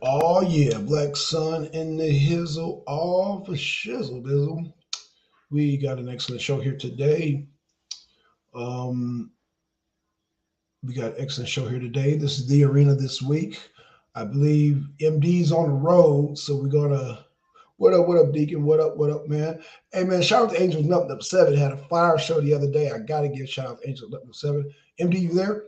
Oh yeah, Black Sun in the Hizzle, all for shizzle dizzle. We got an excellent show here today. Um, we got an excellent show here today. This is the arena this week. I believe MD's on the road, so we're gonna. What up, Deacon? What up, man? Hey man, shout out to Angels Nothing Up Seven. Had a fire show the other day. I gotta give shout out to Angels Nothing Up Seven. MD, you there?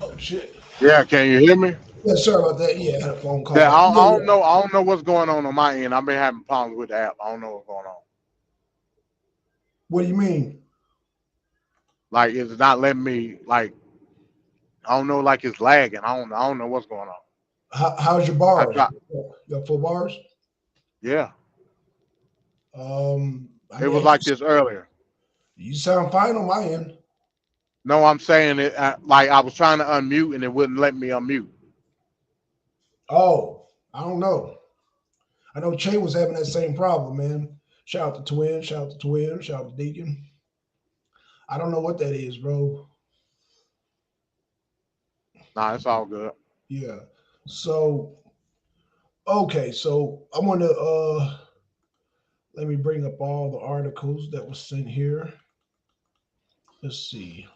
Oh shit. Yeah, can you hear me? Yeah, sorry about that. Yeah, I had a phone Yeah, call. Yeah, I don't yeah. know. I don't know what's going on my end. I've been having problems with the app. I don't know what's going on. What do you mean? Like it's not letting me. Like I don't know. Like it's lagging. I don't know what's going on. How's your I bars? try. You got full bars? Yeah, I it mean, was like this earlier. you sound fine on my end. No, I'm saying it. Like I was trying to unmute and it wouldn't let me unmute. Oh, I don't know. I know Che was having that same problem, man. Shout out to Twin, shout out to Twin, shout out to Deacon. I don't know what that is, bro. Nah, it's all good. Yeah. So, okay, so I want to let me bring up all the articles that was sent here. Let's see.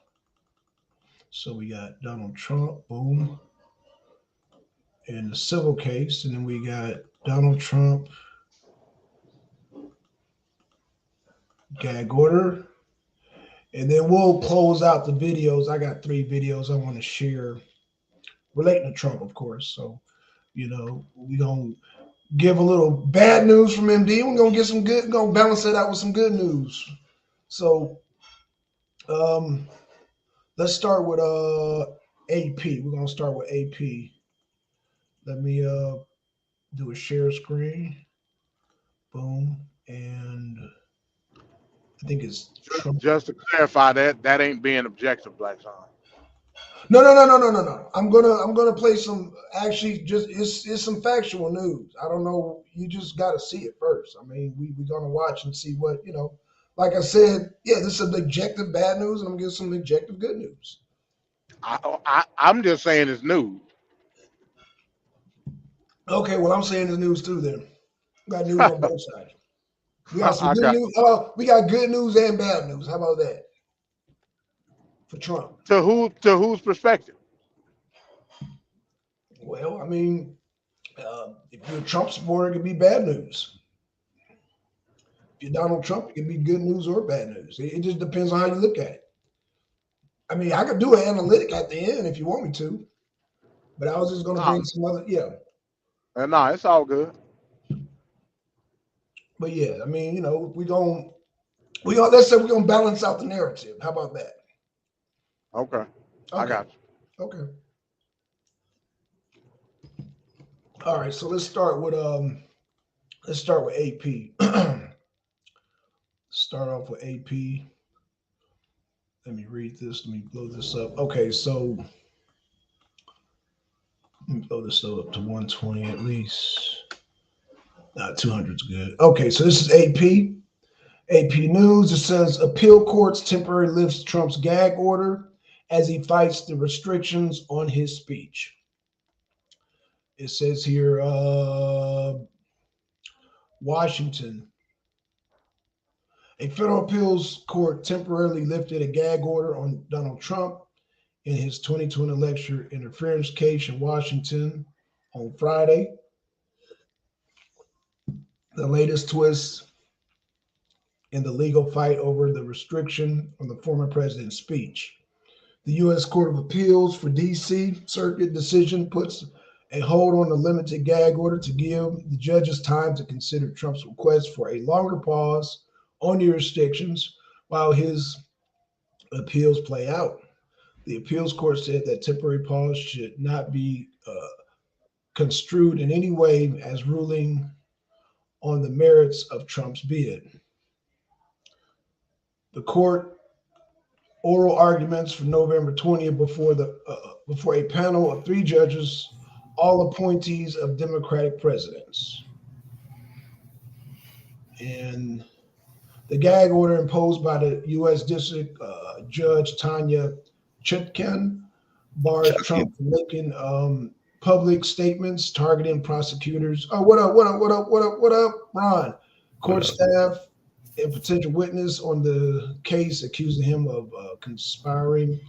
So we got Donald Trump, boom, in the civil case, and then we got Donald Trump gag order. And then we'll close out the videos. I got three videos I want to share relating to Trump, of course. So, we're going to give a little bad news from MD. We're going to get some good, we're going to balance it out with some good news. So, um, let's start with AP. We're going to start with AP. Let me do a share screen. Boom. And I think it's Trump. Just to clarify that ain't being objective, Black Son. No. I'm gonna play some actually just it's some factual news. I don't know. You just gotta see it first. I mean, we're gonna watch and see what, like I said, yeah, this is objective bad news, and I'm gonna give some objective good news. I'm just saying it's news. Okay, well I'm saying the news too then. We got news on both sides. We got some I good got news. We got good news and bad news. How about that for Trump? to whose perspective. Well, I mean, if you're a Trump supporter, it could be bad news. If you're Donald Trump, it could be good news or bad news. It just depends on how you look at it. I mean, I could do an analytic at the end if you want me to, but I was just going to No, bring some other, yeah. no, it's all good. But yeah, I mean, we going let's say we're gonna balance out the narrative. How about that? Okay, I Okay, got you. okay, all right. So let's start with AP. Start off with AP. Let me read this. Let me blow this up. Okay, so let me blow this up to 120 at least. 200 is good. Okay, so this is AP. AP News. It says appeal courts temporarily lifts Trump's gag order as he fights the restrictions on his speech. It says here, Washington. A federal appeals court temporarily lifted a gag order on Donald Trump in his 2020 election interference case in Washington on Friday. The latest twist in the legal fight over the restriction on the former president's speech. The U.S. Court of Appeals for D.C. Circuit decision puts a hold on the limited gag order to give the judges time to consider Trump's request for a longer pause on the restrictions while his appeals play out. The appeals court said that temporary pause should not be construed in any way as ruling on the merits of Trump's bid. The court oral arguments for November 20th before a panel of 3 judges, all appointees of Democratic presidents. And the gag order imposed by the U.S. District Judge Tanya Chutkan bars Trump from making public statements targeting prosecutors. Oh, what up, Ron? Court staff and potential witness on the case accusing him of conspiring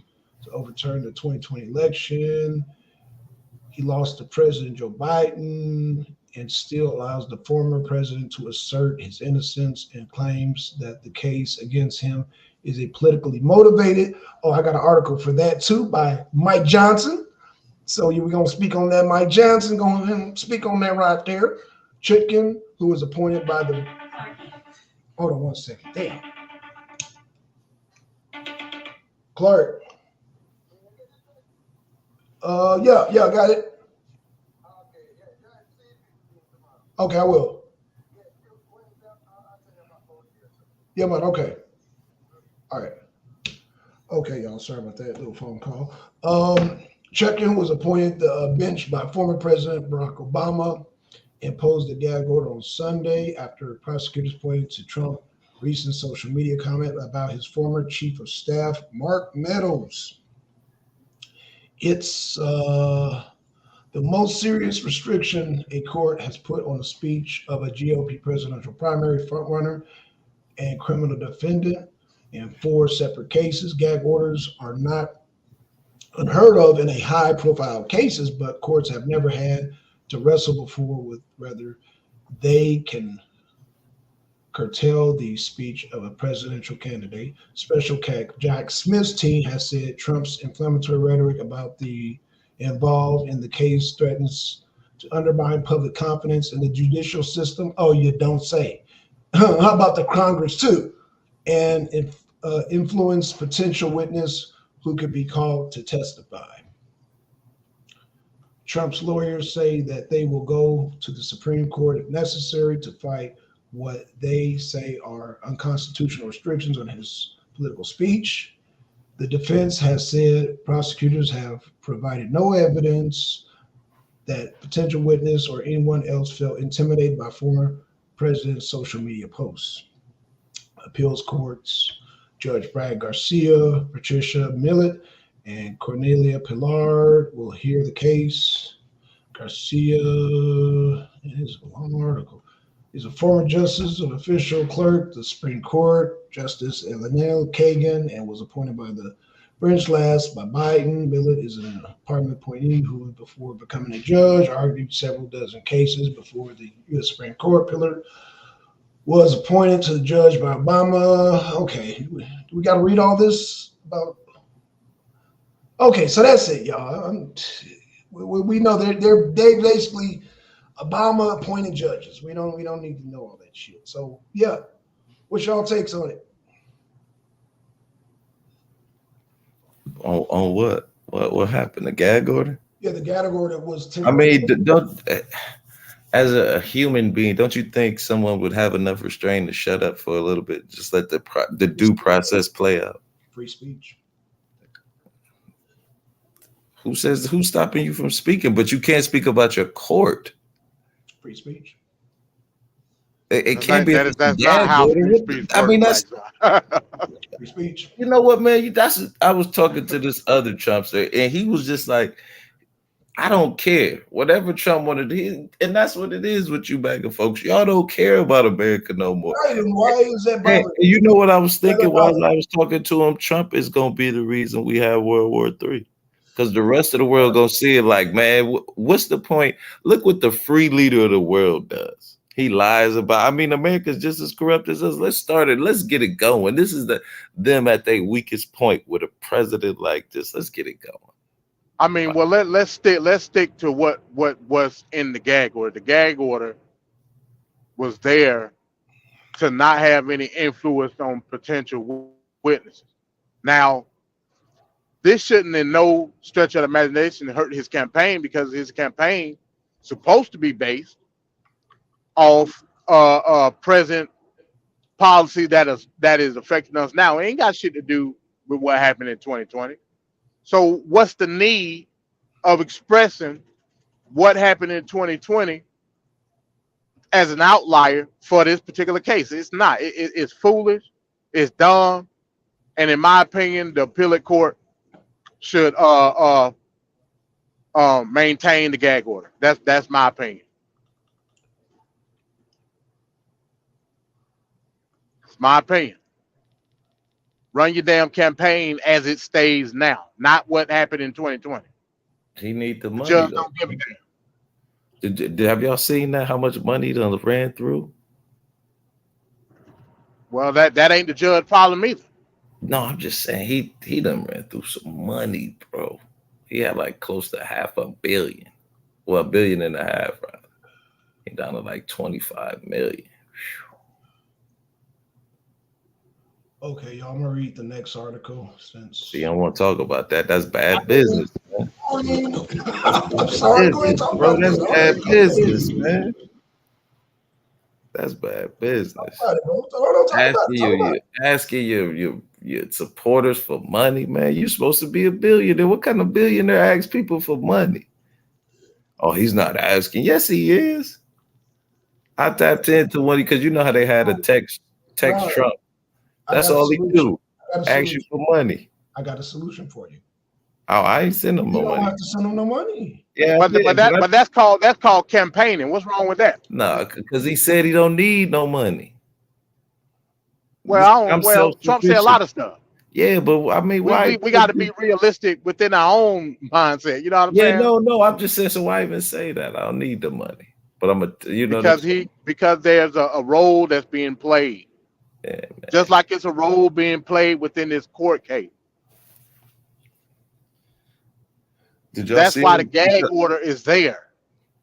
to overturn the 2020 election. He lost to President Joe Biden and still allows the former president to assert his innocence and claims that the case against him is a politically motivated. Oh, I got an article for that too by Mike Johnson. So we're going to speak on that. Mike Johnson going to speak on that right there. Chutkan, who was appointed by the... Hold on 1 second. Damn. Clark. Yeah, got it. Okay, I will. Yeah, man, okay. All right. Okay, y'all, sorry about that little phone call. Chutkan was appointed the bench by former President Barack Obama, imposed a gag order on Sunday after prosecutors pointed to Trump's recent social media comment about his former chief of staff, Mark Meadows. It's the most serious restriction a court has put on the speech of a GOP presidential primary frontrunner and criminal defendant in 4 separate cases. Gag orders are not unheard of in a high-profile cases, but courts have never had to wrestle before with whether they can curtail the speech of a presidential candidate. Special Jack Smith's team has said Trump's inflammatory rhetoric about the involved in the case threatens to undermine public confidence in the judicial system. Oh, you don't say. How about the Congress too? And influence potential witness who could be called to testify. Trump's lawyers say that they will go to the Supreme Court if necessary to fight what they say are unconstitutional restrictions on his political speech. The defense has said prosecutors have provided no evidence that potential witness or anyone else felt intimidated by former president's social media posts. Appeals courts, Judge Brad Garcia, Patricia Millett, and Cornelia Pilar will hear the case. Garcia, it is a long article. He's a former justice and official clerk, the Supreme Court, Justice Elena Kagan, and was appointed by the branch last by Biden. Millett is an apartment appointee who, before becoming a judge, argued several dozen cases before the U.S. Supreme Court. Pilar was appointed to the judge by Obama. Okay, we got to read all this about. Okay, so that's it, y'all. We know they basically Obama appointed judges. We don't need to know all that shit. So yeah, what's y'all takes on it? On what? What happened? The gag order? Yeah, the gag order was. I mean, don't. As a human being, don't you think someone would have enough restraint to shut up for a little bit? Just let the due process play out. Free speech. Who's stopping you from speaking? But you can't speak about your court. Free speech. It can't be. That's not how free speech works. I mean, that's free speech. You know what, man? I was talking to this other Trumpster, and he was just like, I don't care. Whatever Trump wanted to do, and that's what it is with you MAGA folks. Y'all don't care about America no more. Right, and why is that? And you know what I was thinking while I was talking to him? Trump is going to be the reason we have World War III. Because the rest of the world going to see it like, man, what's the point? Look what the free leader of the world does. He lies about, America's just as corrupt as us. Let's start it. Let's get it going. This is them at their weakest point with a president like this. Let's get it going. Well, let's stick to what was in the gag order. The gag order was there to not have any influence on potential witnesses. Now, this shouldn't in no stretch of the imagination hurt his campaign, because his campaign supposed to be based off President policy that is affecting us now. It ain't got shit to do with what happened in 2020. So what's the need of expressing what happened in 2020 as an outlier for this particular case? It's not. It's foolish. It's dumb. And in my opinion, the appellate court should maintain the gag order. That's my opinion. It's my opinion. Run your damn campaign as it stays now, not what happened in 2020. He need the money. Judge don't give a damn. Have y'all seen that? How much money done ran through? Well, that ain't the judge problem either. No, I'm just saying he done ran through some money, bro. He had like close to $500 million. Well, $1.5 billion, rather. He down to like 25 million. Okay, y'all, I'm gonna read the next article since. See, I don't want to talk about that. That's bad business, man. I'm sorry, go ahead, talk bro. about That's this. bad business, man. That's bad business. Asking your supporters for money, man. You're supposed to be a billionaire. What kind of billionaire asks people for money? Oh, he's not asking. Yes, he is. I tapped into one because you know how they had a text Trump. That's all he do. Ask you for money. I got a solution for you. Oh, I ain't send him no money. You don't have to send him no money. Yeah, but that's called campaigning. What's wrong with that? No, because he said he don't need no money. Well, Trump said a lot of stuff. Yeah, but I mean, why? We got to be realistic within our own mindset. You know what I'm saying? No. I'm just saying. So why even say that? I don't need the money. But I'm because there's a role that's being played. Yeah, just like it's a role being played within this court case. That's why the gag order is there.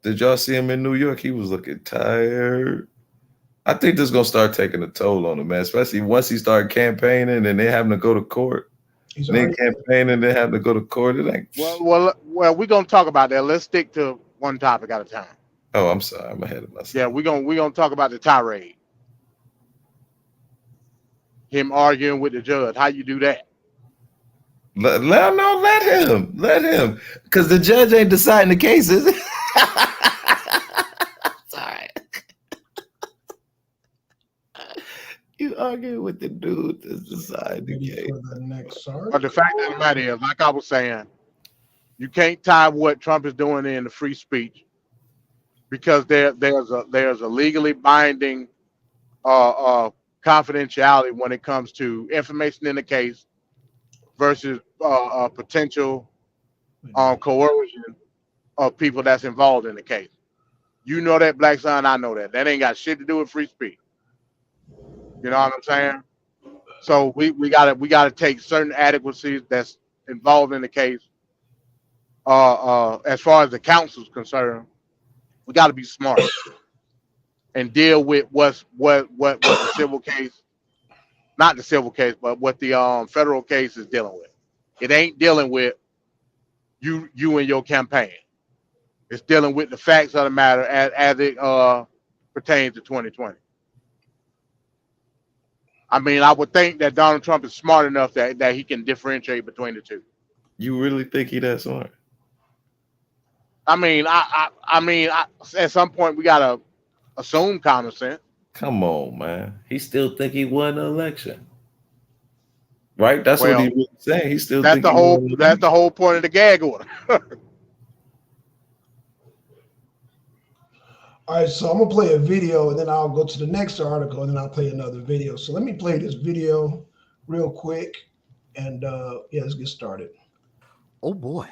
Did y'all see him in New York? He was looking tired. I think this is gonna start taking a toll on him, man. Especially once he started campaigning and they having to go to court. Then campaigning, they having to go to court. It ain't. Well, we're gonna talk about that. Let's stick to one topic at a time. Oh, I'm sorry, I'm ahead of myself. Yeah, we're gonna talk about the tirade. Him arguing with the judge. How you do that? Let him. Because the judge ain't deciding the cases. Sorry. You arguing with the dude that's deciding the case. But the fact of the matter is, like I was saying, you can't tie what Trump is doing in the free speech because there's a legally binding confidentiality when it comes to information in the case versus potential coercion of people that's involved in the case. You know that, Black Son, I know that. That ain't got shit to do with free speech. You know what I'm saying? So we gotta take certain adequacies that's involved in the case. As far as the counsel's concerned, we gotta be smart and deal with what the civil case, not the civil case, but what the federal case is dealing with. It ain't dealing with you and your campaign. It's dealing with the facts of the matter as it pertains to 2020. I mean, I would think that Donald Trump is smart enough that he can differentiate between the two. You really think he that smart? I mean, at some point we gotta assume common sense. Come on, man. He still think he won the election, right? That's what he was saying. He still that's the whole point of the gag order. All right, so I'm gonna play a video and then I'll go to the next article and then I'll play another video. So let me play this video real quick and let's get started. Oh boy.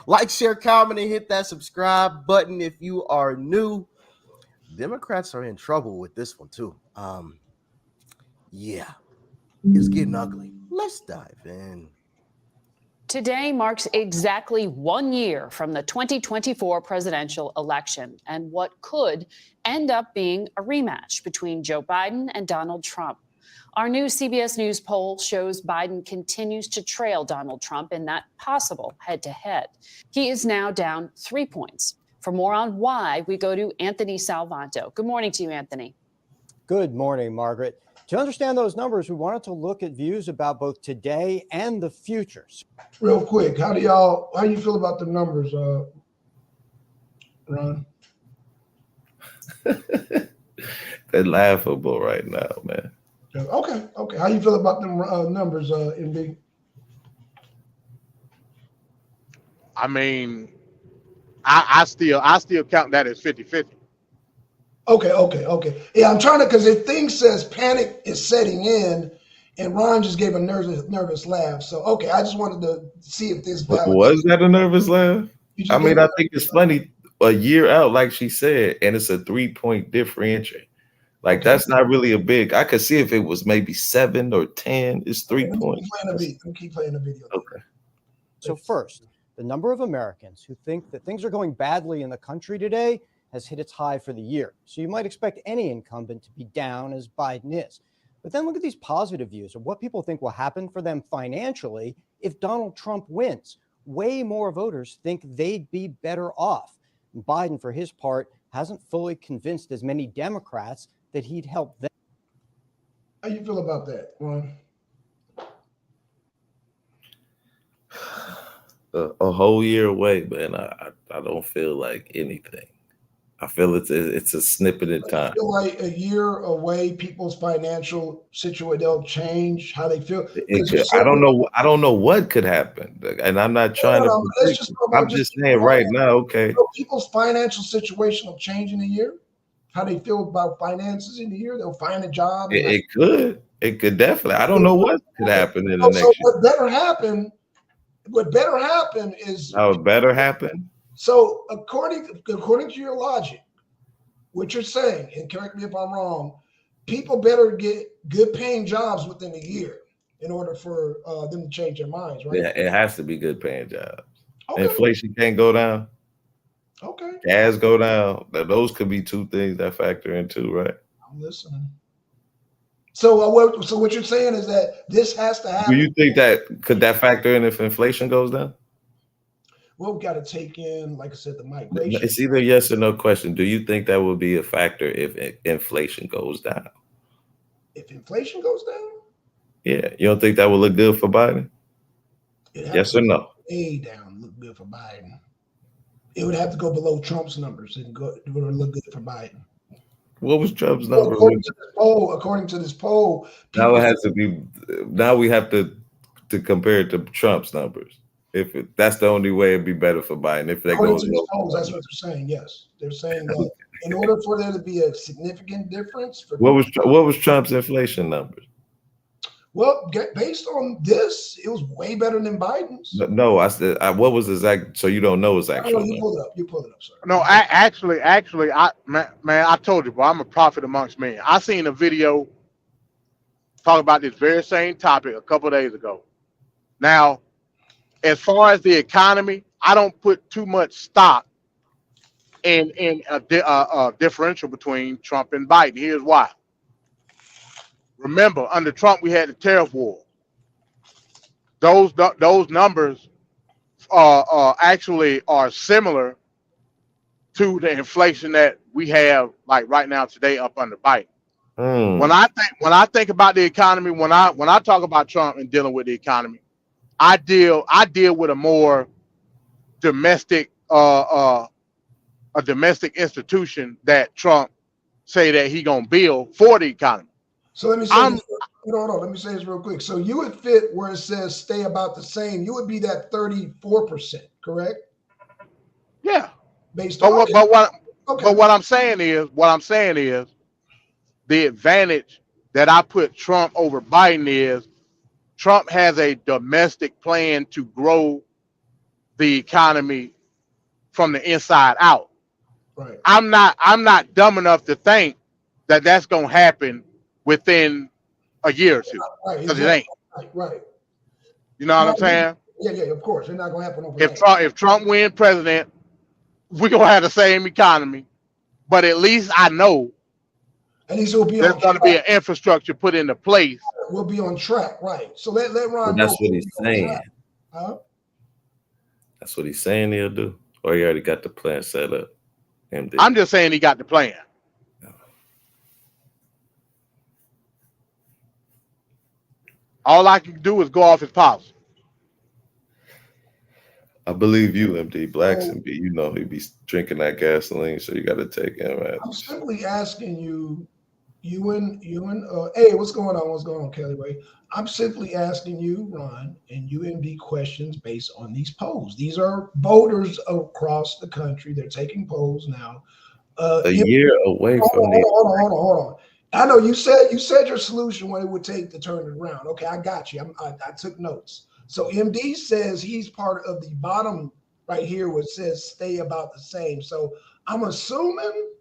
Like, share, comment, and hit that subscribe button if you are new. Democrats are in trouble with this one too. Yeah, it's getting ugly. Let's dive in. Today marks exactly 1 year from the 2024 presidential election and what could end up being a rematch between Joe Biden and Donald Trump. Our new CBS News poll shows Biden continues to trail Donald Trump in that possible head-to-head. He is now down 3 points. For more on why, we go to Anthony Salvanto. Good morning to you, Anthony. Good morning, Margaret. To understand those numbers, we wanted to look at views about both today and the futures. Real quick, how you feel about the numbers, Ron? They're laughable right now, man. Okay. How you feel about them numbers, MB? I mean, I still count that as 50-50. Okay. Yeah, I'm trying to, because if things says panic is setting in, and Ron just gave a nervous laugh. So okay, I just wanted to see if this Was that a nervous laugh? I mean, I think it's funny. A year out, like she said, and it's a 3-point differential. Like that's not really a big. I could see if it was maybe 7 or 10. It's 3 points. Let me keep playing the video. Okay. So first, the number of Americans who think that things are going badly in the country today has hit its high for the year. So you might expect any incumbent to be down as Biden is. But then look at these positive views of what people think will happen for them financially if Donald Trump wins. Way more voters think they'd be better off. Biden, for his part, hasn't fully convinced as many Democrats that he'd help them. How you feel about that, Ron? A whole year away, man. I don't feel like anything. I feel it's a snippet in time. I feel like a year away, people's financial situation, they'll change how they feel. I don't know what could happen, and I'm not trying to predict. I'm just saying right now, okay. So people's financial situation will change in a year. How they feel about finances in a year, they'll find a job. It could definitely. I don't know what could happen in the next year. What better happen is how it better happen. So according to your logic, what you're saying, and correct me if I'm wrong, people better get good paying jobs within a year in order for them to change their minds, right? Yeah, it has to be good paying jobs. Okay. Inflation can't go down. Okay. Gas go down. Those could be two things that factor in too, right? I'm listening. So what you're saying is that this has to happen. Do you think could that factor in if inflation goes down? Well, we got to take in, like I said, the migration. It's either yes or no question. Do you think that would be a factor if inflation goes down? If inflation goes down? Yeah. You don't think that would look good for Biden? Yes or no? Way down, look good for Biden. It would have to go below Trump's numbers and it would look good for Biden. What was Trump's number? According to this poll, now it has to be. Now we have to compare it to Trump's numbers. That's the only way, it'd be better for Biden. If that goes to polls, that's what they're saying. Yes, they're saying that in order for there to be a significant difference. What was Trump's inflation numbers? Well, based on this, it was way better than Biden's. No, I said what was exact. So you don't know his actual. You pull it up, sir. No, actually, I told you, bro, I'm a prophet amongst men. I seen a video talk about this very same topic a couple of days ago. Now, as far as the economy, I don't put too much stock in a differential between Trump and Biden. Here's why. Remember, under Trump, we had the tariff war. Those numbers actually are similar to the inflation that we have like right now today up under Biden. When I think about the economy, when I talk about Trump and dealing with the economy, I deal with a more domestic a domestic institution that Trump say that he gonna build for the economy. So let me say this. Let me say this real quick. So you would fit where it says stay about the same. You would be that 34%, correct? Yeah. Based on but what I'm saying is the advantage that I put Trump over Biden is Trump has a domestic plan to grow the economy from the inside out. Right. I'm not dumb enough to think that that's gonna happen within a year or two, because it ain't. Right. You know what I'm saying? Yeah, of course. It's not gonna happen overnight. If Trump wins president, we're gonna have the same economy, but at least I know there's gonna be an infrastructure put into place. We'll be on track, right? So let Ron. That's what he's saying. Huh? That's what he's saying he'll do, or he already got the plan set up. I'm just saying he got the plan. All I can do is go off his policy. I believe you, MD. Blacks Oh. and B, you know he be drinking that gasoline, so you got to take him. I'm simply asking you, hey, what's going on? What's going on, Kelly Ray? I'm simply asking you, Ron, and UMD questions based on these polls. These are voters across the country. They're taking polls now. A year away from hold on. I know you said your solution, what it would take to turn it around. Okay, I got you. I took notes. So MD says he's part of the bottom right here, which says stay about the same. So I'm assuming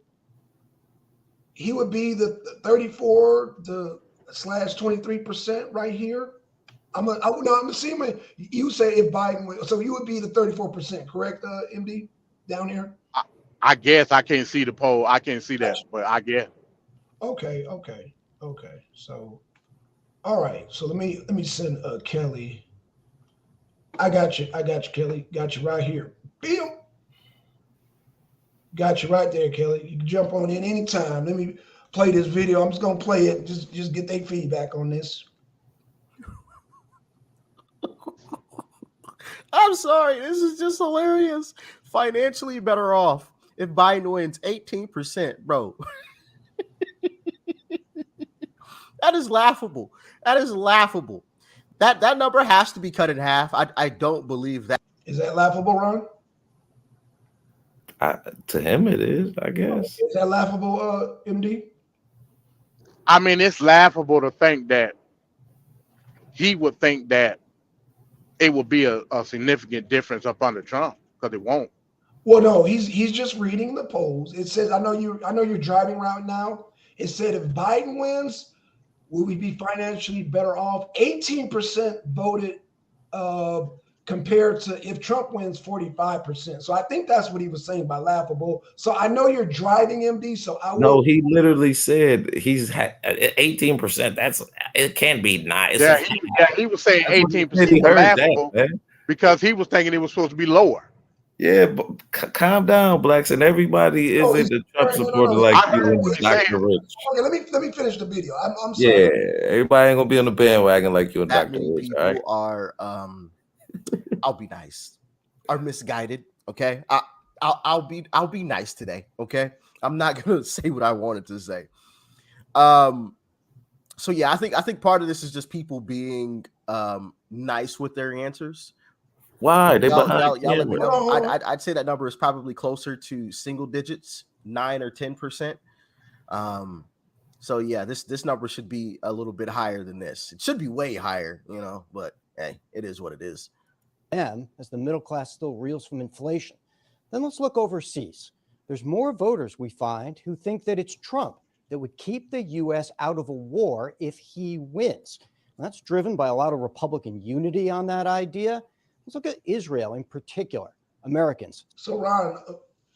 he would be the 34 to /23% right here. I'm assuming you say if Biden, so you would be the 34%, correct, MD, down here? I guess I can't see the poll. I can't see that, but I guess. Okay. So, all right. So let me send Kelly. I got you, Kelly. Got you right here. Bam. Got you right there, Kelly. You can jump on in anytime. Let me play this video. I'm just gonna play it. Just get their feedback on this. I'm sorry. This is just hilarious. Financially better off if Biden wins 18%, bro. That is laughable. That is laughable. That number has to be cut in half. I don't believe that. Is that laughable, Ron? To him, it is, I guess. Is that laughable, MD? I mean, it's laughable to think that he would think that it would be a significant difference up under Trump, because it won't. Well, no, he's just reading the polls. It says, I know you're driving right now. It said if Biden wins, will we be financially better off? 18% voted compared to if Trump wins 45%. So I think that's what he was saying by laughable. So I know you're driving, MD. So he literally said he's 18%. It can't be nice. He was saying 18% laughable because he was thinking it was supposed to be lower. Yeah, but calm down, Blacks, and everybody isn't the Trump supporter like you and Dr. Rich. Okay, let me finish the video. I'm sorry. Yeah, everybody ain't gonna be on the bandwagon like you and That Dr. many Rich. people All right? are I'll be nice. Are misguided. Okay. I'll be nice today. Okay. I'm not gonna say what I wanted to say. So yeah, I think part of this is just people being nice with their answers. Why? Y'all let me know. I'd say that number is probably closer to single digits, 9 or 10%. So yeah, this number should be a little bit higher than this. It should be way higher, but hey, it is what it is. As the middle class still reels from inflation. Then let's look overseas. There's more voters we find who think that it's Trump that would keep the U.S. out of a war if he wins. That's driven by a lot of Republican unity on that idea. Let's look at Israel in particular. Americans. So, Ron,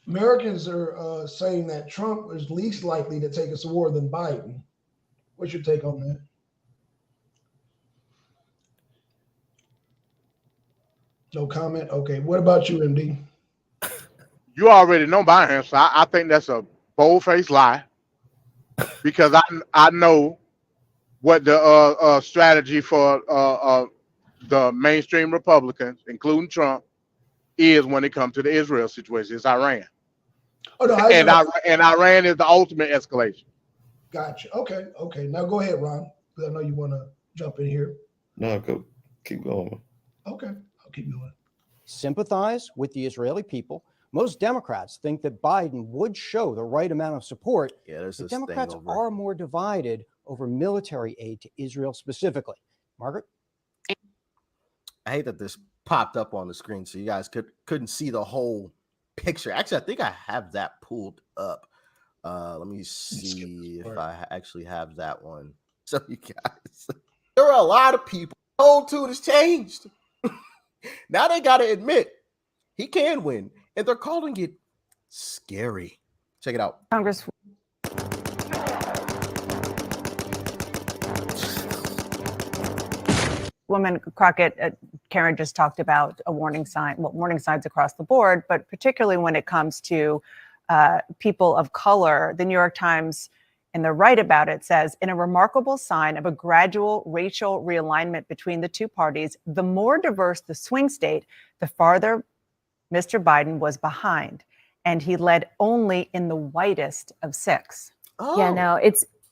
Americans are saying that Trump is least likely to take us to war than Biden. What's your take on that? No comment? Okay. What about you, MD? You already know my answer. I think that's a bold-faced lie because I know what the strategy for the mainstream Republicans, including Trump, is when it comes to the Israel situation. It's Iran. Oh, no, and Iran is the ultimate escalation. Gotcha. Okay. Now go ahead, Ron, because I know you want to jump in here. No, go keep going. Okay, I'll keep going. Sympathize with the Israeli people. Most Democrats think that Biden would show the right amount of support. Yeah, there's but Democrats are more divided over military aid to Israel specifically. Margaret? I hate that this popped up on the screen so you guys couldn't see the whole picture. Actually, I think I have that pulled up. Let me see if I actually have that one. So you guys, there are a lot of people. The whole tune has changed. Now they got to admit he can win, and they're calling it scary. Check it out. Congresswoman Crockett, Karen just talked about a warning sign, warning signs across the board, but particularly when it comes to people of color. The New York Times in the right about it says, in a remarkable sign of a gradual racial realignment between the two parties, the more diverse the swing state, the farther Mr. Biden was behind, and he led only in the whitest of 6. Oh, Yeah, no,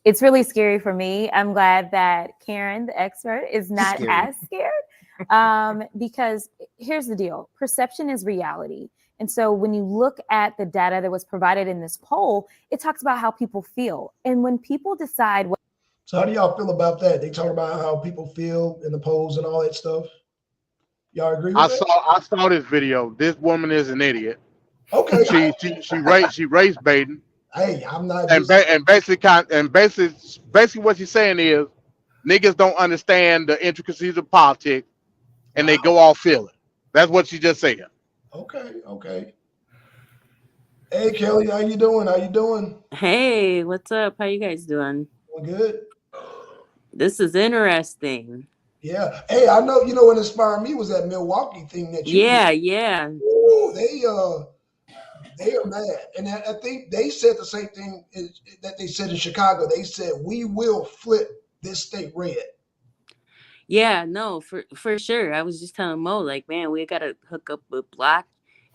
it's really scary for me. I'm glad that Karen, the expert, is not Scary. as scared. Because here's the deal: perception is reality. And so when you look at the data that was provided in this poll, it talks about how people feel. And when people decide what So how do y'all feel about that? They talk about how people feel in the polls and all that stuff. Y'all agree with that? I saw this video. This woman is an idiot. Okay. She race baiting. Hey, I'm not. And basically what she's saying is niggas don't understand the intricacies of politics and they go off feeling. That's what she just said. Okay. Hey, Kelly, how you doing? Hey, what's up? How you guys doing? Doing good. This is interesting. Yeah. Hey, I know. You know what inspired me was that Milwaukee thing that you. Yeah, did. yeah. Ooh, they are mad, and I think they said the same thing that they said in Chicago. They said we will flip this state red. Yeah, no, for sure. I was just telling Mo, like, man, we gotta hook up with Block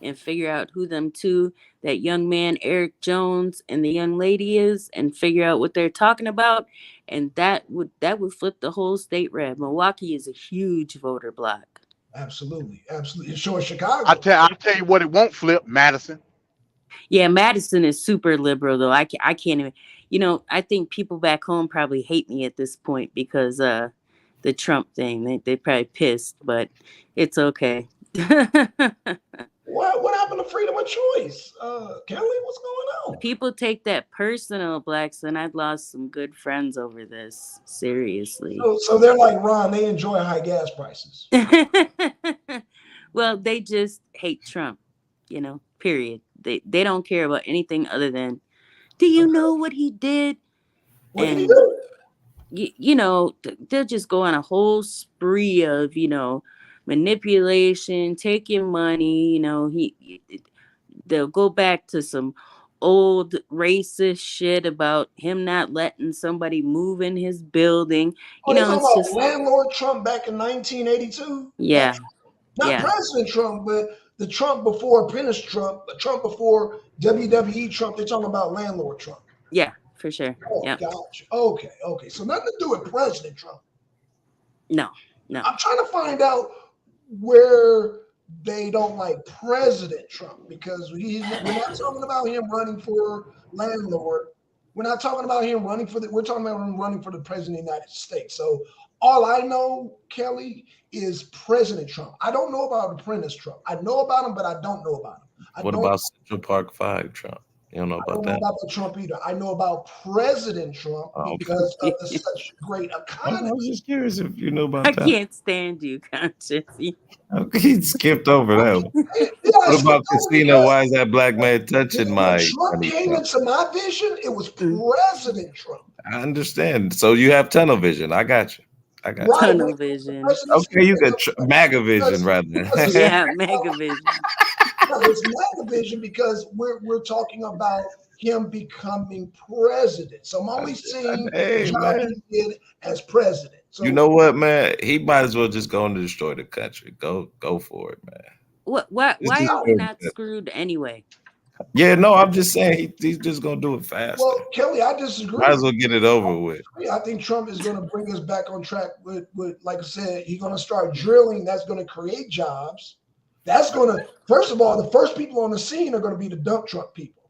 and figure out who them two, that young man Eric Jones and the young lady is, and figure out what they're talking about. And that would flip the whole state red. Milwaukee is a huge voter block. Absolutely. And so is Chicago. I'll tell you what it won't flip, Madison. Yeah, Madison is super liberal though. I can't even, I think people back home probably hate me at this point because the Trump thing. They probably pissed, but it's okay. What happened to freedom of choice? Kelly, what's going on? People take that personal, Blacks, and I've lost some good friends over this. Seriously. So they're like Ron, they enjoy high gas prices. Well, they just hate Trump, period. They don't care about anything other than, do you know what he did? What did he do? They'll just go on a whole spree of, manipulation, taking money. They'll go back to some old racist shit about him not letting somebody move in his building. It's just landlord Trump back in 1982. Yeah. Not President Trump, but the Trump before Apprentice Trump, the Trump before WWE Trump. They're talking about landlord Trump. Yeah, for sure. Oh, yeah. Gotcha. Okay. So nothing to do with President Trump. No. I'm trying to find out where they don't like President Trump, because we're not talking about him running for landlord. We're not talking about him running we're talking about him running for the president of the United States. So all I know, Kelly, is President Trump. I don't know about Apprentice Trump. I know about him, but I don't know about him. What about Central Park 5 Trump? You don't know about I don't that? know about the Trump either. I know about President Trump because of the such great economy. I was just curious if you know about I that. can't stand you, Conscious. He skipped over that one. What about Casino? Why is that black man touching my? Trump came into my vision. It was President Trump. I understand. So you have tunnel vision. I got you. Tunnel vision. Okay, you got MAGA vision rather. Yeah, MAGA vision. It's MAGA vision because we're talking about him becoming president. So I'm only seeing John did as president. So you know what, man? He might as well just go and destroy the country. Go for it, man. Why are we not screwed anyway? Yeah, no, I'm just saying he's just gonna do it fast. Well, Kelly, I disagree. Might as well get it over with. I think Trump is going to bring us back on track with like I said, he's going to start drilling. That's going to create jobs. That's going to, first of all, the first people on the scene are going to be the dump truck people.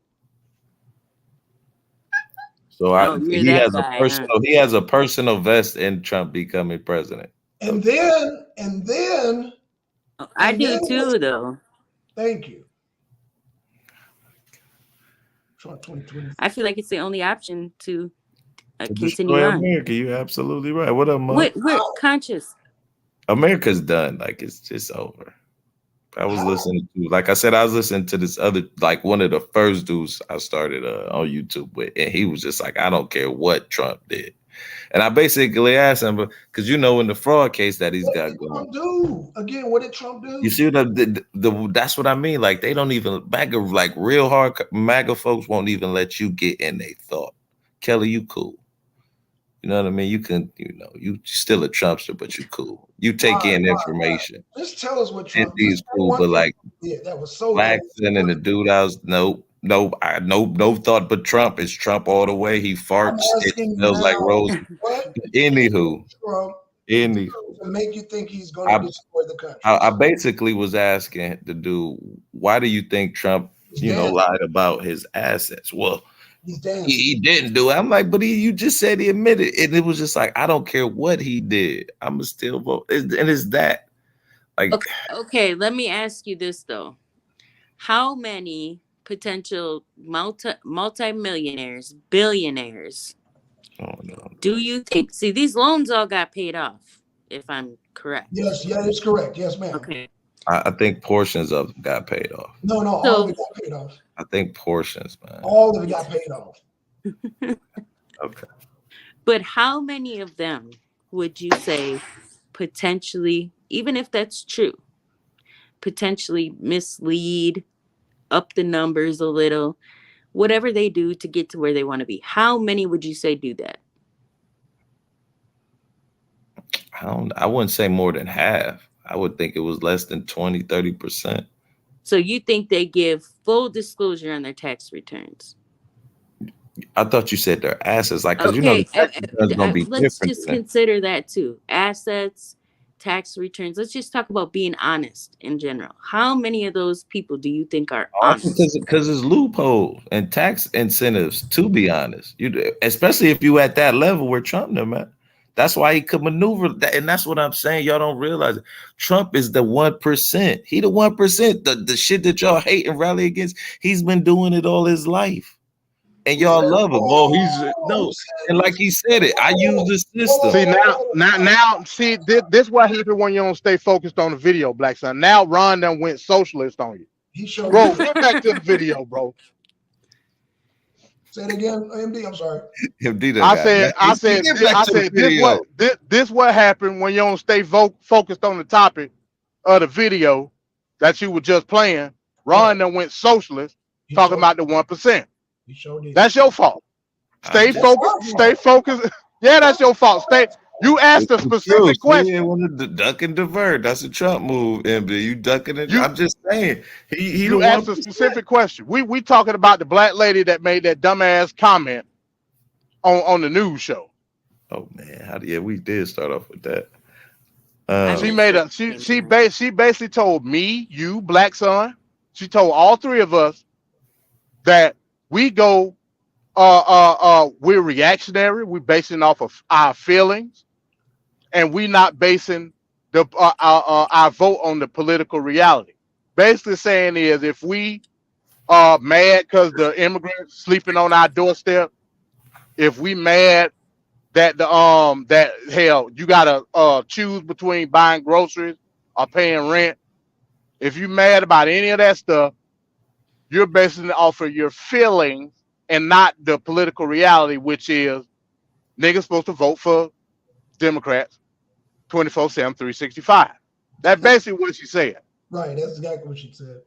So he has a personal vest in Trump becoming president. And then I do too, though. Thank you. Trump 2020. I feel like it's the only option to continue destroy on. America. You're absolutely right. What up, Mo? We're Conscious. America's done. Like, it's just over. I was listening to, like I said, I was listening to this other, like one of the first dudes I started on YouTube with, and he was just like, I don't care what Trump did. And I basically asked him, because in the fraud case that he's got going. What did Trump do? Again, what did Trump do? You see, that's what I mean. Like, they don't even, MAGA, like real hard MAGA folks won't even let you get in their thought. Kelly, you cool. You know what I mean? You can, you still a Trumpster, but you cool. You take in information. Just tell us what Trump is cool, but like that was so Laxton and the dude I was no thought but Trump. It's Trump all the way. He farts, it smells like rose. Anywho. To make you think he's going to destroy the country. I basically was asking the dude, why do you think Trump, lied about his assets? Well, he didn't do it. I'm like, but you just said he admitted, and it was just like, I don't care what he did. I'm gonna still vote, and it's that. Like, okay, let me ask you this though: how many potential multi-millionaires, billionaires, do you think? See, these loans all got paid off, if I'm correct. Yes, it's correct. Yes, ma'am. Okay. I think portions of them got paid off. No, all of it got paid off. I think portions, man. All of it got paid off. Okay. But how many of them would you say potentially, even if that's true, potentially mislead, up the numbers a little, whatever they do to get to where they want to be? How many would you say do that? I wouldn't say more than half. I would think it was less than 20, 30%. So you think they give full disclosure on their tax returns? I thought you said their assets, like, because let's just consider that too. Assets, tax returns. Let's just talk about being honest in general. How many of those people do you think are honest? Because it's loopholes and tax incentives, to be honest. Especially if you at that level where Trump them at. That's why he could maneuver that, and that's what I'm saying. Y'all don't realize it. Trump is the 1%. He the 1%. The shit that y'all hate and rally against, he's been doing it all his life. And y'all love him. Oh, and like he said it, I use the system. See, this what happens when you don't stay focused on the video, Black Son. Now Ron done went socialist on you. He showed bro, get back to the video, bro. Say it again, MD. I'm sorry. MD. I said this what happened when you don't stay focused on the topic of the video that you were just playing. Ron done went socialist, talking about the 1%. That's your fault. Stay focused. Yeah, that's your fault. You asked a specific question. He wanted to duck and divert. That's a Trump move, MD. You ducking it. I'm just saying. You asked a specific question. We talking about the black lady that made that dumbass comment on the news show. Oh man, we did start off with that. She basically told me, you, Black Son. She told all three of us that we go, we're reactionary. We're basing off of our feelings, and we're not basing our vote on the political reality. Basically saying is, if we are mad because the immigrants sleeping on our doorstep, if we mad that you gotta choose between buying groceries or paying rent, if you mad about any of that stuff, you're basing it off of your feelings and not the political reality, which is niggas supposed to vote for Democrats 24/7, 365. That's basically what she said. Right, that's exactly what she said.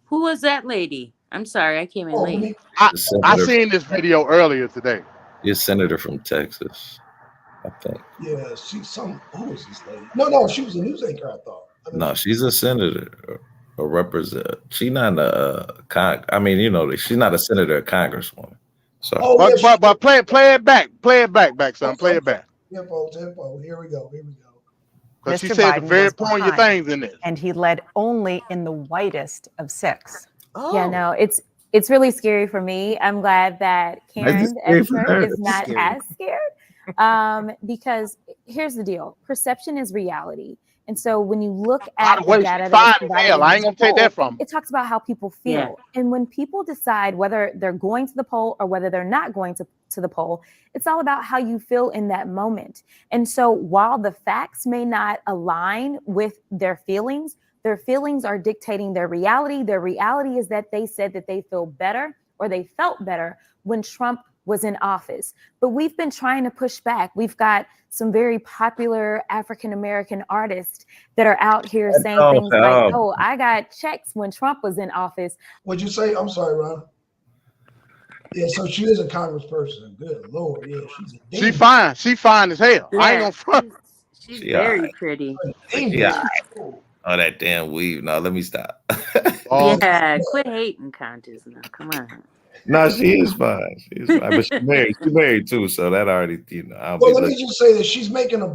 Who was that lady? I'm sorry, I came in late. I seen this video earlier today. You're a senator from Texas, I think. Yeah, who was this lady? No, she was a news anchor, I thought. No, she's a senator. Or represent. She's not she's not a senator, a congresswoman. So, but play it back, son, play it back. Tempo. Here we go. Because she said the very poignant things in this. And he led only in the whitest of 6. Oh. Yeah, no, it's really scary for me. I'm glad that Karen Edford is not as scared. Because here's the deal: perception is reality. And so when you look at the data I ain't gonna take that from. It talks about how people feel. Yeah. And when people decide whether they're going to the poll or whether they're not going to the poll, it's all about how you feel in that moment. And so while the facts may not align with their feelings are dictating their reality. Their reality is that they said that they feel better or they felt better when Trump was in office. But we've been trying to push back. We've got some very popular African-American artists that are out here saying things like, oh, I got checks when Trump was in office. What'd you say? I'm sorry, Ron. Yeah, so she is a congressperson. Good Lord, yeah, she's a She demon. fine. She fine as hell. I ain't Yeah, gonna front. she's She very alright. pretty. Demon. Yeah. Oh, that damn weave. No, let me stop. Oh, Yeah, quit hating, Conscious now. Come on. No, she is fine. She is fine. But she married. She married too, so that already, I'll Well, be let me looking. just say that she's making a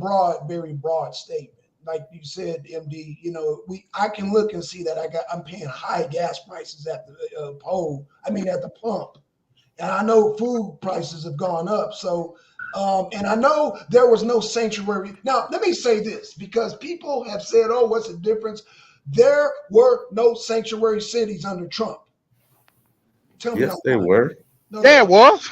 very broad statement. Like you said, MD, I can look and see that I'm paying high gas prices at the at the pump. And I know food prices have gone up. So, and I know there was no sanctuary. Now, let me say this, because people have said, oh, what's the difference? There were no sanctuary cities under Trump. Tell me. Yes, they were. No, yeah, it was.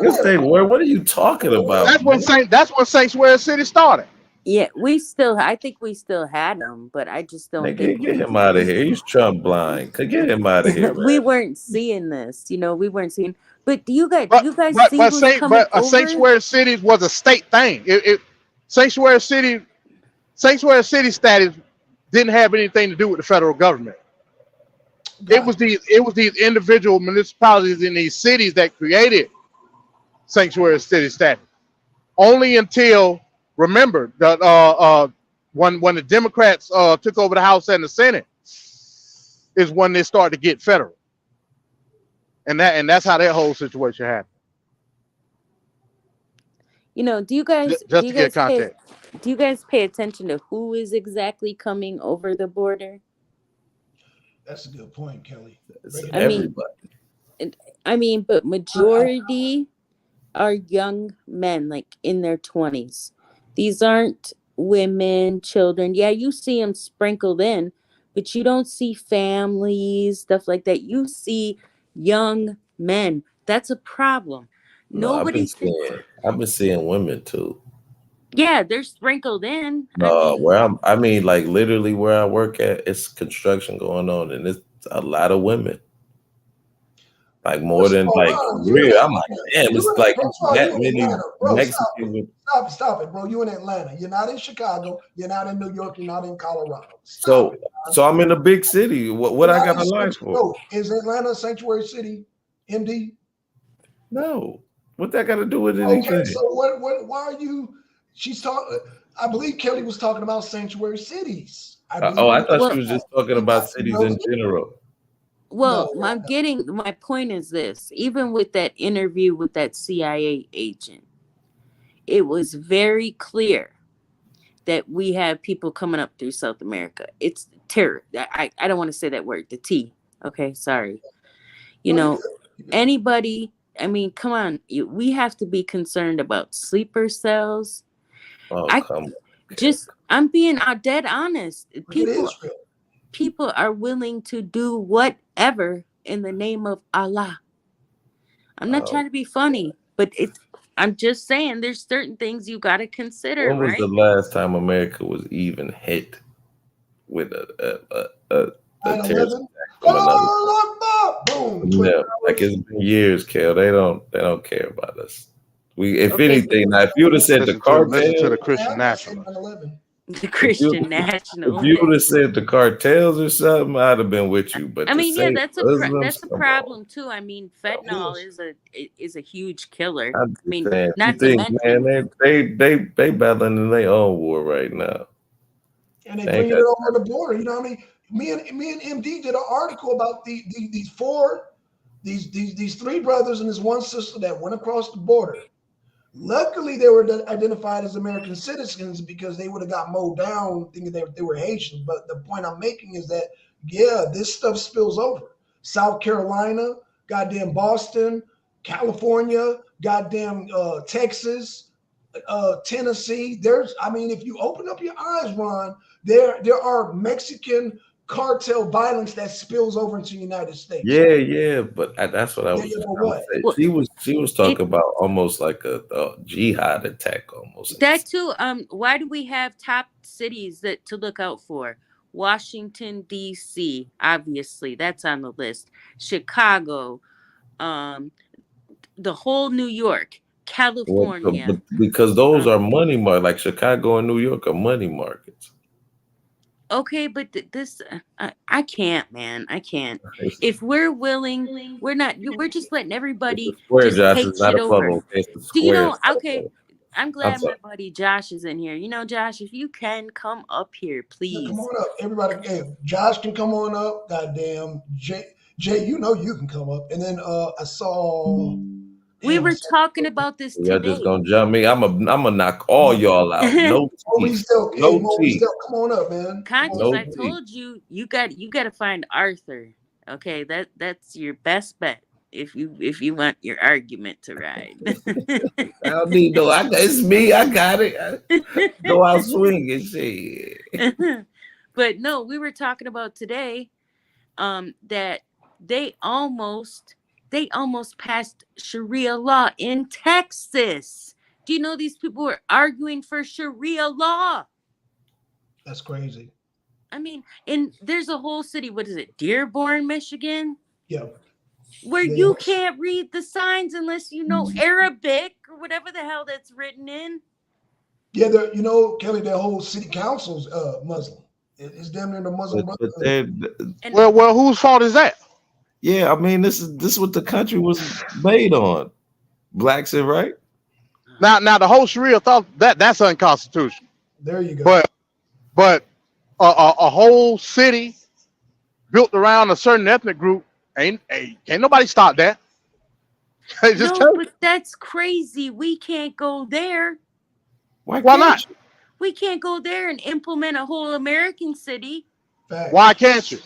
Yes, they were. What are you talking about? That's when Sanctuary City started. Yeah, I think we still had them, but I just don't Nigga, think get him out of here. He's Trump blind. Get him out of here, we man. weren't seeing this. We weren't seeing. But do you guys see But who's coming a over? Sanctuary City was a state thing. Sanctuary City status didn't have anything to do with the federal government. It was these individual municipalities in these cities that created Sanctuary City status. Only until, remember, that when the Democrats took over the House and the Senate is when they started to get federal, and that's how that whole situation happened. Do you guys Just to get context. do you guys pay attention to who is exactly coming over the border? That's a good point, Kelly. But majority are young men, like in their 20s. These aren't women, children. Yeah, you see them sprinkled in, but you don't see families, stuff like that. You see young men. That's a problem. No, I've been seeing women too. Yeah, they're sprinkled in. No, like literally where I work at, it's construction going on, and it's a lot of women. Like more than like real. I'm like, damn, it's like that many Mexicans. Stop it, bro. You in Atlanta. You're not in Chicago. You're not in New York. You're not in Colorado. So I'm in a big city. What I got a life for? No, is Atlanta a sanctuary city, MD? No. What that got to do with anything? Okay, so why are you? She's talking. I believe Kelly was talking about sanctuary cities. I thought she was just talking about cities in general. Well, my point is this. Even with that interview with that CIA agent, it was very clear that we have people coming up through South America. It's terror. I don't want to say that word, the T. Okay, sorry. Anybody, come on. We have to be concerned about sleeper cells. Oh, come on. I'm being dead honest. People are willing to do whatever in the name of Allah. I'm not trying to be funny, but I'm just saying there's certain things you got to consider. When was the last time America was even hit with a terrorist attack from another? Boom. Yeah, like it's been years, Kel. They don't care about us. Anything, now if you would have said the cartel, listen to the Christian National. The Christian National. If you would have said the cartels or something, I'd have been with you. But that's a problem too. Fentanyl is a huge killer. Not to mention, man, they battling in their own war right now. And they bring it over the border. You know what I mean? Me and MD did an article about these three brothers and this one sister that went across the border. Luckily, they were identified as American citizens because they would have got mowed down thinking they were Haitian. But the point I'm making is that, this stuff spills over. South Carolina, goddamn Boston, California, goddamn Texas, Tennessee. If you open up your eyes, Ron, there are Mexican cartel violence that spills over into the United States. Yeah, but that's what I was saying. She was talking about almost like a jihad attack almost. That too. Why do we have top cities to look out for? Washington, D.C., obviously, that's on the list. Chicago, the whole New York, California. Because those are money markets, like Chicago and New York are money markets. Okay, but this I can't, man. I can't. If we're willing, we're not. We're just letting everybody It's a square, just Josh. take It's not shit a over. bubble. It's a Do you square. know? Okay, I'm glad sorry. my buddy Josh is in here. You know, Josh, if you can come up here, Yeah, please. come on up, everybody. Hey, Josh can come on up. Goddamn, Jay, you know you can come up. And then I saw. We damn, were I saw- talking about this Y'all today. just gonna jump me. I'm gonna knock all y'all out. No Mo teeth. Weasel, No hey, Mo teeth. Weasel, come on up, man. Conscious, No I teeth. told you, you got to find Arthur. Okay, that's your best bet if you want your argument to ride. I don't need no. It's me. I got it. Go out swinging, shit. But no, we were talking about today that they almost passed Sharia law in Texas. Do you know these people were arguing for Sharia law? That's crazy. I mean, there's a whole city, what is it, Dearborn, Michigan? Yeah. Where Yeah. you can't read the signs unless you know Arabic or whatever the hell that's written in. Yeah, you know, Kelly, their whole city council's Muslim. It's damn near the Muslim But Brotherhood. Well, whose fault is that? yeah, I mean, this is what the country was made on. Blacks and right. Now the whole Sharia thought that's unconstitutional. There you go. But a whole city built around a certain ethnic group can't nobody stop that. Just No, but that's crazy. We can't go there. Why not? We can't go there and implement a whole American city. Fact. Why can't you?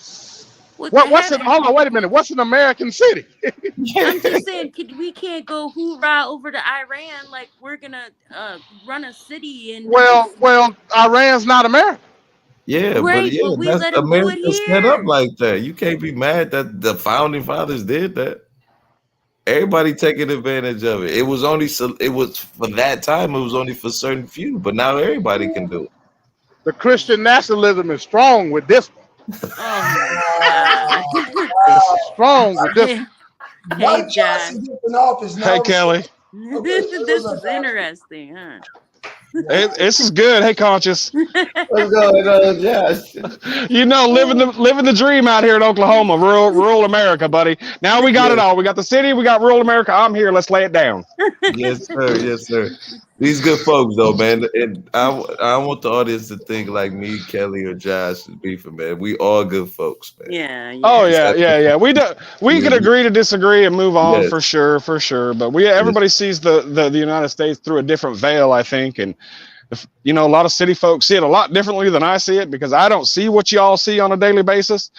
What's it? Hold on, wait a minute. What's an American city? I'm just saying, we can't go hoorah over to Iran like we're gonna run a city in. Well, Iran's not America. Yeah, Right, but yeah, but we that's let 'em do it America set up here. like that. You can't be mad that the founding fathers did that. Everybody taking advantage of it. It was for that time. It was only for certain few, but now everybody can do it. The Christian nationalism is strong with this one. Oh my God. It's strong with this one. Why Hey, Josh Josh. is in office now? Hey, Kelly. This is interesting, huh? This is good. Hey, Conscious. What's going on, Josh? You know, living the dream out here in Oklahoma, rural America, buddy. Now we got it all. We got the city. We got rural America. I'm here. Let's lay it down. Yes, sir. Yes, sir. These good folks, though, man. And I want the audience to think like me, Kelly, or Josh is beefing, man. We all good folks, man. Yeah. Oh yeah. We can agree to disagree and move on. Yes. for sure. But everybody sees the United States through a different veil, I think, and a lot of city folks see it a lot differently than I see it because I don't see what y'all see on a daily basis.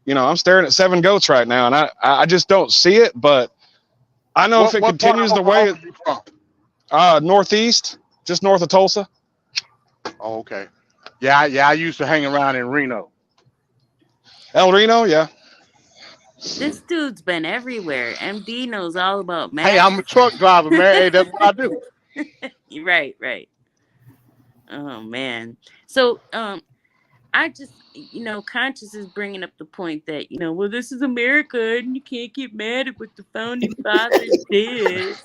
I'm staring at 7 goats right now, and I just don't see it. But I know if it continues the way northeast, just north of Tulsa. Oh, okay. Yeah. I used to hang around in Reno. El Reno, yeah. This dude's been everywhere. MD knows all about math. Hey, I'm a truck driver, man. Hey, that's what I do. Right. Oh man. So I just Conscious is bringing up the point that well, this is America and you can't get mad at what the founding fathers did.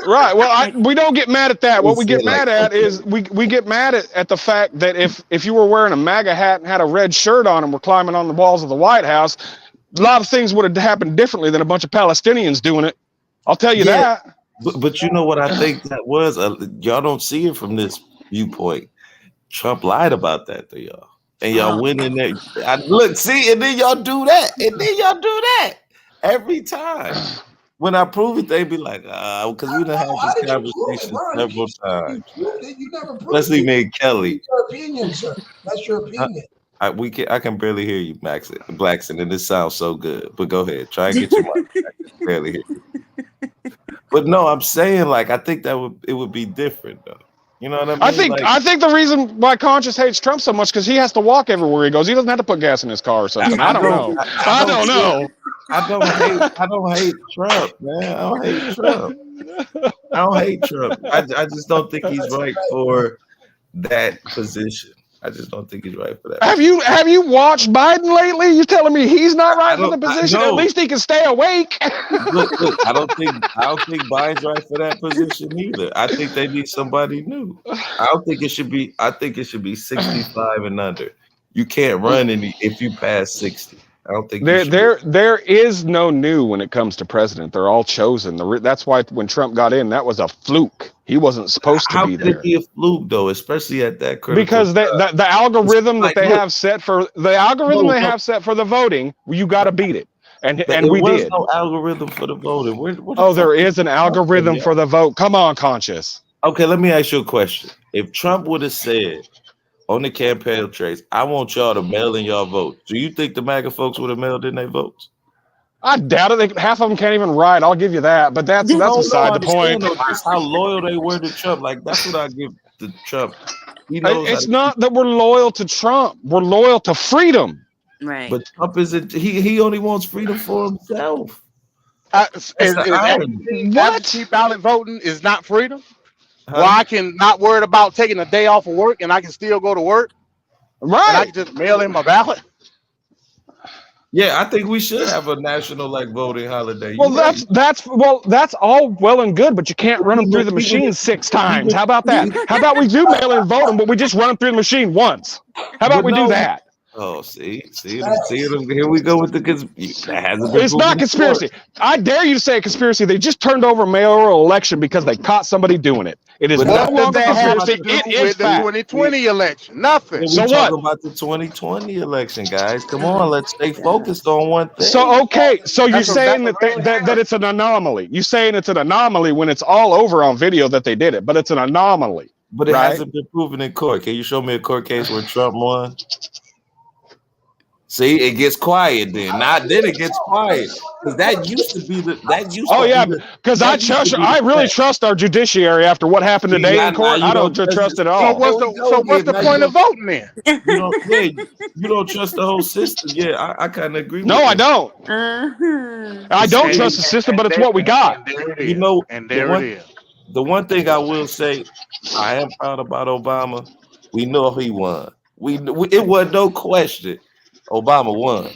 Right. Well, we don't get mad at that. What we get mad at is we get mad at the fact that if you were wearing a MAGA hat and had a red shirt on and were climbing on the walls of the White House, a lot of things would have happened differently than a bunch of Palestinians doing it. I'll tell you that. But you know what I think that was? Y'all don't see it from this viewpoint. Trump lied about that to y'all. And y'all went in there. Look, see, and then y'all do that. Every time. When I prove it, they be like, because we done had this conversation several times. You never proved Especially it. me and Kelly. That's your opinion, sir. That's your opinion. I can barely hear you, Blackson, and this sounds so good. But go ahead, try and get your mic. I can barely hear you. But no, I'm saying I think it would be different though. You know what I mean? I think the reason why Conscious hates Trump so much because he has to walk everywhere he goes. He doesn't have to put gas in his car or something. I don't know. I don't know. I don't hate Trump, man. I don't hate Trump. I just don't think he's right for that position. I just don't think he's right for that. Have you watched Biden lately? You telling me he's not right for the position? At least he can stay awake. Look, I don't think Biden's right for that position either. I think they need somebody new. I think it should be 65 and under. You can't run if you pass 60. I don't think there is no new when it comes to president. They're all chosen. That's why when Trump got in, that was a fluke. He wasn't supposed to be there. How could it be a fluke though, especially at that critical? Because the algorithm that they have set for have set for the voting, you got to beat it, and we did. No algorithm for the voting. There is an algorithm for the vote. Come on, Conscious. Okay, let me ask you a question. If Trump would have said on the campaign trace, I want y'all to mail in y'all votes, do you think the MAGA folks would have mailed in their votes? I doubt it. Half of them can't even write. I'll give you that, but that's beside the point. Just how loyal they were to Trump. Like that's what I give to Trump. It's not that we're loyal to Trump. We're loyal to freedom. Right. But Trump isn't. He only wants freedom for himself. Absentee ballot voting is not freedom. Well, I can not worried about taking a day off of work, and I can still go to work. Right. And I can just mail in my ballot. Yeah, I think we should have a national voting holiday. Well, that's all well and good, but you can't run them through the machine 6 times. How about that? How about we do mail in voting, but we just run them through the machine once? How about we do that? Oh, see, here we go with the conspiracy. It's not conspiracy. I dare you to say a conspiracy. They just turned over a mayoral election because they caught somebody doing it. It is no longer conspiracy. It is the fact. 2020 election. Nothing. So what about the 2020 election, guys? Come on, let's stay focused on one thing. So okay, so you're saying that it's an anomaly. You're saying it's an anomaly when it's all over on video that they did it, but it's an anomaly. But it hasn't been proven in court. Can you show me a court case where Trump won? See, it gets quiet then. Then it gets quiet because that used to be because I really trust our judiciary after what happened today in court. I don't trust it at all. So what's the point of voting then? You don't trust the whole system. Yeah, I kind of agree. No, I don't. I don't trust the system, but it's what we got. You know, and there it is. The one thing I will say, I am proud about Obama. We know he won. It was no question. Obama won.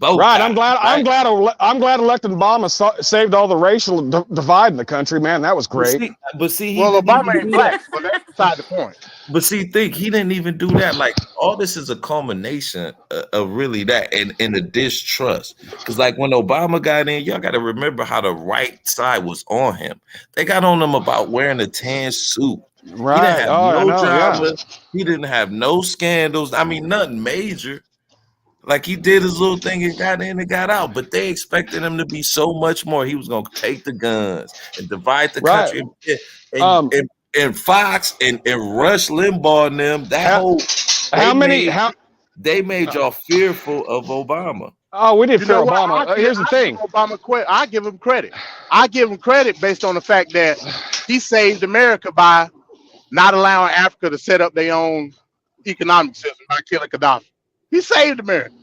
Right. I'm glad elected Obama saved all the racial divide in the country. Man, that was great. Well, Obama ain't black, but that's beside the point. But see, he didn't even do that. Like all this is a culmination of really that and the distrust. Because when Obama got in, y'all got to remember how the right side was on him. They got on him about wearing a tan suit. Right. He didn't have no drama. He didn't have no scandals. I mean, nothing major. He did his little thing and got in and got out, but they expected him to be so much more. He was going to take the guns and divide the country. And Fox and Rush Limbaugh and them, they made y'all fearful of Obama. Oh, we didn't fear Obama. Here's the thing. I give him credit. I give him credit based on the fact that he saved America by not allowing Africa to set up their own economic system by killing Gaddafi. He saved America.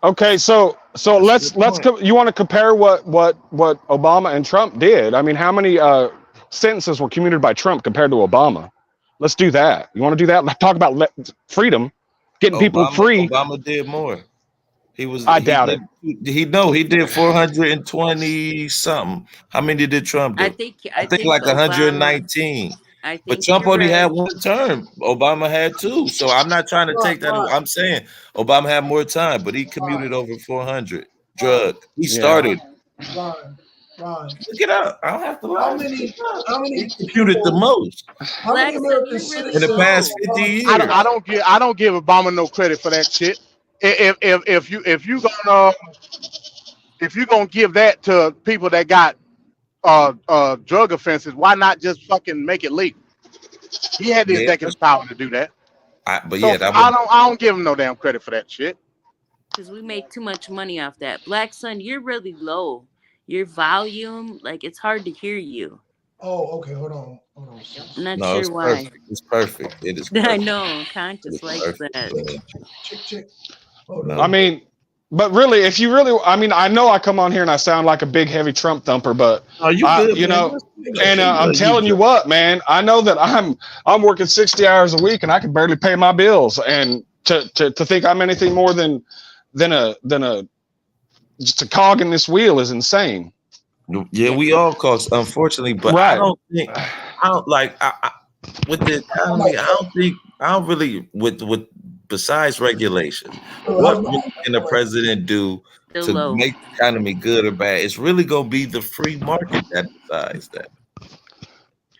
Okay, so let's you want to compare what Obama and Trump did? I mean, how many sentences were commuted by Trump compared to Obama? Let's do that. You want to do that? Let's talk about freedom, getting people free. Obama did more. I doubt it. He did 420 something. How many did Trump do? I think 119. But Trump only had one term. Obama had 2. So I'm not trying to take that. I'm saying Obama had more time, but he commuted over 400. He started. Ron. Look it up. I don't have to lie. How many he commuted the most how many American citizens in the past 50 years. I don't give Obama no credit for that shit. If you gonna give that to people that got drug offenses, why not just fucking make it legal? He had the executive power to do that. I don't give him no damn credit for that shit. Because we make too much money off that. Black Sun, you're really low. Your volume, it's hard to hear you. Oh, okay. Hold on. I'm not sure why. Perfect. It's perfect. It is perfect. I know. Conscious likes that. Check. Hold on. I mean, but really, I know I come on here and I sound like a big, heavy Trump thumper, but I'm telling you what, man, I know that I'm working 60 hours a week and I can barely pay my bills, and to think I'm anything more than just a cog in this wheel is insane. Yeah, we all cost, unfortunately, but right. I don't like with the economy. I don't really with besides regulation, what really can the president do Still to low. make the economy good or bad? It's really gonna be the free market that decides that.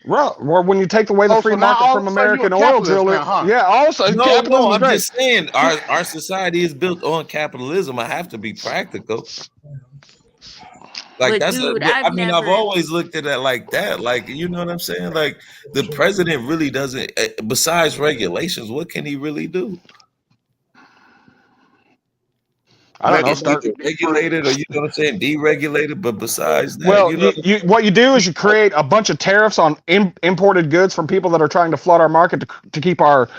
Well, when you take away the Oh, free so now market all from of a sudden you American a oil capitalist driller, now, huh? yeah, also No, capitalism is I'm great. just saying our society is built on capitalism. I have to be practical. Like But that's dude, I mean, I've never. always looked at it like that. Like, you know what I'm saying? Like the president really doesn't, besides regulations, what can he really do? I don't know. It's either regulated or, you know what I'm saying, deregulated. But besides that, Well, you know, what you do is you create a bunch of tariffs on imported goods from people that are trying to flood our market to keep our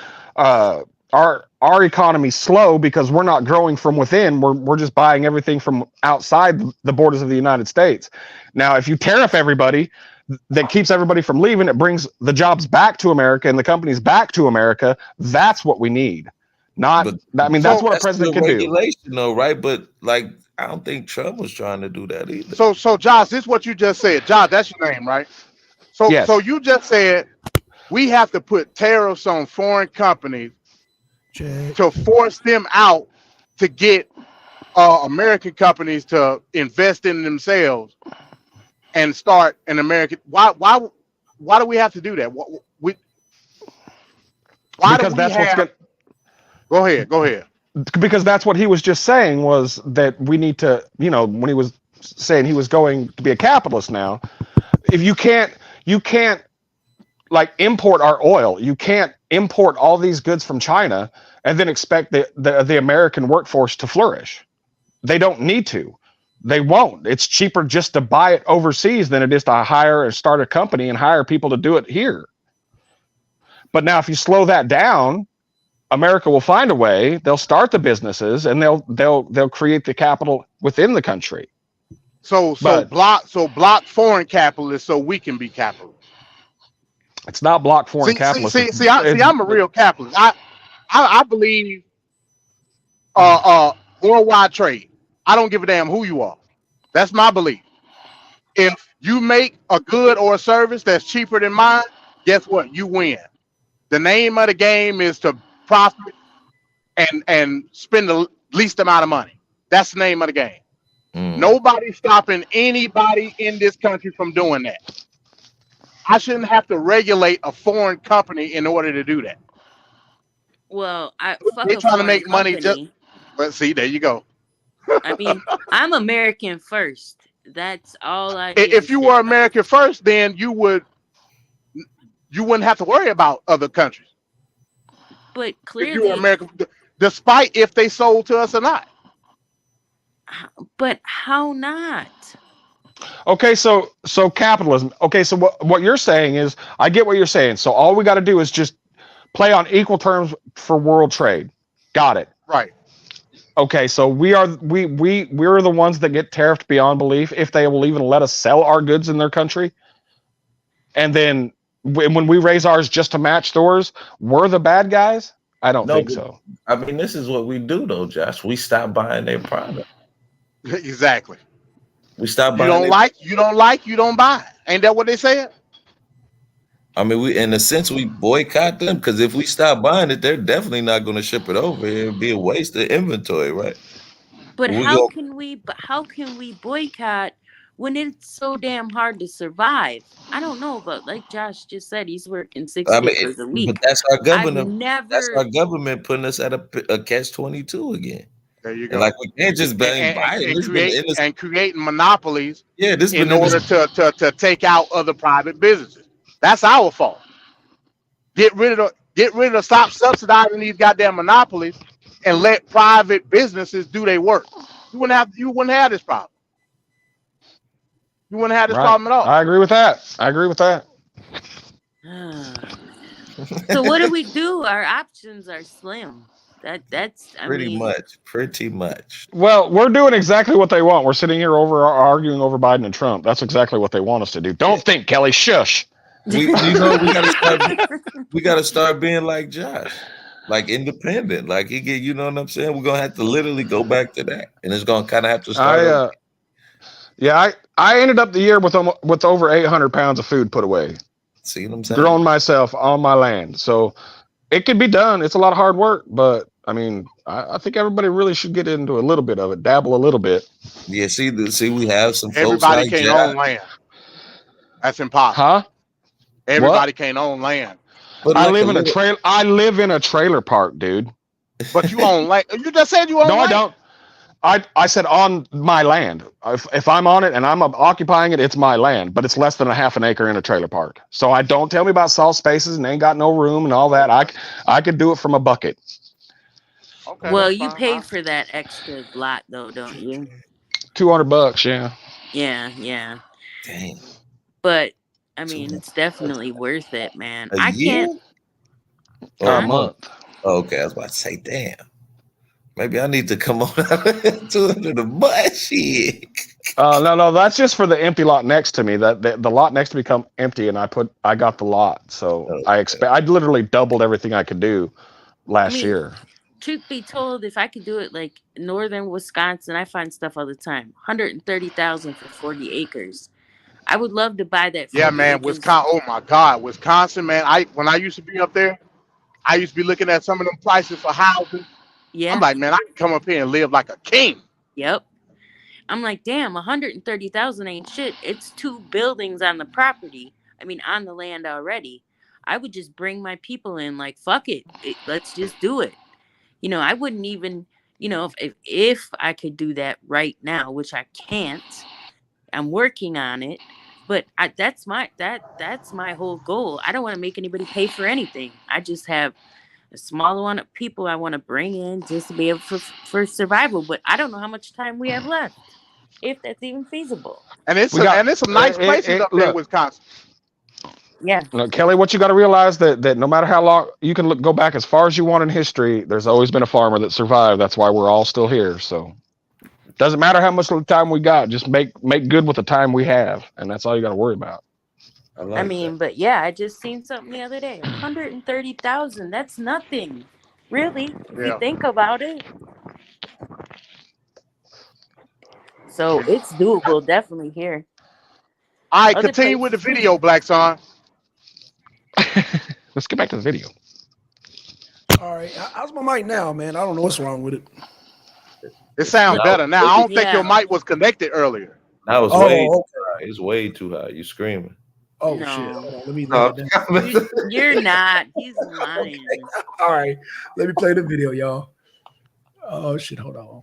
economy slow, because we're not growing from within. We're just buying everything from outside the borders of the United States. Now, if you tariff everybody, that keeps everybody from leaving, it brings the jobs back to America and the companies back to America. That's what we need. Not, I mean, that's what a president can do. Regulation, though, right? But like, I don't think Trump was trying to do that either. So Josh, this is what you just said. Josh, that's your name, right? So Yes. so you just said we have to put tariffs on foreign companies to force them out to get American companies to invest in themselves and start an American. Why do we have to do that? Why Because do we that's have? what's good. Go ahead. Because that's what he was just saying, was that we need to, you know, when he was saying he was going to be a capitalist now, if you can't like import our oil, you can't import all these goods from China and then expect the American workforce to flourish. They don't need to. They won't. It's cheaper just to buy it overseas than it is to hire and start a company and hire people to do it here. But now if you slow that down, America will find a way. They'll start the businesses and they'll create the capital within the country. So block foreign capitalists so we can be capitalists. It's not block foreign capitalists. See, I'm a real capitalist. I believe worldwide trade. I don't give a damn who you are. That's my belief. If you make a good or a service that's cheaper than mine, guess what? You win. The name of the game is to profit and spend the least amount of money. That's the name of the game. Nobody's stopping anybody in this country from doing that. I shouldn't have to regulate a foreign company in order to do that. Well, They're trying to make money just. But see, there you go. I mean, I'm American first. That's all I. If you were American first, then you wouldn't have to worry about other countries. But If you clearly, were American, despite if they sold to us or not. but how not? Okay, so capitalism. Okay, so what you're saying is, I get what you're saying. So all we got to do is just play on equal terms for world trade. Got it. Right. Okay, so we're the ones that get tariffed beyond belief, if they will even let us sell our goods in their country. And then when we raise ours just to match yours, we're the bad guys? I don't think so. I mean, this is what we do, though, Josh. We stop buying their product. Exactly. We stop You buying. you don't buy. Ain't that what they said? I mean, in a sense, we boycott them, because if we stop buying it, they're definitely not going to ship it over. It'd be a waste of inventory, right? But how can we boycott when it's so damn hard to survive? I don't know, but like Josh just said, he's working 60 hours a week. But that's our government. That's our government putting us at a catch-22 again. There you go. And like, we can't just buy it and creating monopolies. Yeah, this in order to take out other private businesses. That's our fault. Get rid of stop subsidizing these goddamn monopolies and let private businesses do their work. You wouldn't have this problem. You wouldn't have this problem at all. I agree with that. So what do we do? Our options are slim. That's pretty much. Well, we're doing exactly what they want. We're sitting here arguing over Biden and Trump. That's exactly what they want us to do. Don't think, Kelly. Shush. We gotta start being like Josh, like independent. Like he get, you know what I'm saying? We're gonna have to literally go back to that, and it's gonna kind of have to start. I ended up the year with over 800 pounds of food put away. See what I'm saying? Grown myself on my land, so it can be done. It's a lot of hard work, but I mean, I think everybody really should get into a little bit of it, dabble a little bit. Yeah, see, we have some folks Everybody like can't Jack. own land. That's impossible. Huh? Everybody can't own land. But I like live in a little- trail. I live in a trailer park, dude. But you own land. You just said you own No, land. I don't. I said on my land. If I'm on it and I'm occupying it, it's my land. But it's less than a half an acre in a trailer park. So I don't tell me about soft spaces and ain't got no room and all that. I could do it from a bucket. Okay, Well, that's you fine. pay for that extra lot though, don't you? $200, yeah. Yeah. Dang. But I mean, it's definitely worth it, man. A I year? can't. Or a Huh? month? Oh, okay, I was about to say, damn. Maybe I need to come on 200 a month. Shit. No, that's just for the empty lot next to me. That the lot next to me come empty, and I got the lot. So Okay. I literally doubled everything I could do last year. Truth be told, if I could do it like northern Wisconsin, I find stuff all the time. 130,000 for 40 acres. I would love to buy that. 40 Yeah, man, acres. Wisconsin. Oh my God, Wisconsin, man. When I used to be up there, I used to be looking at some of them prices for houses. Yeah. I'm like, man, I can come up here and live like a king. Yep. I'm like, damn, 130,000 ain't shit. It's 2 buildings on the property. I mean, on the land already. I would just bring my people in, like, fuck it. Let's just do it. You know, I wouldn't even, you know, if I could do that right now, which I can't. I'm working on it, but that's my whole goal. I don't want to make anybody pay for anything. I just have a small amount of people I want to bring in just to be able for survival. But I don't know how much time we have left, if that's even feasible. And it's some nice places up there in look. Wisconsin. Yeah. Look, Kelly, what you got to realize that no matter how long you can go back as far as you want in history, there's always been a farmer that survived. That's why we're all still here. So doesn't matter how much time we got, just make good with the time we have, and that's all you got to worry about. I mean, but yeah, I just seen something the other day. 130,000. That's nothing, really, if you think about it. So it's doable, definitely here. All right, Other continue with the places- video, Black Son. Let's get back to the video. All right, how's my mic now, man? I don't know what's wrong with it. It sounds No. better now. I don't think Yeah. your mic was connected earlier. That was Oh, way too okay. high. It's way too high. You screaming. Oh No. shit! Hold on, let me No. lay it down. You're not. He's lying. All right, let me play the video, y'all. Oh shit! Hold on.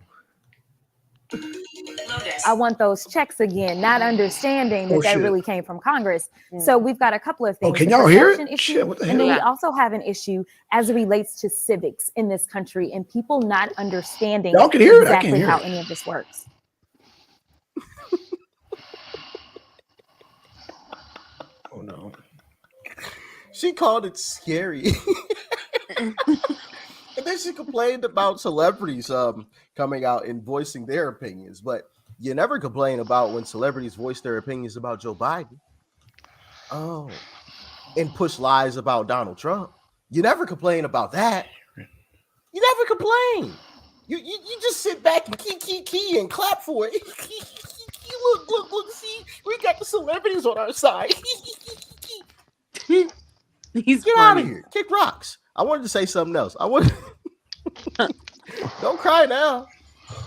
I want those checks again, not understanding that Oh, that shit. really came from Congress. So we've got a couple of things. Oh, can The y'all hear it? perception issue, Shit, what the and then hell? we also have an issue as it relates to civics in this country and people not understanding Y'all can hear it? I can't exactly hear how it. any of this works. Oh no. She called it scary. And then she complained about celebrities coming out and voicing their opinions. But you never complain about when celebrities voice their opinions about Joe Biden. Oh. And push lies about Donald Trump. You never complain about that. You never complain. You just sit back and key and clap for it. Look, see, we got the celebrities on our side. He's Get out funny. of here. Kick rocks. I wanted to say something else. Don't cry now.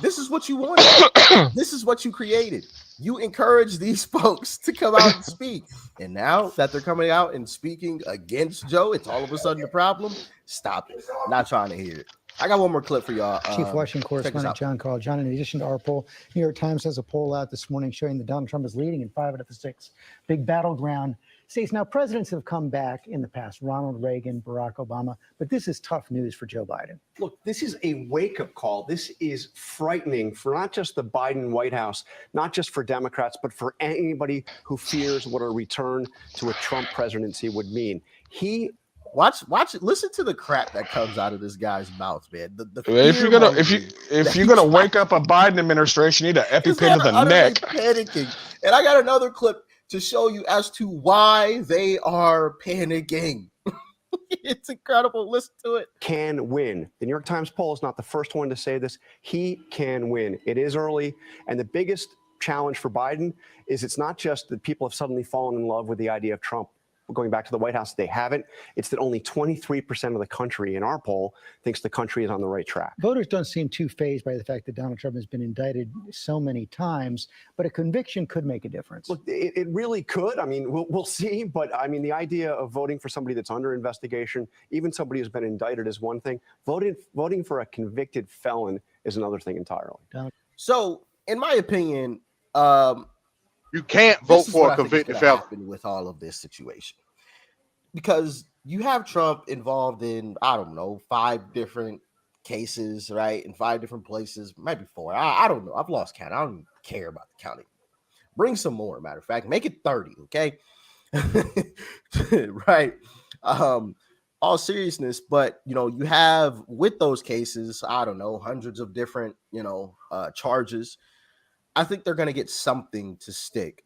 This is what you wanted. This is what you created. You encourage these folks to come out and speak. And now that they're coming out and speaking against Joe, it's all of a sudden the problem. Stop it. Not trying to hear it. I got one more clip for y'all. Chief Washington correspondent out. John Carl. John, in addition to our poll, New York Times has a poll out this morning showing that Donald Trump is leading in 5 out of the 6 big battleground states. Now, presidents have come back in the past, Ronald Reagan, Barack Obama, but this is tough news for Joe Biden. Look, this is a wake-up call. This is frightening for not just the Biden White House, not just for Democrats, but for anybody who fears what a return to a Trump presidency would mean. Watch it. Listen to the crap that comes out of this guy's mouth, man. If you're gonna wake up a Biden administration, you need an EpiPen to the neck. Panicking. And I got another clip to show you as to why they are panicking. It's incredible. Listen to it. Can win. The New York Times poll is not the first one to say this. He can win. It is early, and the biggest challenge for Biden is it's not just that people have suddenly fallen in love with the idea of Trump. going back to the White House, they haven't. It's that only 23% of the country in our poll thinks the country is on the right track. Voters don't seem too fazed by the fact that Donald Trump has been indicted so many times, but a conviction could make a difference. Look, it really could. I mean, we'll see. But I mean, the idea of voting for somebody that's under investigation, even somebody who's been indicted, is one thing. Voting for a convicted felon is another thing entirely. So, in my opinion, You can't vote for a convicted felon. with all of this situation, because you have Trump involved in, I don't know, 5 different cases, right? In 5 different places, maybe 4. I don't know. I've lost count. I don't even care about the counting. Bring some more, matter of fact, make it 30, okay? Right. All seriousness, but you have with those cases, I don't know, hundreds of different, charges. I think they're going to get something to stick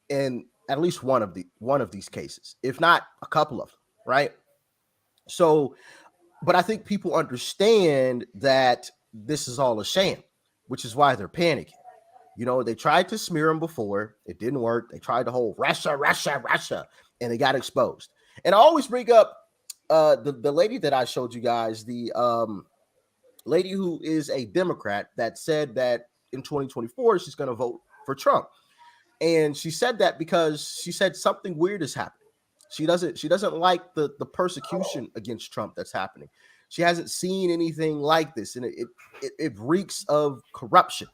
in at least one of these cases, if not a couple of them, right? So, but I think people understand that this is all a sham, which is why they're panicking. They tried to smear him before. It didn't work. They tried to hold Russia, and they got exposed. And I always bring up the lady that I showed you guys, the lady who is a Democrat that said that in 2024 she's going to vote for Trump, and she said that because she said something weird is happening. She doesn't like the persecution against Trump that's happening. She hasn't seen anything like this, and it reeks of corruption.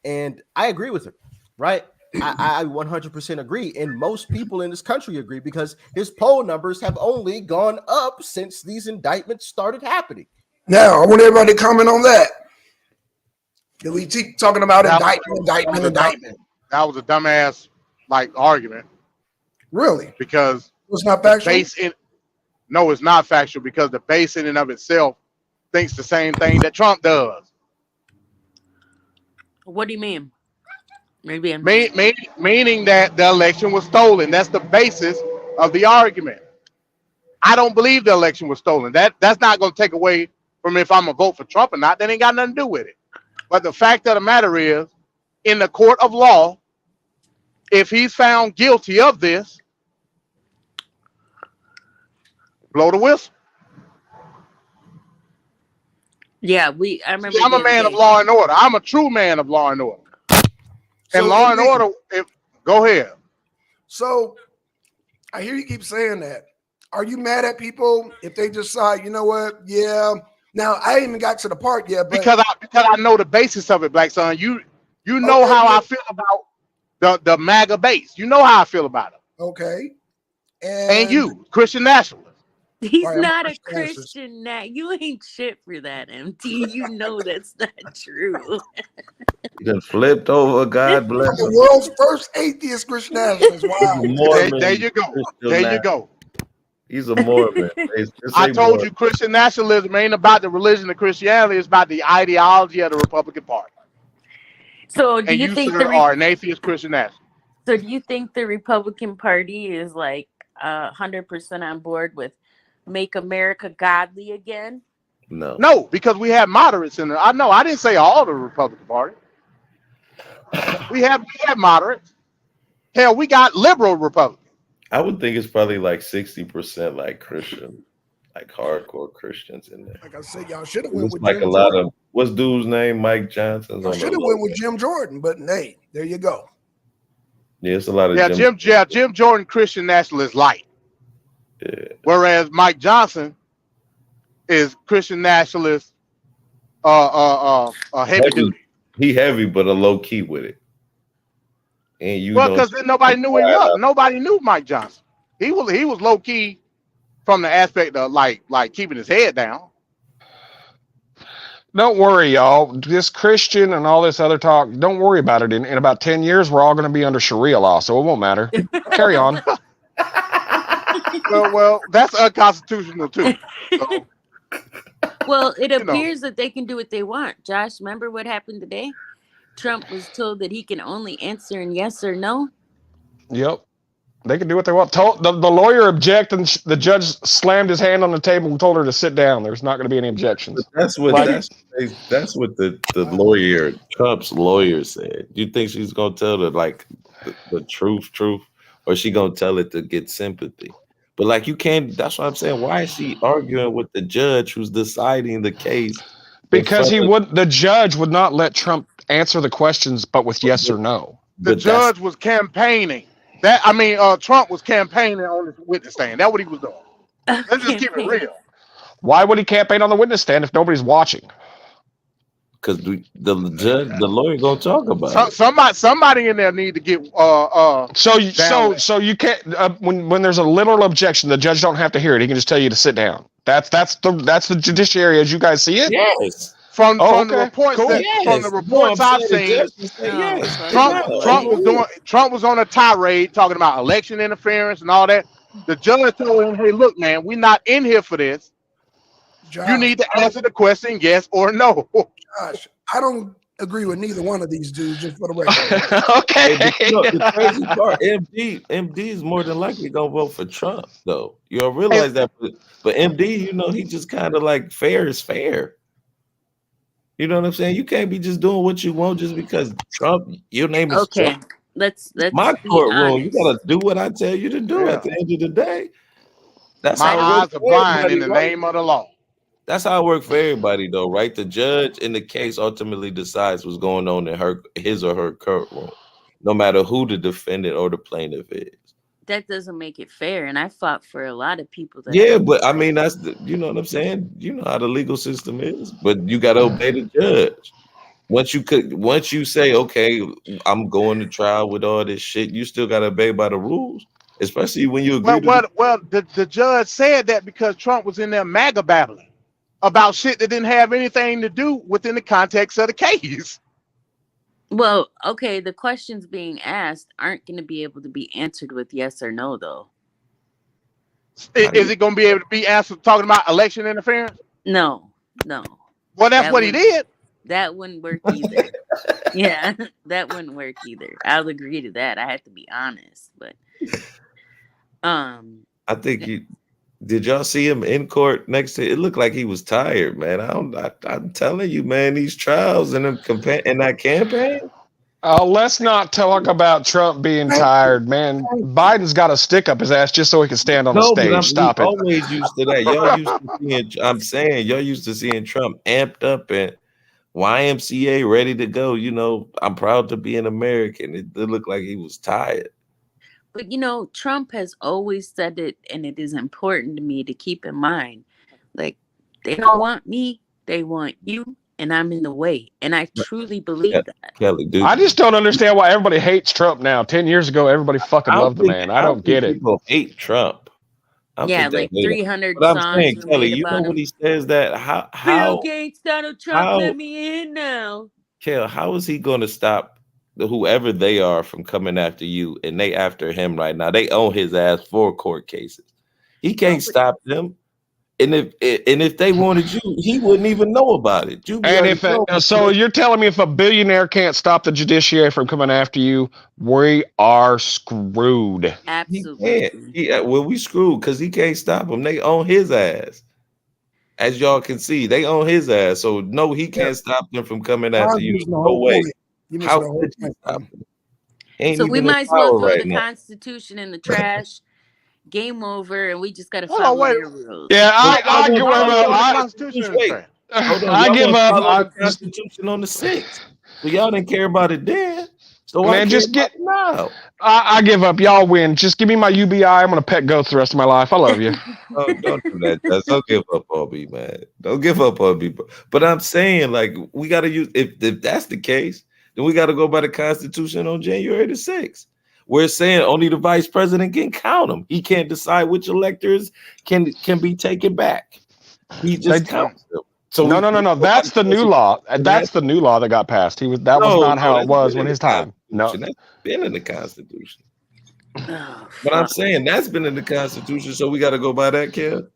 And I agree with her, right? I 100% agree, and most people in this country agree, because his poll numbers have only gone up since these indictments started happening. Now, I want everybody to comment on that. Did we keep talking about indictment? That was a dumbass argument. Really? Because it's not factual. No, it's not factual, because the base in and of itself thinks the same thing that Trump does. What do you mean? Maybe meaning that the election was stolen. That's the basis of the argument. I don't believe the election was stolen. That's not going to take away from if I'm gonna vote for Trump or not. That ain't got nothing to do with it. But the fact of the matter is, in the court of law, if he's found guilty of this, blow the whistle. Yeah, I remember. I'm a man of law and order. I'm a true man of law and order. And law and order, go ahead. So I hear you keep saying that. Are you mad at people if they decide, you know what? Yeah. Now I ain't even got to the part yet, but because I know the basis of it, Black Son. You know how I feel about the MAGA base. You know how I feel about it. Okay. And you, Christian nationalist. He's not a Christian. You ain't shit for that, MT. You know that's not true. He done flipped over. God bless the him. world's first atheist Christian nationalist. Wow. There you go. There you go. He's a Mormon. I told you, Christian nationalism ain't about the religion of Christianity. It's about the ideology of the Republican Party. So, do you think are an atheist Christian nationalist? So, do you think the Republican Party is 100% on board with make America godly again? No, because we have moderates in there. I didn't say all the Republican Party. We have moderates. Hell, we got liberal Republicans. I would think it's probably 60% Christian, hardcore Christians in there. Like I said, y'all should have went with Jim a lot Jordan. What's dude's name? Mike Johnson. Y'all should have went with Jim Jordan, but hey, there you go. Yeah, it's a lot of Jim Jordan Christian nationalist light. Yeah. Whereas Mike Johnson is Christian nationalist heavy duty. He heavy, but a low key with it. And because then nobody knew him up. Nobody knew Mike Johnson. He was low key from the aspect of like keeping his head down. Don't worry, y'all. This Christian and all this other talk, don't worry about it. In about 10 years, we're all going to be under Sharia law, so it won't matter. Carry on. Well, that's unconstitutional too. So, well, it appears that they can do what they want. Josh, remember what happened today? Trump was told that he can only answer in yes or no. Yep. They can do what they want. The lawyer objected, and the judge slammed his hand on the table and told her to sit down. There's not going to be any objections. That's what the lawyer, Trump's lawyer, said. Do you think she's going to tell the truth, or is she going to tell it to get sympathy? But like you can't. That's what I'm saying. Why is she arguing with the judge who's deciding the case? Because the judge would not let Trump answer the questions, but with yes or no. The judge was campaigning. Trump was campaigning on his witness stand. That's what he was doing. Let's just keep it real. Why would he campaign on the witness stand if nobody's watching? Because the lawyer gonna talk about it. Somebody in there need to get So you can't when there's a literal objection, the judge don't have to hear it. He can just tell you to sit down. That's the judiciary as you guys see it. Yes. From the reports from the reports I've seen, Trump was on a tirade talking about election interference and all that. The judge told him, "Hey, look, man, we're not in here for this. Josh, you need to answer the question, yes or no." Josh, I don't agree with neither one of these dudes, just for the record. Okay. The crazy part, MD is more than likely gonna vote for Trump, though. You'll realize that. But MD, he just kind of like fair is fair. You know what I'm saying? You can't be just doing what you want just because Trump. Your name is Trump. Let's my courtroom. You gotta do what I tell you to do. At the end of the day, that's my how eyes are blind in the name of the law. That's how it works for everybody, though, right? The judge in the case ultimately decides what's going on in his or her courtroom, no matter who the defendant or the plaintiff is. That doesn't make it fair, and I fought for a lot of people. But I mean, that's you know what I'm saying. You know how the legal system is, but you got to obey the judge. Once you say, okay, I'm going to trial with all this shit, you still got to obey by the rules, especially when you agree. The judge said that because Trump was in there MAGA battling about shit that didn't have anything to do within the context of the case. Well, okay, the questions being asked aren't going to be able to be answered with yes or no, though. Is it going to be able to be answered talking about election interference? No. Well, that's what he did. That wouldn't work either. Yeah, that wouldn't work either. I'll agree to that. I have to be honest, but I think did y'all see him in court next to it? It looked like he was tired, man. I'm telling you, man, these trials and that campaign. Let's not talk about Trump being tired, man. Biden's got a stick up his ass just so he can stand on the stage. Stop it. Always used to that. Y'all used to seeing Trump amped up and YMCA ready to go. I'm proud to be an American. It looked like he was tired. But Trump has always said it, and it is important to me to keep in mind, like, they don't want me, they want you, and I'm in the way. And I truly believe that. Kelly, dude. I just don't understand why everybody hates Trump now. 10 years ago, everybody fucking loved the man. I don't get it. People hate Trump. Yeah, like 300 but songs. I'm saying, Kelly, you know when he says that, how Bill Gates, Donald Trump, let me in now. Kel, how is he going to stop whoever they are from coming after you, and they after him right now? They own his ass for court cases. He can't stop them. And if they wanted you, he wouldn't even know about it. So you're telling me if a billionaire can't stop the judiciary from coming after you, we are screwed. Absolutely. We screwed because he can't stop them. They own his ass. As y'all can see, they own his ass. So no, he can't stop them from coming after you. No way. How could you stop them? So we might as well throw the Constitution in the trash. Game over, and we just got to follow your rules. Yeah, I give up. Constitution on the 6th. So y'all didn't care about it then. So man, just get now. I give up. Y'all win. Just give me my UBI. I'm gonna pet goats the rest of my life. I love you. Don't do that. Don't give up on me, man. Don't give up on me. But I'm saying, like, we gotta use if that's the case, then we gotta go by the Constitution on January the 6th. We're saying only the vice president can count them. He can't decide which electors can be taken back. He just counts them. So no. That's the new law. That's the new law that got passed. Was not how it was when his time. No, that's been in the Constitution. But I'm saying that's been in the Constitution, so we got to go by that, Kel.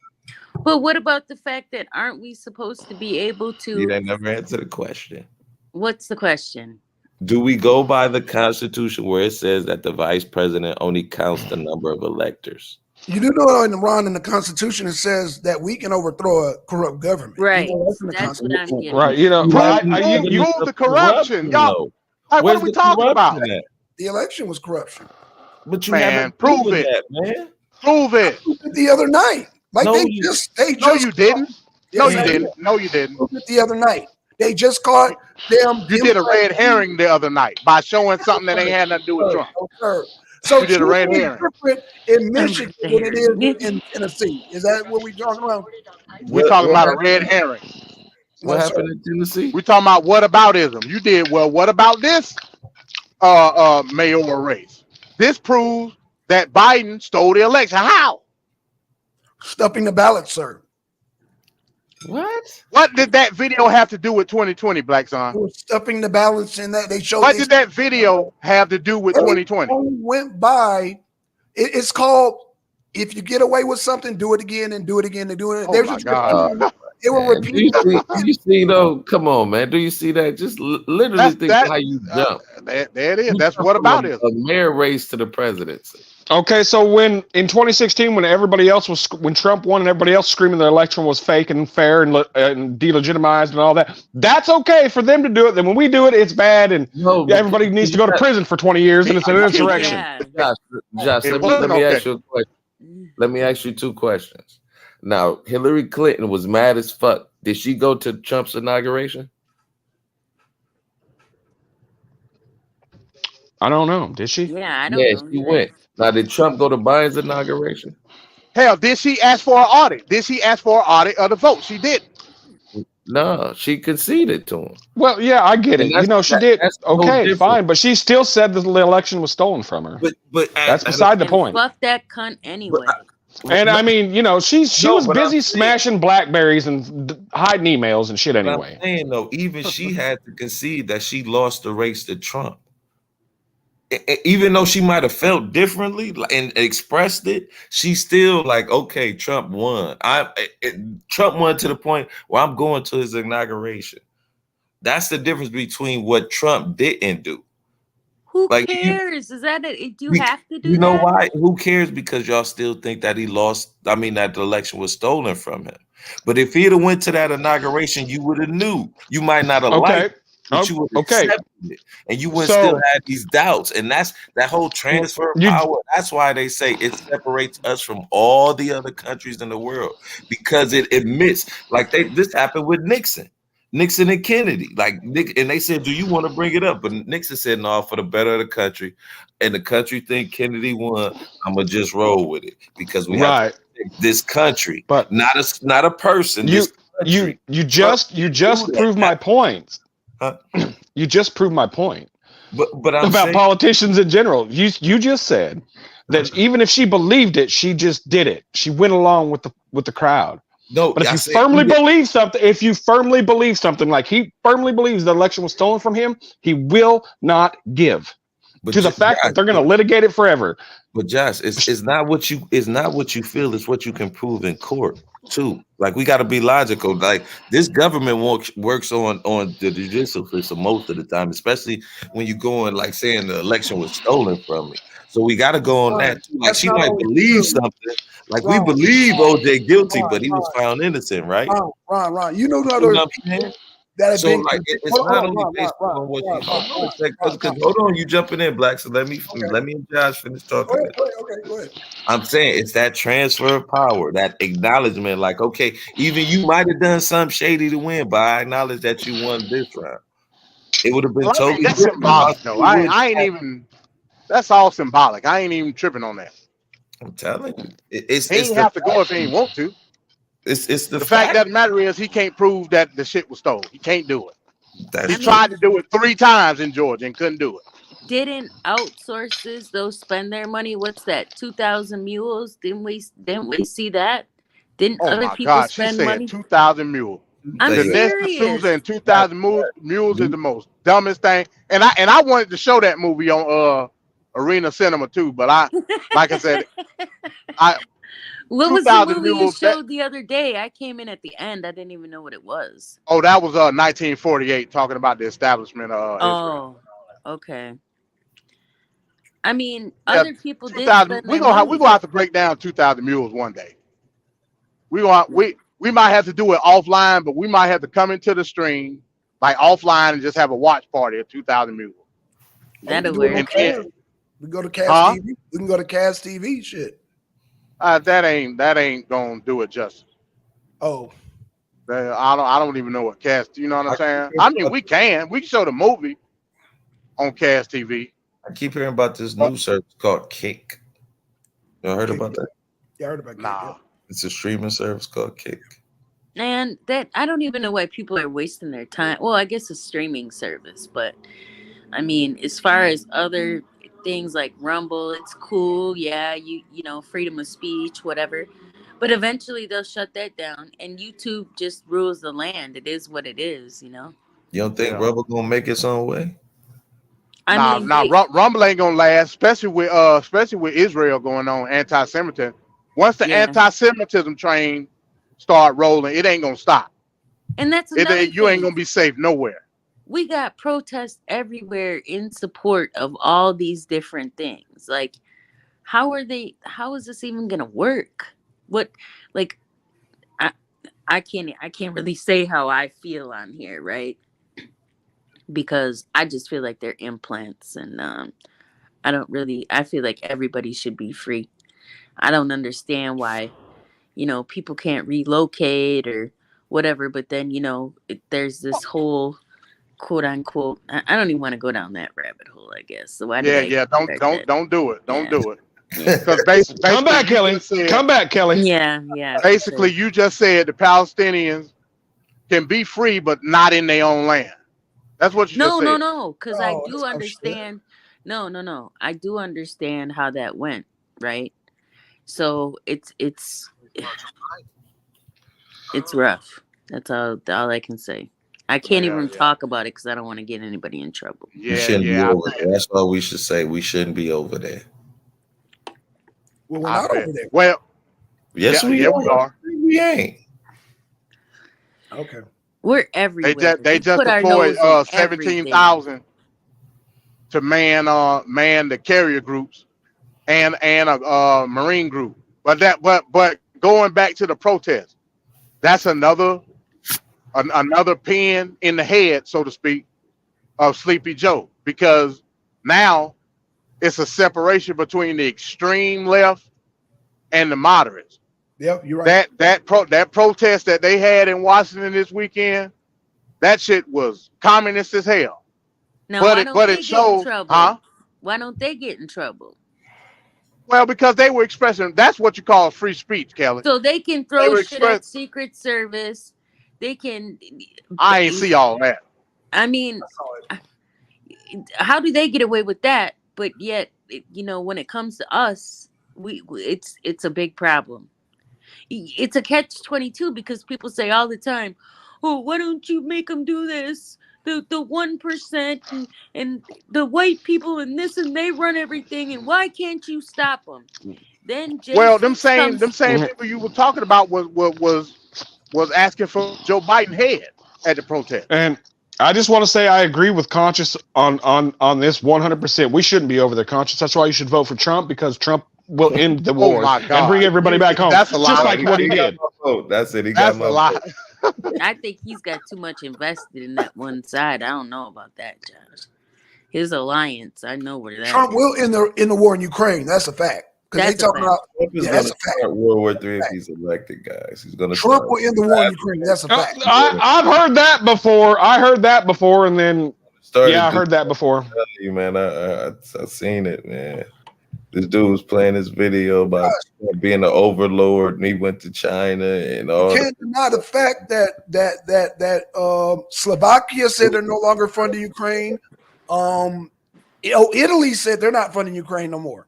But what about the fact that aren't we supposed to be able to? You never answer the question. What's the question? Do we go by the Constitution where it says that the vice president only counts the number of electors? You do know in the Constitution it says that we can overthrow a corrupt government. Right. That's what I'm getting. Right. You prove the corruption. Y'all, what are we talking about? The election was corruption. But you haven't prove it, that, man. Prove it. The other night, like No, they you- just No, you didn't. No, you Yes, I didn't. No, you didn't. proved it the other night. They just caught them. You did a red herring the other night by showing something that ain't had nothing to do with Trump. So You did a red truth is herring. different in Michigan than it is in Tennessee. Is that what we're talking about? We're talking about a red herring. What Yes, happened in Tennessee? We're talking about whataboutism. You did well. What about this mayoral race? This proves that Biden stole the election. How? Stuffing the ballot, sir. What? What did that video have to do with 2020, Black It Son? was stuffing the ballots in that they showed. What did that video have to do with 2020? Only went by. It's called if you get away with something, do it again and do it again and do it. Oh There's my just God. It will Man, do repeat. you see though? Come on, man. Do you see that? Just literally That's think that. how you jump. There it is. You That's jump what from about a it. mayor race to the presidency. Okay, so when in 2016, when Trump won and everybody else screaming the election was fake and fair and delegitimized and all that, that's okay for them to do it. Then when we do it, it's bad and everybody needs to go to prison for 20 years and it's an insurrection. Yeah. Josh, let me ask you a question. Let me ask you two questions. Now, Hillary Clinton was mad as fuck. Did she go to Trump's inauguration? I don't know. Did she? Yeah, I don't Yeah, know. she went. Now, did Trump go to Biden's inauguration? Hell, did she ask for an audit? Did she ask for an audit of the vote? She didn't. No, she conceded to him. Well, yeah, I get And it. You know, she did. that's no Okay, different. fine, but she still said that the election was stolen from her. But that's beside the And point. fuck that cunt anyway. And I mean, you know, she No, was but I'm busy saying- smashing Blackberries and hiding emails and shit But anyway. I'm saying though, even she had to concede that she lost the race to Trump. Even though she might have felt differently and expressed it, she's still like, okay, Trump won. Trump won to the point where I'm going to his inauguration. That's the difference between what Trump didn't do. Who Like, cares? Is that it? Do you have to do You know that? why? Who cares? Because y'all still think that he lost. I mean, that the election was stolen from him. But if he'd have went to that inauguration, you would have knew. You might not have liked it, but you would have accepted it. And you would still have these doubts. And that's that whole transfer of power. That's why they say it separates us from all the other countries in the world. Because it admits, like this happened with Nixon and Kennedy. Like Nick, and they said, do you want to bring it up? But Nixon said, no, for the better of the country. And the country think Kennedy won. I'm gonna just roll with it because we have to protect this country, but not a person. You just proved my point. You just proved my point. But I'm about saying, politicians in general. You just said that even if she believed it, she just did it. She went along with the crowd. No, but if you firmly believe something, like he firmly believes the election was stolen from him, he will not give. To the fact that they're going to litigate it forever. But Josh, it's not what you feel, it's what you can prove in court too. Like we got to be logical. Like this government works on the judicial system most of the time, especially when you go in like saying the election was stolen from me. So we got to go on that too. Like she might believe something. Like we believe OJ guilty, but he was found innocent, right? Ron, you know what I'm saying? That have So been, like it's not only based on what you hold on, you jumping in, Black. So let me and Josh finish talking. Go ahead. I'm saying it's that transfer of power, that acknowledgement, like, okay, even you might have done something shady to win, but I acknowledge that you won this round. It would have been totally that's symbolic though. I ain't even that's all symbolic. I ain't even tripping on that. I'm telling you. He ain't have to go if he ain't want to. It's the fact that the matter is he can't prove that the shit was stolen. He can't do it. He true. tried to do it 3 times in Georgia and couldn't do it. Didn't outsources those spend their money? What's that? 2,000 mules? Didn't we see that? Didn't Oh other my people God, she spend said money? 2,000 mules. I'm The serious. Sousa and 2,000 mules is the most dumbest thing. And I wanted to show that movie on Arena Cinema too, but like I said, What was the movie you mules, showed the other day? I came in at the end. I didn't even know what it was. Oh, that was 1948, talking about the establishment of Israel. Oh, okay. I mean, other people did. We're gonna have to break down 2,000 mules one day. We might have to do it offline, but we might have to come into the stream like offline and just have a watch party of 2,000 mules. That'll work. We go to Cast TV. We can go to Cast TV. Shit. That ain't gonna do it justice. Oh, I don't even know what cast. You know what I'm saying? I mean, we can show the movie on Cast TV. I keep hearing about this new service called Kick. You heard about that? Yeah, I heard about that. Nah. It's a streaming service called Kick. And that I don't even know why people are wasting their time. Well, I guess a streaming service, but I mean, as far as other things like Rumble, it's cool. Yeah, you know, freedom of speech, whatever. But eventually they'll shut that down, and YouTube just rules the land. It is what it is, you know. You don't think Rumble gonna make its own way? I mean, Rumble ain't gonna last, especially with Israel going on anti-Semitism. Once the anti-Semitism train start rolling, it ain't gonna stop. And that's another you ain't thing. gonna be safe nowhere. We got protests everywhere in support of all these different things. Like, how is this even gonna work? What, like, I can't really say how I feel on here, right? Because I just feel like they're implants, and I feel like everybody should be free. I don't understand why, you know, people can't relocate or whatever, but then, you know, there's this whole quote unquote, I don't even want to go down that rabbit hole, I guess. So why Don't do it. Don't do it. Because basically, Come back, Kelly. Come back, Kelly. Yeah. Basically, you just said the Palestinians can be free, but not in their own land. That's what you just said. No. Because I do understand. No. I do understand how that went, right? So it's rough. That's all I can say. I can't even talk about it because I don't want to get anybody in trouble. We shouldn't be over there. That's all we should say. We shouldn't be over there. Well, we're not over there. Well, yes, we are. We ain't. Okay. We're everywhere. They just deployed 17,000 to man the carrier groups and a Marine group. But going back to the protest, that's another pin in the head, so to speak, of Sleepy Joe, because now it's a separation between the extreme left and the moderates. Yep, you're right. That protest that they had in Washington this weekend, that shit was communist as hell. Now, but it showed, huh? Why don't they get in trouble? Well, because they were expressing, that's what you call free speech, Kelly. So they can throw shit at Secret Service. They can. I ain't see all that. I mean, how do they get away with that? But yet, you know, when it comes to us, it's a big problem. It's a catch-22 because people say all the time, "Oh, why don't you make them do this? The 1% and the white people and this and they run everything, and why can't you stop them?" Then them same people you were talking about was asking for Joe Biden head at the protest. And I just want to say I agree with Conscious on this 100%. We shouldn't be over there, Conscious. That's why you should vote for Trump, because Trump will end the war and bring everybody back home. That's a lie. Just like what he did. That's it. That's a lie. I think he's got too much invested in that one side. I don't know about that, Josh. His alliance, I know where that Trump will end the war in Ukraine. That's a fact. Because they talking about that's a fact. World War III if he's elected, guys. He's gonna Trump will end the war in Ukraine. That's a fact. I've heard that before. And then I heard that before. You man, I've seen it, man. This dude was playing this video about being an overlord, and he went to China and all. You can't deny the fact that Slovakia said they're no longer funding Ukraine. Italy said they're not funding Ukraine no more.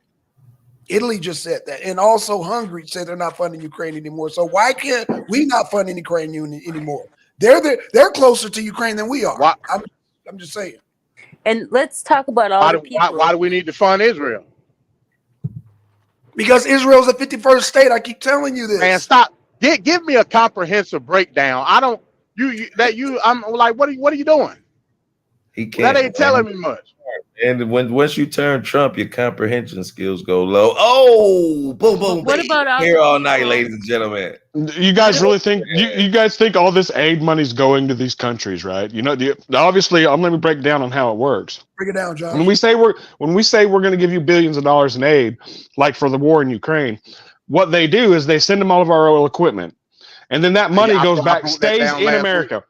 Italy just said that, and also Hungary said they're not funding Ukraine anymore. So why can't we not fund Ukraine anymore? They're closer to Ukraine than we are. I'm just saying. And let's talk about all the people. Why do we need to fund Israel? Because Israel's the 51st state. I keep telling you this. Man, stop. Give me a comprehensive breakdown. I don't. I'm like, what are you doing? He can't. That ain't telling me much. And once you turn Trump, your comprehension skills go low. Oh, boom, boom. What about here all night, ladies and gentlemen? You guys really think you guys think all this aid money's going to these countries, right? You know, obviously, let me break down on how it works. Break it down, John. When we say we're going to give you billions of dollars in aid, like for the war in Ukraine, what they do is they send them all of our oil equipment, and then that money Yeah, goes I back, broke that stays down in last America.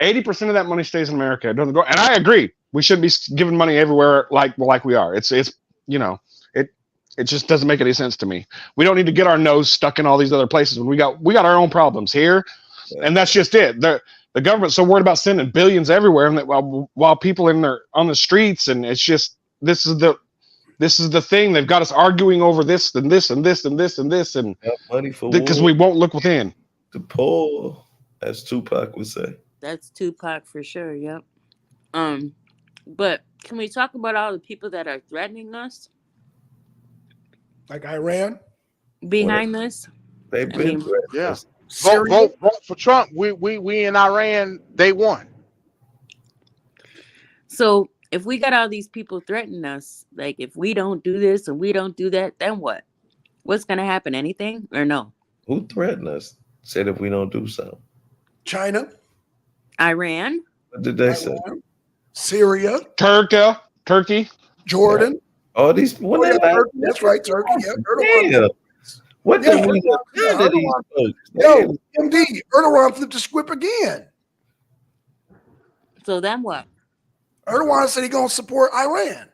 80% of that money stays in America. It doesn't go. And I agree, we shouldn't be giving money everywhere like we are. It's you know, it just doesn't make any sense to me. We don't need to get our nose stuck in all these other places when we got our own problems here, and that's just it. The government's so worried about sending billions everywhere, and that while people on the streets, and it's just this is the thing. They've got us arguing over this and this and this and this and this, and money for because we won't look within. The poor, as Tupac would say. That's Tupac for sure. Yep. But can we talk about all the people that are threatening us Like Iran? behind this? They've been Yeah. Vote for Trump. We in Iran day one. So if we got all these people threatening us, like if we don't do this and we don't do that, then what? What's gonna happen? Anything or no? Who threatened us? Said if we don't do something. China, Iran. What did they say? Syria, Turkey, Jordan. All these. Oh, yeah, Turkey. That's right, Turkey. Yeah, Erdogan. Damn. What Yeah, did we do yeah, to these Erdogan. folks? Yo, MD, Erdogan flipped the script again. So then what? Erdogan said he's gonna support Iran.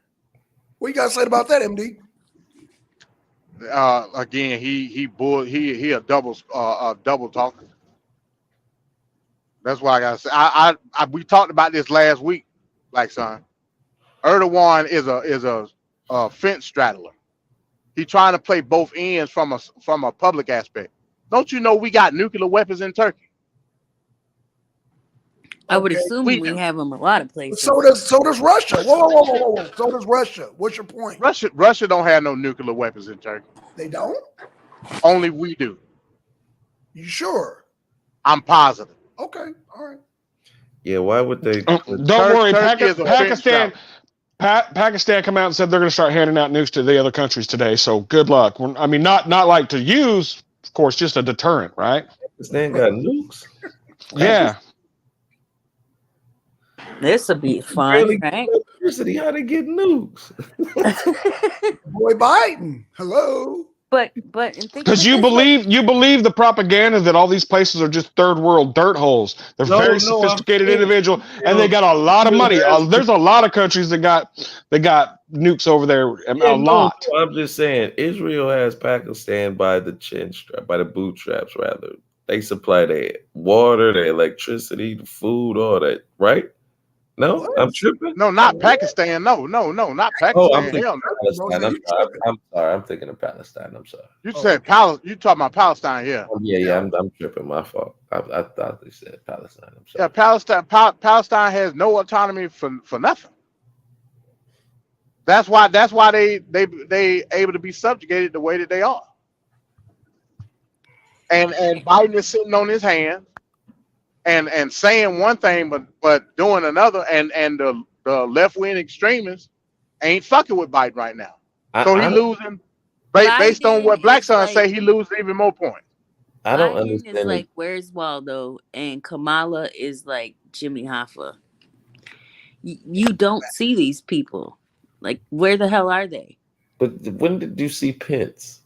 What you got to say about that, MD? Again, he a double talker. That's why I gotta say. I we talked about this last week, like son. Erdogan is a fence straddler. He trying to play both ends from a public aspect. Don't you know we got nuclear weapons in Turkey? I would Okay, assume we we do. have them a lot of places. So does Russia. Whoa. So does Russia. What's your point? Russia don't have no nuclear weapons in Turkey. They don't? Only we do. You sure? I'm positive. Okay, all right. Yeah, why would they? Don't worry, Turkey is a fence Pakistan. Pakistan come out and said they're going to start handing out nukes to the other countries today. So good luck. I mean, not like to use, of course, just a deterrent, right? Pakistan got nukes. Yeah. This will be fun, Really? right? Electricity, how they get nukes? Boy Biden. Hello. But and think Because of it you this way. believe the propaganda that all these places are just third world dirt holes. They're No, very no, sophisticated I'm saying, individual, and they got a lot of money. There's a lot of countries that got nukes over there. A lot. No, I'm just saying, Israel has Pakistan by the chin strap, by the bootstraps, rather. They supply their water, their electricity, the food, all that, right? No, What? I'm tripping. No, not Pakistan. No, not Pakistan. Oh, I'm thinking Hell no. Palestine. I'm sorry. I'm thinking of Palestine. I'm sorry. You said you talking about Palestine here. Oh, yeah. I'm tripping. My fault. I thought they said Palestine. I'm sorry. Yeah, Palestine has no autonomy for nothing. That's why they able to be subjugated the way that they are. And Biden is sitting on his hands and saying one thing but doing another, and the left wing extremists ain't fucking with Biden right now. So he losing based on what Black Son say, he loses even more points. I don't Biden understand is it. like, where's Waldo? And Kamala is like Jimmy Hoffa. You don't see these people. Like, where the hell are they? But when did you see Pence?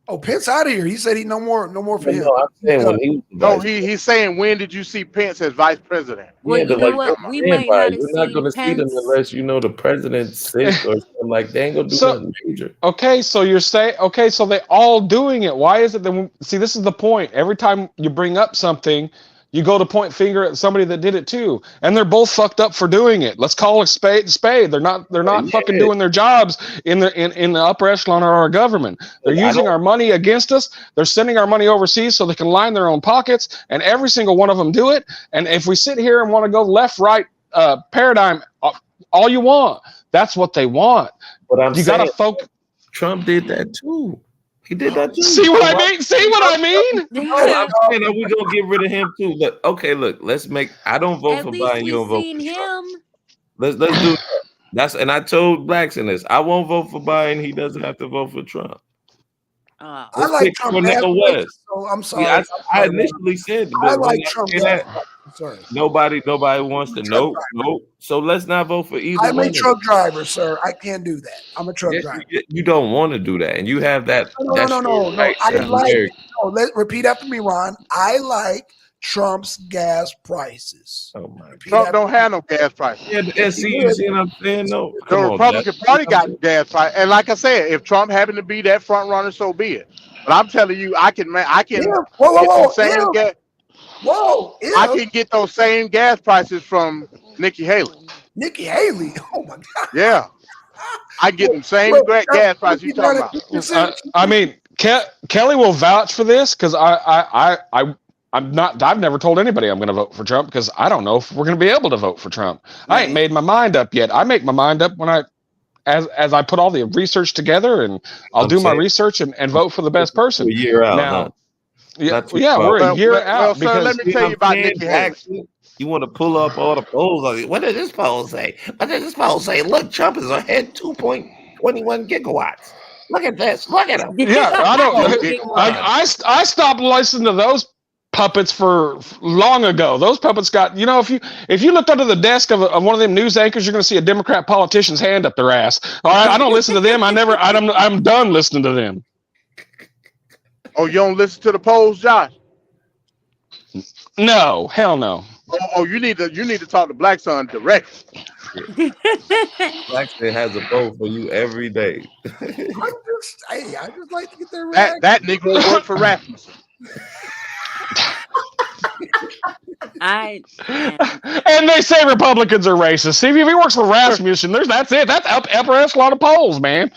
Oh, Pence out of here. He said he no more for him. No, I'm saying when he was the No, vice he's saying, when did you see Pence as vice president? Well, Yeah, you but know like, what? We stand might by not it. have You're not seen going to see them Pence. unless you know the president's sick or something like. They ain't gonna do nothing major. Okay, so you're saying, so they all doing it. Why is it that see, this is the point. Every time you bring up something, you go to point finger at somebody that did it too, and they're both fucked up for doing it. Let's call a spade a spade. They're not fucking doing their jobs in the upper echelon of our government. They're using our money against us. They're sending our money overseas so they can line their own pockets, and every single one of them do it. And if we sit here and want to go left, right paradigm, all you want, that's what they want. But you got to focus. Trump did that too. He did that too. See what I mean? See what I mean? No, I'm saying, are we gonna get rid of him too? Look, let's make. I don't vote At for least Biden. You don't we've vote seen for Trump. him. Let's do that. And I told blacks in this. I won't vote for Biden. He doesn't have to vote for Trump. I Let's like pick Trump. Cornel as West. so I'm sorry. I initially said, I like Trump. sir. Nobody wants to know. Nope. So let's not vote for either I'm one. a truck driver, sir. I can't do that. I'm a truck driver. You don't want to do that, and you have that. No. Let's repeat after me, Ron. I like Trump's gas prices. Oh my! Trump don't have no gas prices. Yeah, see what I'm saying? No, The Republican Party got gas price, and like I said, if Trump happened to be that front runner, so be it. But I'm telling you, I can get those same gas prices from Nikki Haley. Nikki Haley. Oh my God. Yeah, I get them same gas prices you talking about. I mean, Kelly will vouch for this because I've never told anybody I'm going to vote for Trump because I don't know if we're going to be able to vote for Trump. I ain't made my mind up yet. I make my mind up when as I put all the research together, and I'll do my research and vote for the best person. A year out now. Huh? We're a year out. Sir, let me tell you about Nikki Haley. You want to pull up all the polls on it. What did this poll say? Look, Trump is ahead 2.21 gigawatts. Look at this. Look at him. Yeah, I don't. I stopped listening to those puppets for long ago. Those puppets got, if you looked under the desk of one of them news anchors, you're going to see a Democrat politician's hand up their ass. All right, I don't listen to them. I'm done listening to them. Oh, you don't listen to the polls, Josh? No, hell no. Oh, you need to talk to Black Son directly. Black Son has a vote for you every day. I just like to get their reaction. That Negro worked for Rasmussen. And they say Republicans are racist. See, if he works for Rasmussen, that's it. That's upper echelon of polls, man.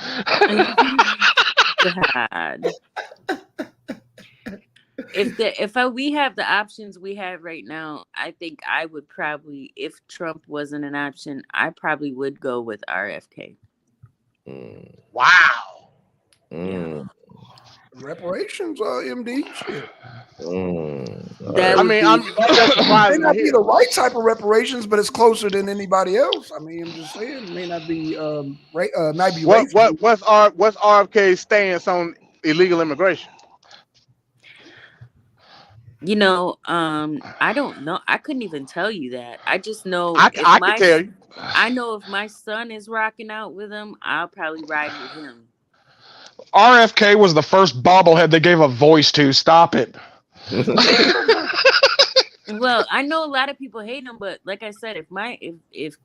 God. If we have the options we have right now, I think I would probably, if Trump wasn't an option, I probably would go with RFK. Wow. Yeah. Reparations, MD. I mean, I'm just surprised. It may not be the right type of reparations, but it's closer than anybody else. I mean, I'm just saying, it may not be might be. What's RFK's stance on illegal immigration? I don't know. I couldn't even tell you that. I just know. I can tell you. I know if my son is rocking out with him, I'll probably ride with him. RFK was the first bobblehead they gave a voice to. Stop it. Well, I know a lot of people hate him, but like I said, if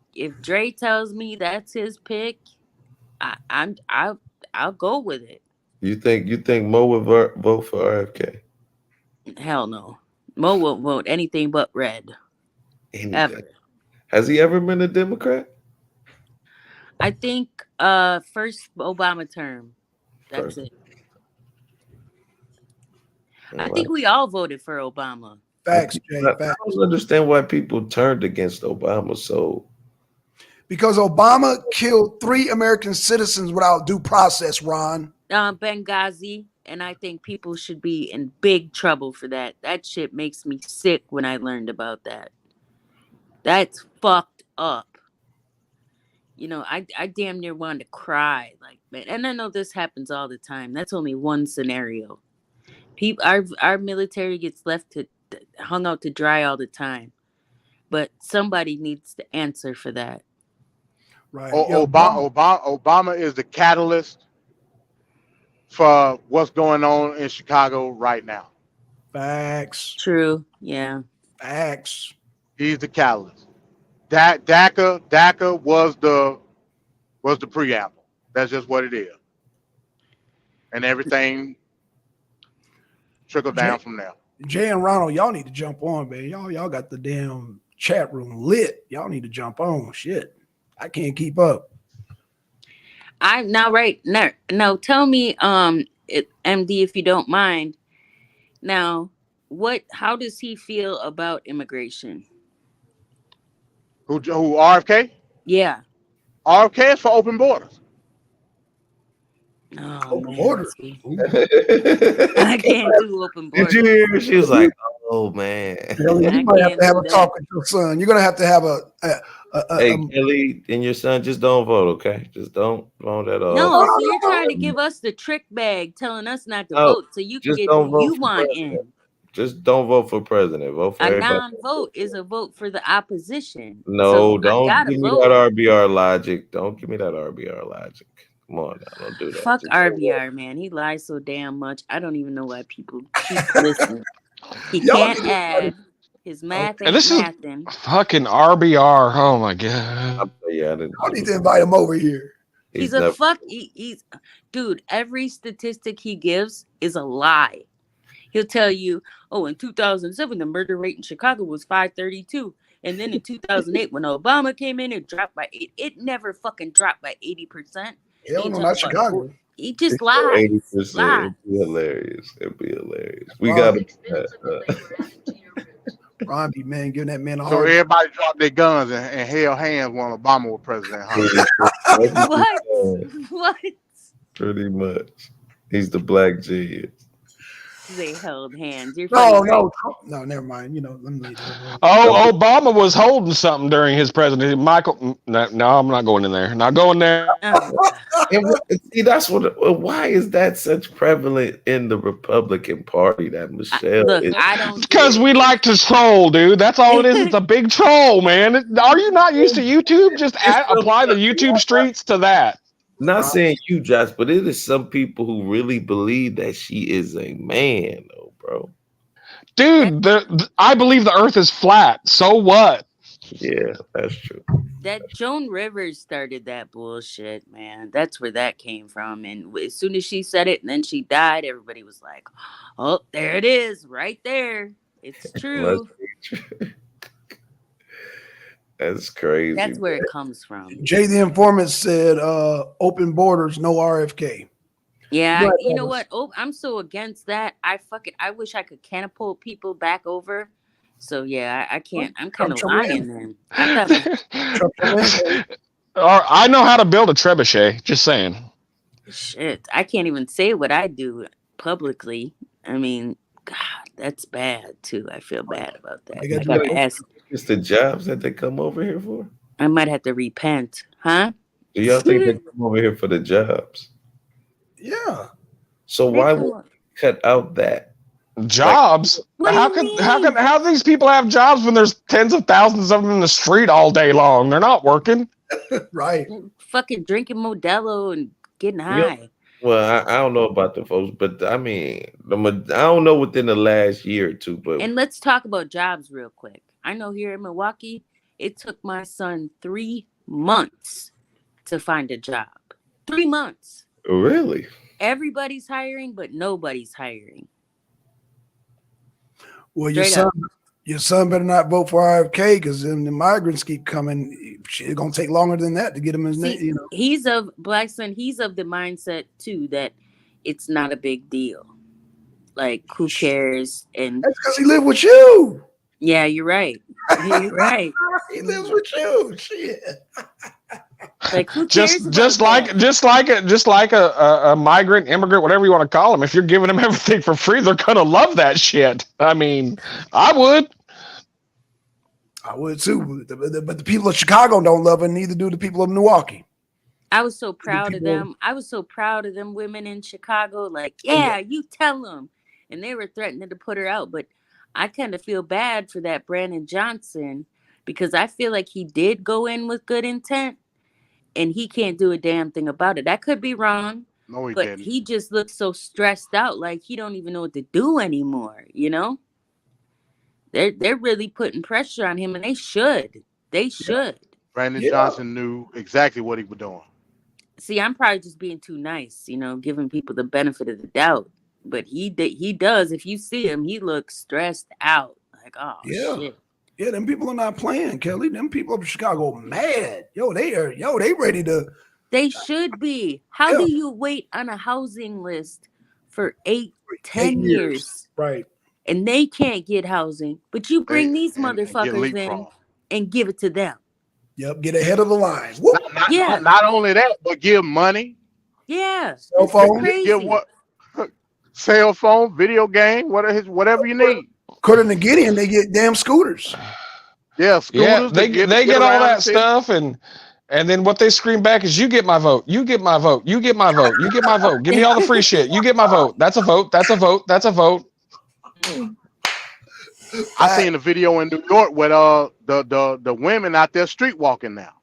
Dre tells me that's his pick, I'll go with it. You think Mo would vote for RFK? Hell no. Mo won't vote anything but red. Ever. Has he ever been a Democrat? I think first Obama term. That's it. I think we all voted for Obama. Facts, Jay. I don't understand why people turned against Obama so. Because Obama killed 3 American citizens without due process, Ron. Benghazi, and I think people should be in big trouble for that. That shit makes me sick when I learned about that. That's fucked up. I damn near wanted to cry. And I know this happens all the time. That's only one scenario. Our military gets hung out to dry all the time. But somebody needs to answer for that. Right. Obama is the catalyst for what's going on in Chicago right now. Facts. True. Yeah. Facts. He's the catalyst. DACA was the preamble. That's just what it is. And everything trickled down from there. Jay and Ronald, y'all need to jump on, man. Y'all got the damn chat room lit. Y'all need to jump on. Shit. I can't keep up. Now tell me, MD, if you don't mind. Now, how does he feel about immigration? Who RFK? Yeah. RFK is for open borders. Oh, open borders. I can't do open borders. Did you hear her? She was like, "Oh man." You might have to have a talk with your son. You're gonna have to have Hey, Kelly and your son, just don't vote, okay? Just don't vote at all. No, so you're trying to give us the trick bag, telling us not to vote, so you can get who you want in. Just don't vote for president. Vote for A everybody. non-vote is a vote for the opposition. No, So I don't gotta give me vote. that RBR logic. Don't give me that RBR logic. Come on now, don't do that. Fuck Just don't vote. RBR, man. He lies so damn much. I don't even know why people keep listening. He Y'all can't need to- add. His math And ain't this is mathing. fucking RBR. Oh my god. Yeah, I didn't. I need to invite him over here. He's never- a fuck. He's dude. Every statistic he gives is a lie. He'll tell you, oh, in 2007 the murder rate in Chicago was 532, and then in 2008 when Obama came in, it dropped by 8. It never fucking dropped by 80%. Hell no, not Chicago. He just It's lies. 80%. Lies. It'd be hilarious. It'd be hilarious. We Wow. gotta. Ron B, man, giving that man a So hard. everybody dropped their guns and held hands when Obama was president. Huh? What? What? Pretty much. He's the black genius. They held hands. You're No, funny, no, right? no, never mind. You know, let me leave that alone. Oh, Obama was holding something during his presidency. Michael, no, I'm not going in there. Not going there. Oh, See, that's what. Why is that such prevalent in the Republican Party? That Michelle. look, is, I don't. Because we like to troll, dude. That's all it is. It's a big troll, man. Are you not used to YouTube? Just apply the YouTube streets to that. not saying you, Josh, but it is some people who really believe that she is a man, though, bro. Dude, I believe the earth is flat. So what? Yeah, that's true. That Joan Rivers started that bullshit, man. That's where that came from. And as soon as she said it and then she died, everybody was like, oh, there it is, right there. It's true. That's crazy. That's where it comes from. Jay the informant said, "Open borders, no RFK." Yeah, Right, you know Elvis. what? Oh, I'm so against that. I wish I could catapult people back over. So yeah, I can't. I'm kind of Trump lying then. I'm kinda, I know how to build a trebuchet. Just saying. shit, I can't even say what I do publicly. I mean, God, that's bad too. I feel bad about that. They got I to gotta do ask. It's the jobs that they come over here for. I might have to repent, huh? Do y'all think they come over here for the jobs? Yeah. So why would we cut out that? Jobs? What do you How do these people have jobs when there's tens of thousands of them in the street all day long? They're not working. Right. Fucking drinking Modelo and getting high. Well, I don't know about the folks, but I mean, I don't know within the last year or two, but And let's talk about jobs real quick. I know here in Milwaukee, it took my son 3 months to find a job. 3 months. really, Everybody's hiring, but nobody's hiring. Well, your Straight up. son better not vote for RFK because then the migrants keep coming. It's gonna take longer than that to get him his name. See, You know. he's of Black Son, he's of the mindset too that it's not a big deal. Like, who cares? And That's because he live with you. yeah, you're right. You're right. He lives with you. Shit. Like, who cares? Just like a migrant, immigrant, whatever you want to call them. If you're giving them everything for free, they're gonna love that shit. I mean, I would. I would too, but the people of Chicago don't love it. Neither do the people of Milwaukee. I was so proud of people- them. I was so proud of them women in Chicago. Like, yeah, you tell them. And they were threatening to put her out. But I kind of feel bad for that Brandon Johnson because I feel like he did go in with good intent and he can't do a damn thing about it. I could be wrong, No, he but didn't. he just looks so stressed out. Like he don't even know what to do anymore. You know, they're really putting pressure on him and they should. They should. Brandon Yeah. Johnson knew exactly what he was doing. See, I'm probably just being too nice, you know, giving people the benefit of the doubt. But he does. If you see him, he looks stressed out. Like, oh Yeah. shit. Yeah, them people are not playing, Kelly. Them people up in Chicago mad. They ready to. They should be. How Yeah. do you wait on a housing list for 10 8 years Right. and they can't get housing, but you bring these and get motherfuckers in leapfrog. and give it to them? Yep. Get ahead of the line. Whoop. Yeah. Not only that, but give money, Yeah. Cell This is phone. crazy. give what cell phone, video game, whatever you need. According to Gideon, they get damn scooters. Yeah, scooters. Yeah, to they get get all around that the city. stuff, and then what they scream back is, "You get my vote. You get my vote. You get my vote. You get my vote. Give me all the free shit. You get my vote. That's a vote. That's a vote. That's a vote." I seen a video in New York with the women out there street walking now.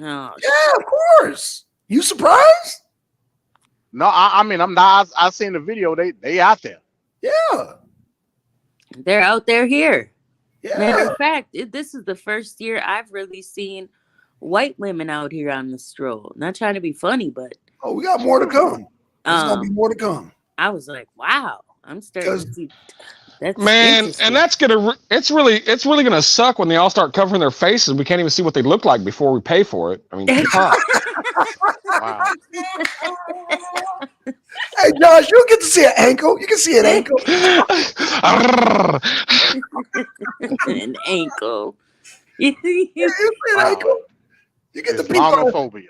Oh, Yeah, of course. You surprised? No, I mean I'm not. I seen the video. They out there. Yeah. they're out there here. Matter Yeah. of fact, this is the first year I've really seen white women out here on the stroll. Not trying to be funny, but Oh, we got more to come. There's gonna be more to come. I was like, wow, I'm starting to see. That's Man, interesting. and that's it's really gonna suck when they all start covering their faces. We can't even see what they look like before we pay for it. I mean, fuck. Wow. Hey, Josh, you get to see an ankle. You can see an ankle. An ankle. You see an Wow. ankle. You get to peek. Islamophobia.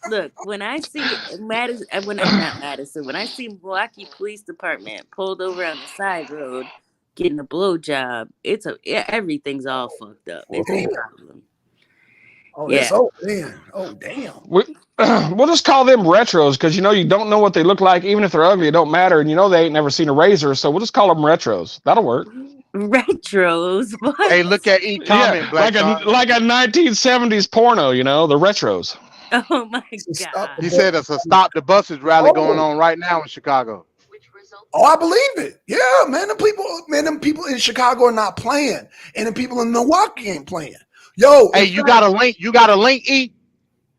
Look, when I see Madison, not Madison, when I see Milwaukee Police Department pulled over on the side road getting a blowjob, everything's all fucked up. It's a problem. Oh, Yeah. that's, oh man. Oh damn. We'll just call them retros because you don't know what they look like. Even if they're ugly, it don't matter. And they ain't never seen a razor, so we'll just call them retros. That'll work. Retros. What? Hey, look at each comment, Black John. like a 1970s porno. The retros. Oh my God. He said it's a stop the buses rally going on right now in Chicago. Oh, I believe it. Yeah, man. Them people in Chicago are not playing, and the people in Milwaukee ain't playing. Yo, Hey, you got a link? You got a link, E?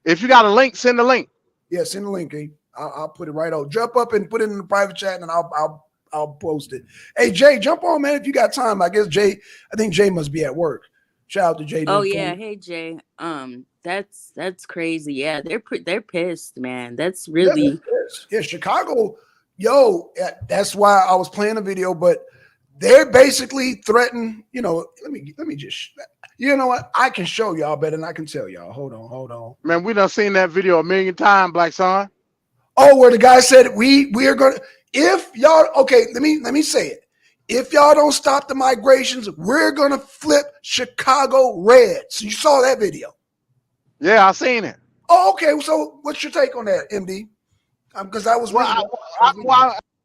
If you got a link, send the link. Yeah, send the link. E. I'll put it right out. Jump up and put it in the private chat, and I'll post it. Hey, Jay, jump on, man, if you got time. I think Jay must be at work. Shout out to Jay. Oh yeah, hey Jay. That's crazy. Yeah, they're pissed, man. That's really yeah, Chicago. Yo, that's why I was playing a video, but they're basically threatening. Let me just. You know what? I can show y'all better than I can tell y'all. Hold on. Man, we done seen that video a million times, Black Son. Oh, where the guy said we are gonna. If y'all let me say it. If y'all don't stop the migrations, we're gonna flip Chicago red. So you saw that video? Yeah, I seen it. Oh, okay. So what's your take on that, MD? Because I was. I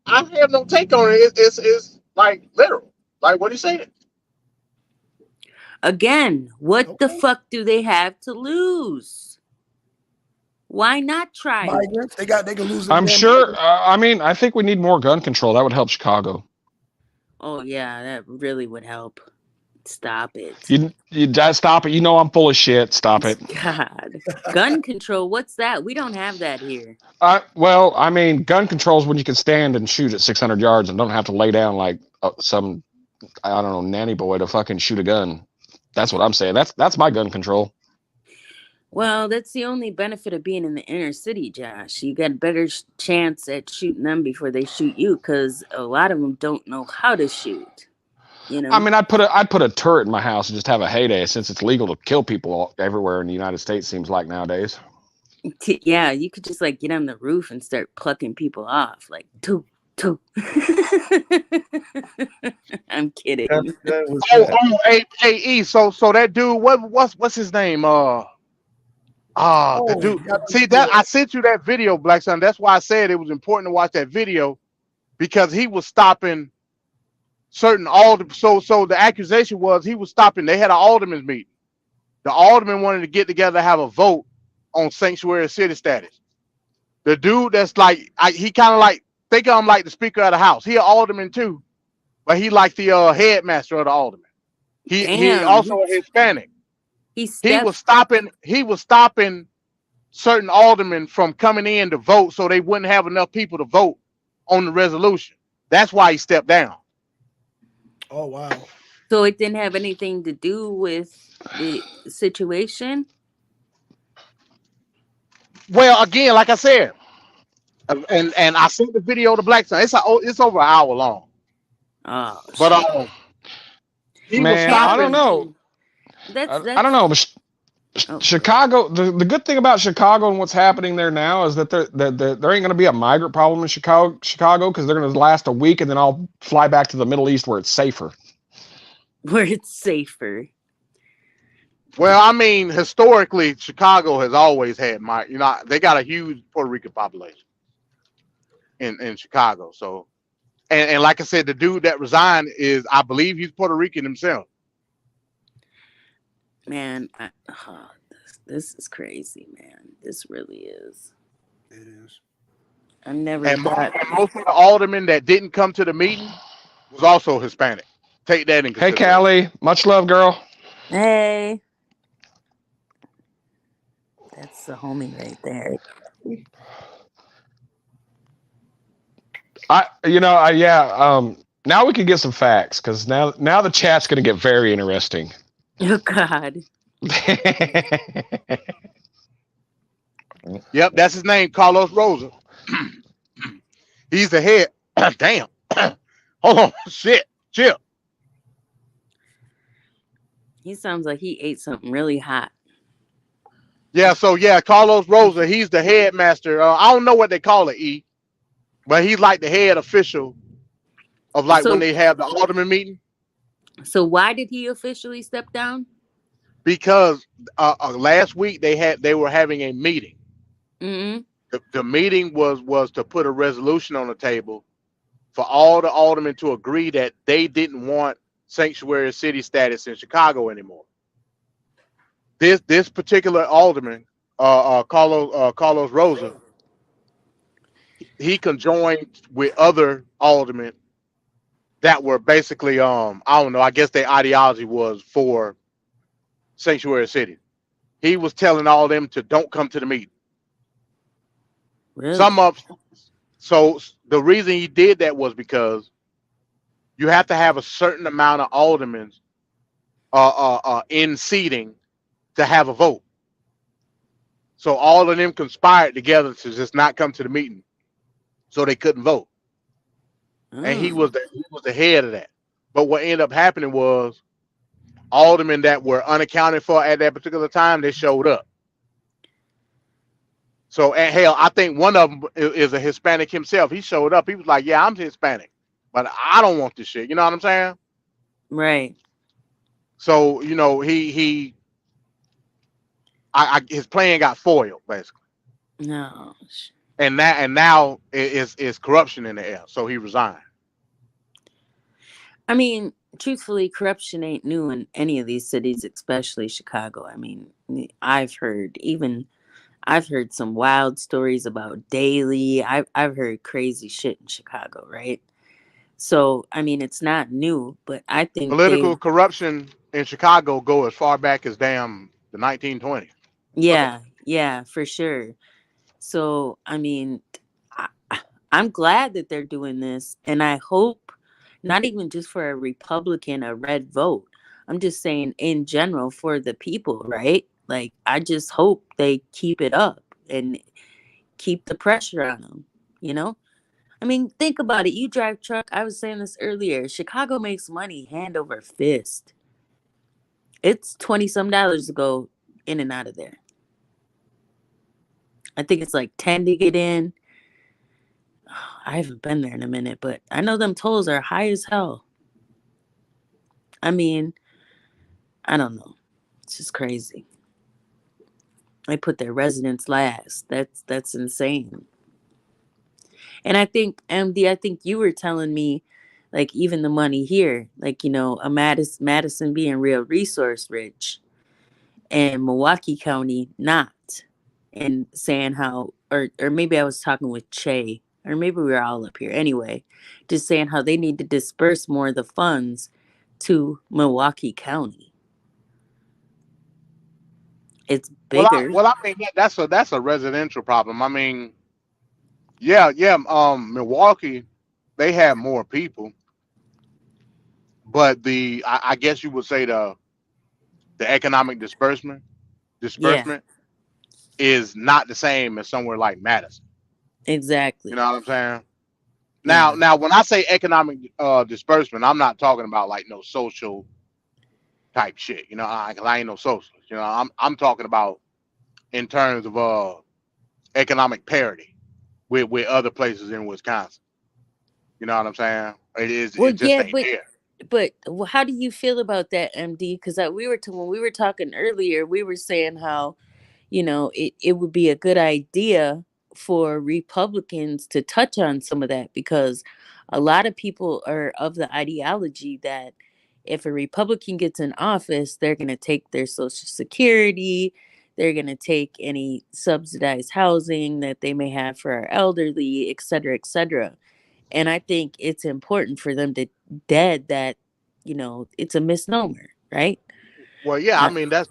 have no take on it. It's like literal. Like what he said. again, what the fuck do they have to lose? Why not try? Migrants, they can lose. I'm sure. I think we need more gun control. That would help Chicago. Oh yeah, that really would help. Stop it. You stop it. I'm full of shit. Stop it. God, gun control. What's that? We don't have that here. Gun control is when you can stand and shoot at 600 yards and don't have to lay down like some, I don't know, nanny boy to fucking shoot a gun. That's what I'm saying. That's my gun control. Well, that's the only benefit of being in the inner city, Josh. You got a better chance at shooting them before they shoot you, because a lot of them don't know how to shoot. I'd put a turret in my house and just have a heyday, since it's legal to kill people everywhere in the United States, seems like nowadays. Yeah, you could just get on the roof and start plucking people off, like two. I'm kidding. Hey, so that dude, what's his name? The dude. See that I sent you that video, Black Son. That's why I said it was important to watch that video, because he was stopping certain aldermen. So the accusation was he was stopping. They had an alderman's meeting. The aldermen wanted to get together to have a vote on sanctuary city status. The dude that's he kind of think of him like the Speaker of the House. He an alderman too, but he like the headmaster of the alderman. He also a Hispanic. He was stopping certain aldermen from coming in to vote, so they wouldn't have enough people to vote on the resolution. That's why he stepped down. Oh wow! So it didn't have anything to do with the situation. Well, again, like I said, and I sent the video to Black Son. It's over an hour long. Oh, but I don't know. I don't know. But Chicago. The good thing about Chicago and what's happening there now is that there ain't going to be a migrant problem in Chicago because they're going to last a week and then I'll fly back to the Middle East where it's safer. Where it's safer. Well, historically, Chicago has always had they got a huge Puerto Rican population in Chicago. So, And like I said, the dude that resigned is, I believe he's Puerto Rican himself. Man, this is crazy, man. This really is. It is. I never And thought. most of the aldermen that didn't come to the meeting was also Hispanic. Take that in Hey, consideration. Callie, much love, girl. Hey, that's the homie right there. Now we can get some facts because now the chat's going to get very interesting. Oh God. Yep, that's his name, Carlos Rosa. He's the head. Damn. Hold on. Shit. Chill. He sounds like he ate something really hot. Yeah, so Carlos Rosa, he's the headmaster. I don't know what they call it, E, but he's like the head official of like when they have the alderman meeting. So why did he officially step down? Because last week they were having a meeting. Mm-hmm. The meeting was to put a resolution on the table for all the aldermen to agree that they didn't want sanctuary city status in Chicago anymore. This particular alderman, Carlos Rosa, he conjoined with other aldermen that were basically I don't know, I guess their ideology was for sanctuary city. He was telling all of them to don't come to the meeting. Really? So the reason he did that was because you have to have a certain amount of aldermen in seating to have a vote. So all of them conspired together to just not come to the meeting, so they couldn't vote. And he was the head of that. But what ended up happening was aldermen that were unaccounted for at that particular time, they showed up. So, and hell, I think one of them is a Hispanic himself. He showed up. He was like, "Yeah, I'm Hispanic, but I don't want this shit." You know what I'm saying? Right. So, you know, his plan got foiled basically. No. And now is corruption in the air. So he resigned. I mean, truthfully, corruption ain't new in any of these cities, especially Chicago. I mean, I've heard some wild stories about Daley. I've heard crazy shit in Chicago, right? So, I mean, it's not new, but I think Political corruption in Chicago go as far back as damn the 1920s. Yeah, for sure. So, I mean, I'm glad that they're doing this, and I hope not even just for a Republican, a red vote. I'm just saying in general for the people, right? Like, I just hope they keep it up and keep the pressure on them, you know? I mean, think about it. You drive truck. I was saying this earlier. Chicago makes money hand over fist. It's $20-some to go in and out of there. I think it's like 10 to get in. I haven't been there in a minute, but I know them tolls are high as hell. I mean, I don't know. It's just crazy. They put their residents last. That's insane. And I think, MD, I think you were telling me, like, even the money here, like, you know, a Madison being real resource rich and Milwaukee County not. And saying how, or maybe I was talking with Che, or maybe we were all up here. Anyway, just saying how they need to disperse more of the funds to Milwaukee County. It's bigger. Well, I mean, that's a residential problem. I mean, yeah. Milwaukee, they have more people, but I guess you would say the economic disbursement is not the same as somewhere like Madison. Exactly. You know what I'm saying? Now, when I say economic disbursement, I'm not talking about like no social type shit. You know, I ain't no socialist. You know, I'm talking about in terms of economic parity with other places in Wisconsin. You know what I'm saying? It is. Well, it just ain't there. But how do you feel about that, MD? Because when we were talking earlier, we were saying how, you know, it would be a good idea for Republicans to touch on some of that, because a lot of people are of the ideology that if a Republican gets in office, they're going to take their Social Security, they're going to take any subsidized housing that they may have for our elderly, et cetera, et cetera. And I think it's important for them to dead that, it's a misnomer, right? Well, yeah, I mean that's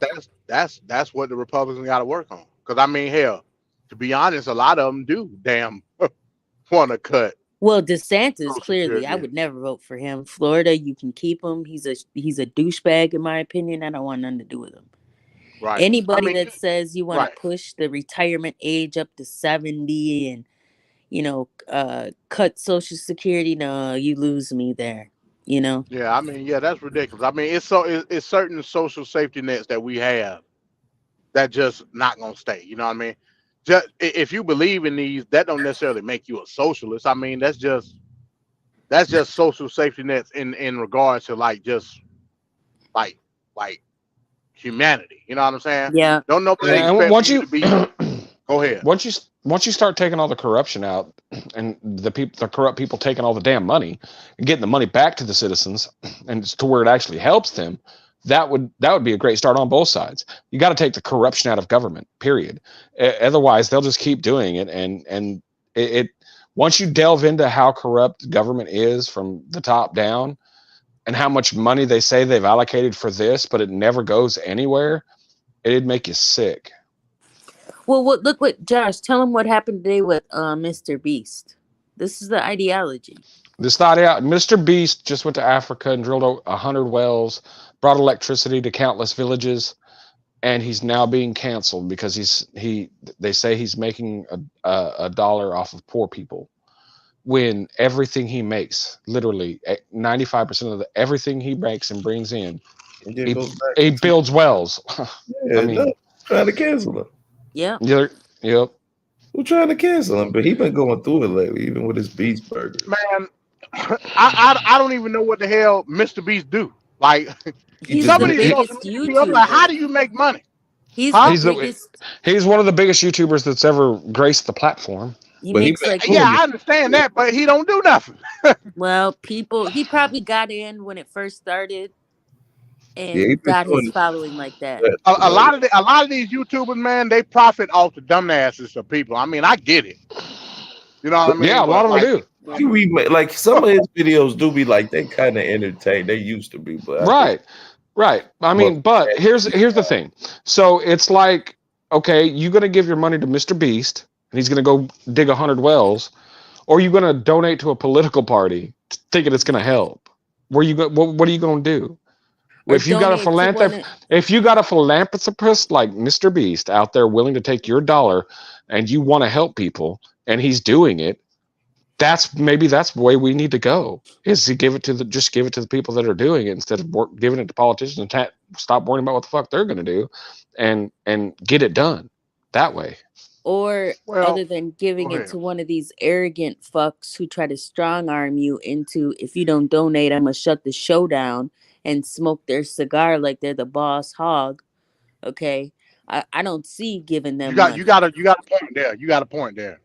what the Republicans got to work on. Because I mean, hell, to be honest, a lot of them do damn want to cut. Well, DeSantis, Social clearly, Security. I would never vote for him. Florida, you can keep him. He's a douchebag, in my opinion. I don't want nothing to do with him. Right. Anybody I mean, that says you want right. to push the retirement age up to 70 and, cut Social Security, no, you lose me there. Yeah, I mean, yeah, that's ridiculous. I mean, it's certain social safety nets that we have that just not gonna stay. You know what I mean? Just if you believe in these, that don't necessarily make you a socialist. I mean, that's just social safety nets in regards to like humanity. You know what I'm saying? Yeah. Don't nobody Yeah, and expect once you you to be. Go ahead. Once you start taking all the corruption out and the corrupt people taking all the damn money and getting the money back to the citizens and to where it actually helps them, that would be a great start on both sides. You got to take the corruption out of government, period. Otherwise, they'll just keep doing it. And it once you delve into how corrupt government is from the top down and how much money they say they've allocated for this, but it never goes anywhere, it'd make you sick. Well, look what Josh, tell him what happened today with Mr. Beast. This is the ideology. This thought out. Mr. Beast just went to Africa and drilled 100 wells, brought electricity to countless villages, and he's now being canceled because they say he's making a dollar off of poor people, when everything he makes, literally 95% of everything he makes and brings in, he builds wells. Yeah, I mean, trying to cancel him. Yeah. Yep. We're trying to cancel him, but he's been going through it lately, even with his Beast Burger. Man, I don't even know what the hell Mr. Beast do. Like, He's some of the these biggest social media, I'm YouTuber. like, how do you make money? He's Huh? the biggest. He's one of the biggest YouTubers that's ever graced the platform. He makes like Yeah, I understand that, but he don't do nothing. Well, he probably got in when it first started and Yeah, he been got his doing- following like that. A lot of these YouTubers, man, they profit off the dumbasses of people. I mean, I get it. You know what I mean? Yeah, a lot of them do. He remake, like some of his videos do be like they kind of entertain. They used to be, but Right. I mean, but here's the thing. So it's like, okay, you're gonna give your money to Mr. Beast, and he's gonna go dig 100 wells, or you're gonna donate to a political party thinking it's gonna help. What are you gonna do? Or If you got a philanthropist like Mr. Beast out there willing to take your dollar, and you want to help people, and he's doing it, that's the way we need to go. Is to give it to the people that are doing it instead of giving it to politicians and stop worrying about what the fuck they're going to do, and get it done that way. Or Well, other than giving go it ahead. to one of these arrogant fucks who try to strong arm you into, if you don't donate, I'm gonna shut the show down, and smoke their cigar like they're the boss hog. Okay, I don't see giving them. You got a point there. You got a point there.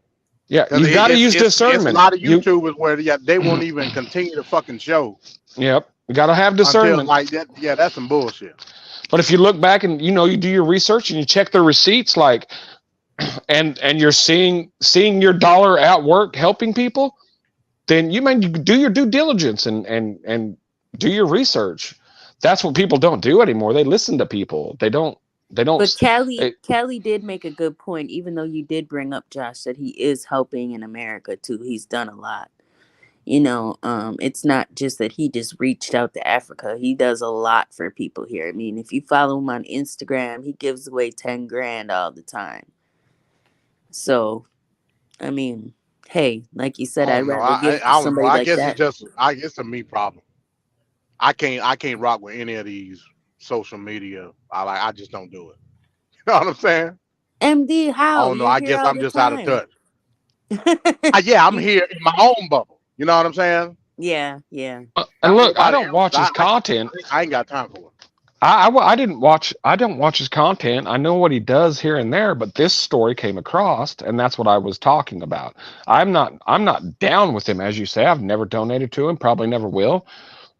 Yeah, you got to use discernment. It's a lot of YouTubers where they won't even continue the fucking show. Yep, you got to have Until, discernment. like that, yeah, that's some bullshit. But if you look back and you do your research and you check the receipts, like, and you're seeing your dollar at work helping people, then you do your due diligence and do your research. That's what people don't do anymore. They listen to people. They don't. But Kelly did make a good point, even though you did bring up, Josh, that he is helping in America too. He's done a lot. It's not just that he just reached out to Africa. He does a lot for people here. I mean, if you follow him on Instagram, he gives away 10 grand all the time. So, I mean, hey, like you said, I'd rather give it to somebody like that. I guess it's a me problem. I can't rock with any of these social media. I just don't do it. You know what I'm saying? MD, how? I don't know. I guess I'm just out of touch. Yeah, I'm here in my own bubble. You know what I'm saying? Yeah. And look, I don't watch his content. I ain't got time for it. I didn't watch. I don't watch his content. I know what he does here and there, but this story came across, and that's what I was talking about. I'm not down with him, as you say. I've never donated to him, probably never will.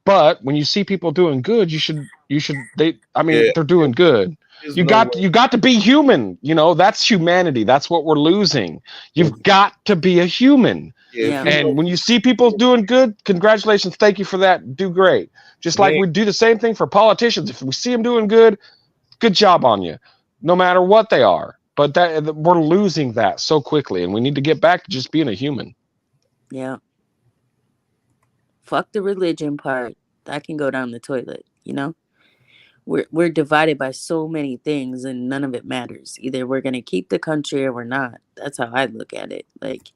But when you see people doing good, you should. I mean, Yeah, they're doing good. there's You no got way. you got to be human. You know, that's humanity. That's what we're losing. You've got to be a human. Yeah, if Yeah. you And when you see people doing good, congratulations, thank you for that. Do great. Just like Yeah. we do the same thing for politicians. If we see them doing good, good job on you, no matter what they are. But that we're losing that so quickly, and we need to get back to just being a human. Yeah. Fuck the religion part. That can go down the toilet, you know? We're divided by so many things and none of it matters. Either we're gonna keep the country or we're not. That's how I look at it. Like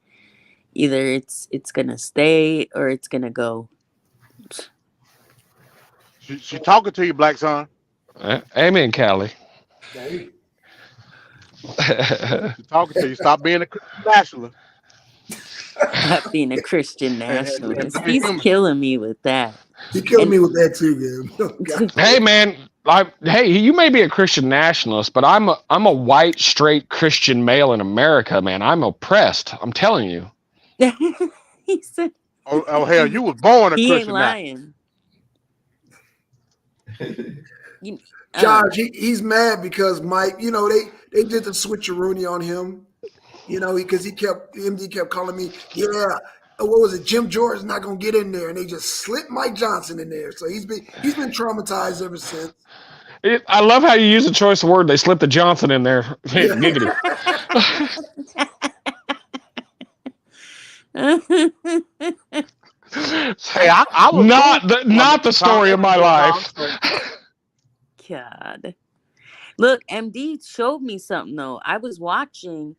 either it's gonna stay or it's gonna go. She talking to you, Black Son. Amen, Callie. Dang. She talking to you. Stop being a Christian nationalist. Not being a Christian nationalist. Be He's human. killing me with that. He killed And- me with that too, man. Oh, God. Hey, man. Hey, you may be a Christian nationalist, but I'm a white, straight Christian male in America, man. I'm oppressed. I'm telling you. He said Oh hell, you was born a he ain't Christian nationalist. lying. You- Josh, he's mad because Mike, you know, they did the switcheroony on him, you know, because MD kept calling me, yeah, what was it? Jim Jordan's not gonna get in there, and they just slipped Mike Johnson in there. So he's been traumatized ever since. I love how you use the choice of word. They slipped the Johnson in there. Giggity. Hey, I was not the story of my life. God. Look, MD showed me something though. I was watching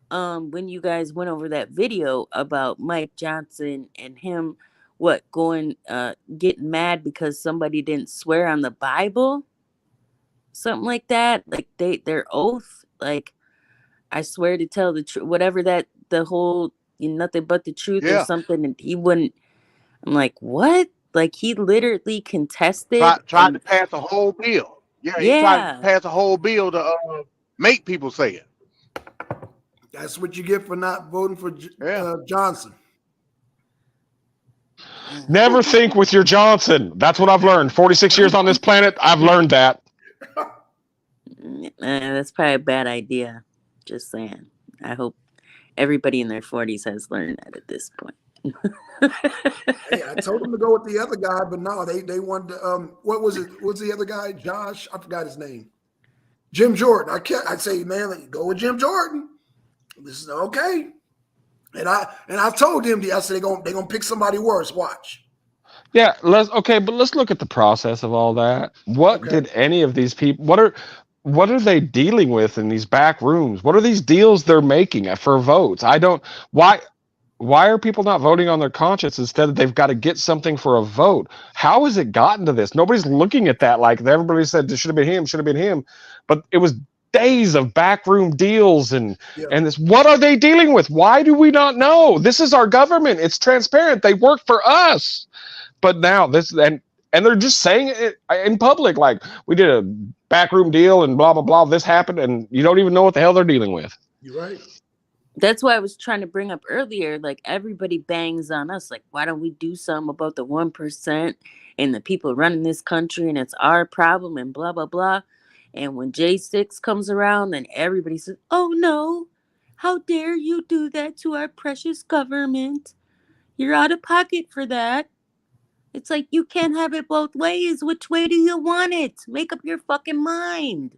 when you guys went over that video about Mike Johnson and him getting mad because somebody didn't swear on the Bible. Something like that. Like their oath, like I swear to tell the truth, whatever that the whole nothing but the truth or Yeah. something, and he wouldn't. I'm like, what? Like he literally contested. Tried to pass a whole bill. Yeah, he tried to pass a whole bill to make people say it. That's what you get for not voting for Johnson. Never think with your Johnson. That's what I've learned. 46 years on this planet, I've learned that. That's probably a bad idea. Just saying. I hope everybody in their 40s has learned that at this point. Hey, I told them to go with the other guy, but no, they wanted to, what was it? What's the other guy? Josh? I forgot his name. Jim Jordan. I'd say, man, go with Jim Jordan. This is okay. And I told him, I said they're gonna pick somebody worse. Watch. Yeah, but let's look at the process of all that. What did any of these people what are they dealing with in these back rooms? What are these deals they're making for votes? Why are people not voting on their conscience instead of they've got to get something for a vote? How has it gotten to this? Nobody's looking at that like everybody said it should have been him, but it was days of backroom deals and this. What are they dealing with? Why do we not know? This is our government. It's transparent. They work for us. But now this and they're just saying it in public, like we did a backroom deal and blah blah blah. This happened, and you don't even know what the hell they're dealing with. You're right. That's why I was trying to bring up earlier. Like everybody bangs on us. Like, why don't we do something about the 1% and the people running this country, and it's our problem and blah blah blah. And when J6 comes around, then everybody says, "Oh no, how dare you do that to our precious government? You're out of pocket for that." It's like, you can't have it both ways. Which way do you want it? Make up your fucking mind.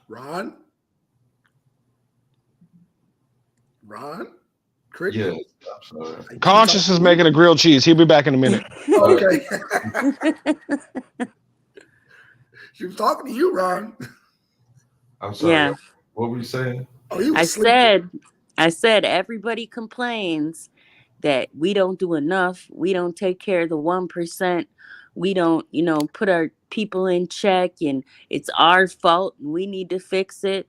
Ron? Crick? Yeah, I'm sorry. Conscious is making a grilled cheese. He'll be back in a minute. Okay. She was talking to you, Ron. I'm sorry. Yeah. What were you saying? Oh, he was I sleeping. said everybody complains that we don't do enough. We don't take care of the 1%. We don't, put our people in check, and it's our fault and we need to fix it.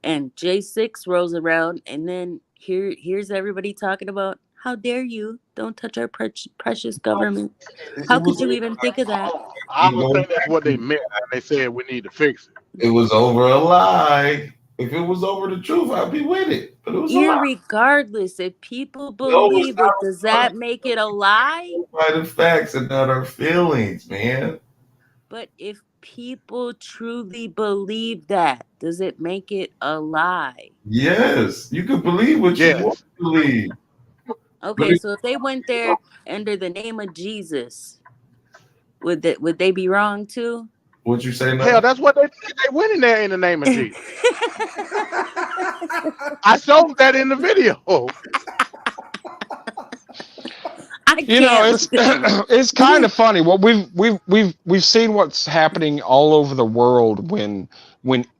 And J6 rolls around, and then here's everybody talking about How dare you? Don't touch our precious government. How could you even think of that? I don't think that's what they meant when they said we need to fix it. It was over a lie. If it was over the truth, I'd be with it. But it was a lie. Irregardless, if people No, it's believe it, does that make it a lie? by the facts and not our feelings, man. But if people truly believe that, does it make it a lie? Yes, you can believe what you want to believe. Okay, so if they went there under the name of Jesus, would they be wrong too? What'd you say? Hell, that's what they went in there in the name of Jesus. I showed that in the video. You know, it's kind of funny. Well, we've seen what's happening all over the world when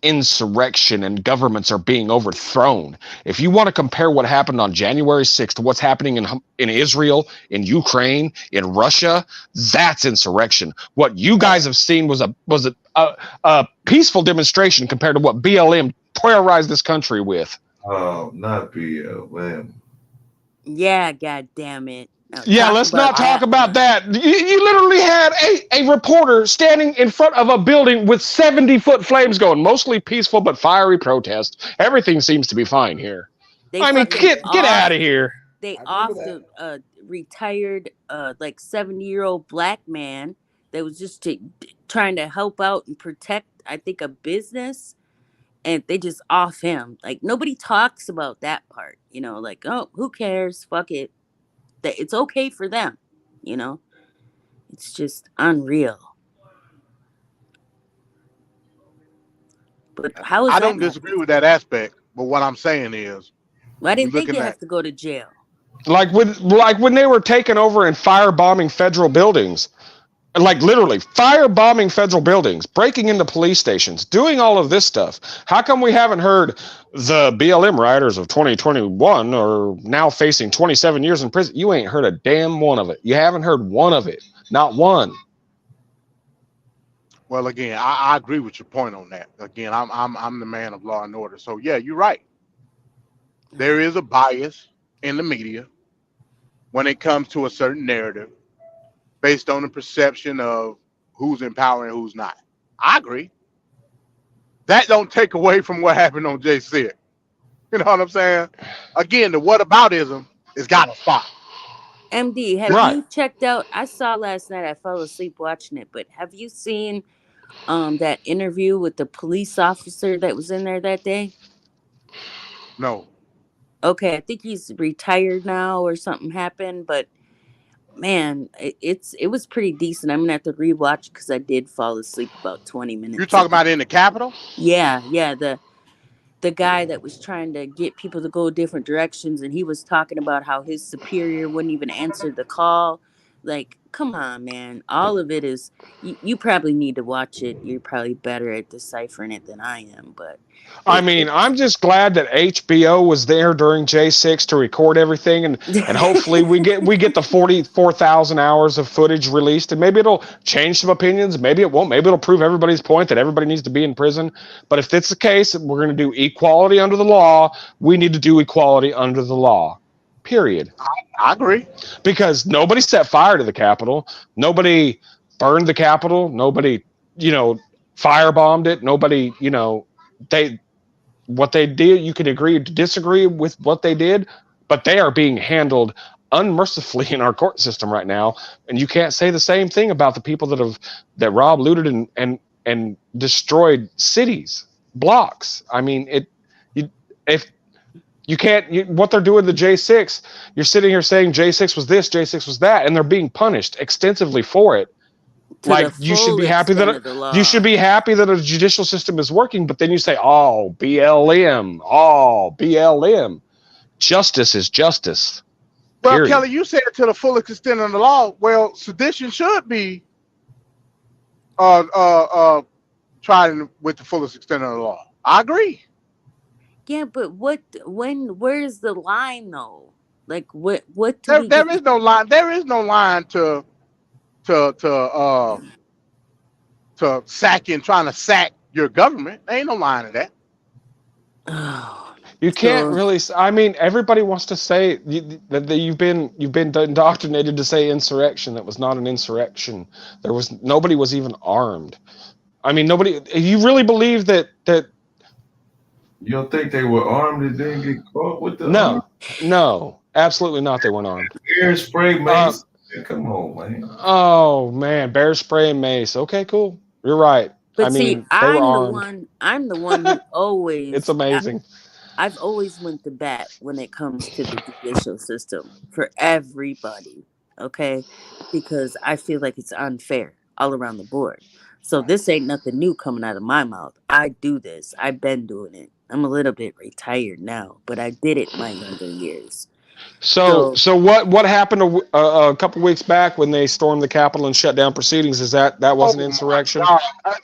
insurrection and governments are being overthrown. If you want to compare what happened on January 6th to what's happening in Israel, in Ukraine, in Russia, that's insurrection. What you guys have seen was a peaceful demonstration compared to what BLM terrorized this country with. Oh, not BLM. Yeah, God damn it. Yeah, let's not talk about that. You literally had a reporter standing in front of a building with 70-foot flames going, mostly peaceful but fiery protest. Everything seems to be fine here. I mean, get out of here. They offed a retired, like 70-year-old black man that was just trying to help out and protect, I think, a business, and they just off him. Like, nobody talks about that part, you know, like, oh, who cares? Fuck it. That it's okay for them, you know. It's just unreal. But how is I that don't disagree with that aspect, but what I'm saying is, well, I didn't think you have to go to jail. Like when they were taking over and firebombing federal buildings, like literally firebombing federal buildings, breaking into police stations, doing all of this stuff. How come we haven't heard the BLM rioters of 2021 are now facing 27 years in prison? You ain't heard a damn one of it. You haven't heard one of it. Not one. Well, again, I agree with your point on that. Again, I'm the man of law and order. So yeah, you're right. There is a bias in the media when it comes to a certain narrative based on the perception of who's in power and who's not. I agree. That don't take away from what happened on J6. You know what I'm saying? Again, the whataboutism has got to stop. MD, have you checked out? I saw last night. I fell asleep watching it, but have you seen that interview with the police officer that was in there that day? No. Okay, I think he's retired now or something happened, but man, it was pretty decent. I'm gonna have to rewatch because I did fall asleep about 20 minutes. You're talking about in the Capitol? Yeah, the guy that was trying to get people to go different directions, and he was talking about how his superior wouldn't even answer the call. Like, come on, man. All of it is, you probably need to watch it. You're probably better at deciphering it than I am, but I mean, I'm just glad that HBO was there during J6 to record everything, and hopefully we get the 44,000 hours of footage released, and maybe it'll change some opinions. Maybe it won't. Maybe it'll prove everybody's point that everybody needs to be in prison. But if that's the case, we're going to do equality under the law. We need to do equality under the law. Period. I agree. Because nobody set fire to the Capitol. Nobody burned the Capitol. Nobody, firebombed it. Nobody, what they did, you can agree to disagree with what they did, but they are being handled unmercifully in our court system right now. And you can't say the same thing about the people that robbed, looted, and destroyed cities, blocks. I mean, what they're doing to J6, you're sitting here saying J6 was this, J6 was that, and they're being punished extensively for it. Like, you should be happy that a judicial system is working, but then you say, oh, BLM. Justice is justice. Well, Period. Kelly, you said to the fullest extent of the law. Well, sedition should be tried with the fullest extent of the law. I agree. Yeah, but where's the line though? Like what there is no line. There is no line to trying to sack your government. There ain't no line to that. You can't So really. I mean, everybody wants to say that you've been indoctrinated to say insurrection. That was not an insurrection. Nobody was even armed. I mean, nobody. You really believe that? You don't think they were armed and didn't get caught with the No, absolutely not. They weren't armed. air spray mace? Come on, man. Oh man, bear spray and mace. Okay, cool. You're right. But I see, mean, they were armed. I'm the one who always It's amazing. I've always went to bat when it comes to the judicial system for everybody, okay? Because I feel like it's unfair all around the board. So this ain't nothing new coming out of my mouth. I do this. I've been doing it. I'm a little bit retired now, but I did it in my younger years. So what happened a couple weeks back when they stormed the Capitol and shut down proceedings? Is that wasn't insurrection?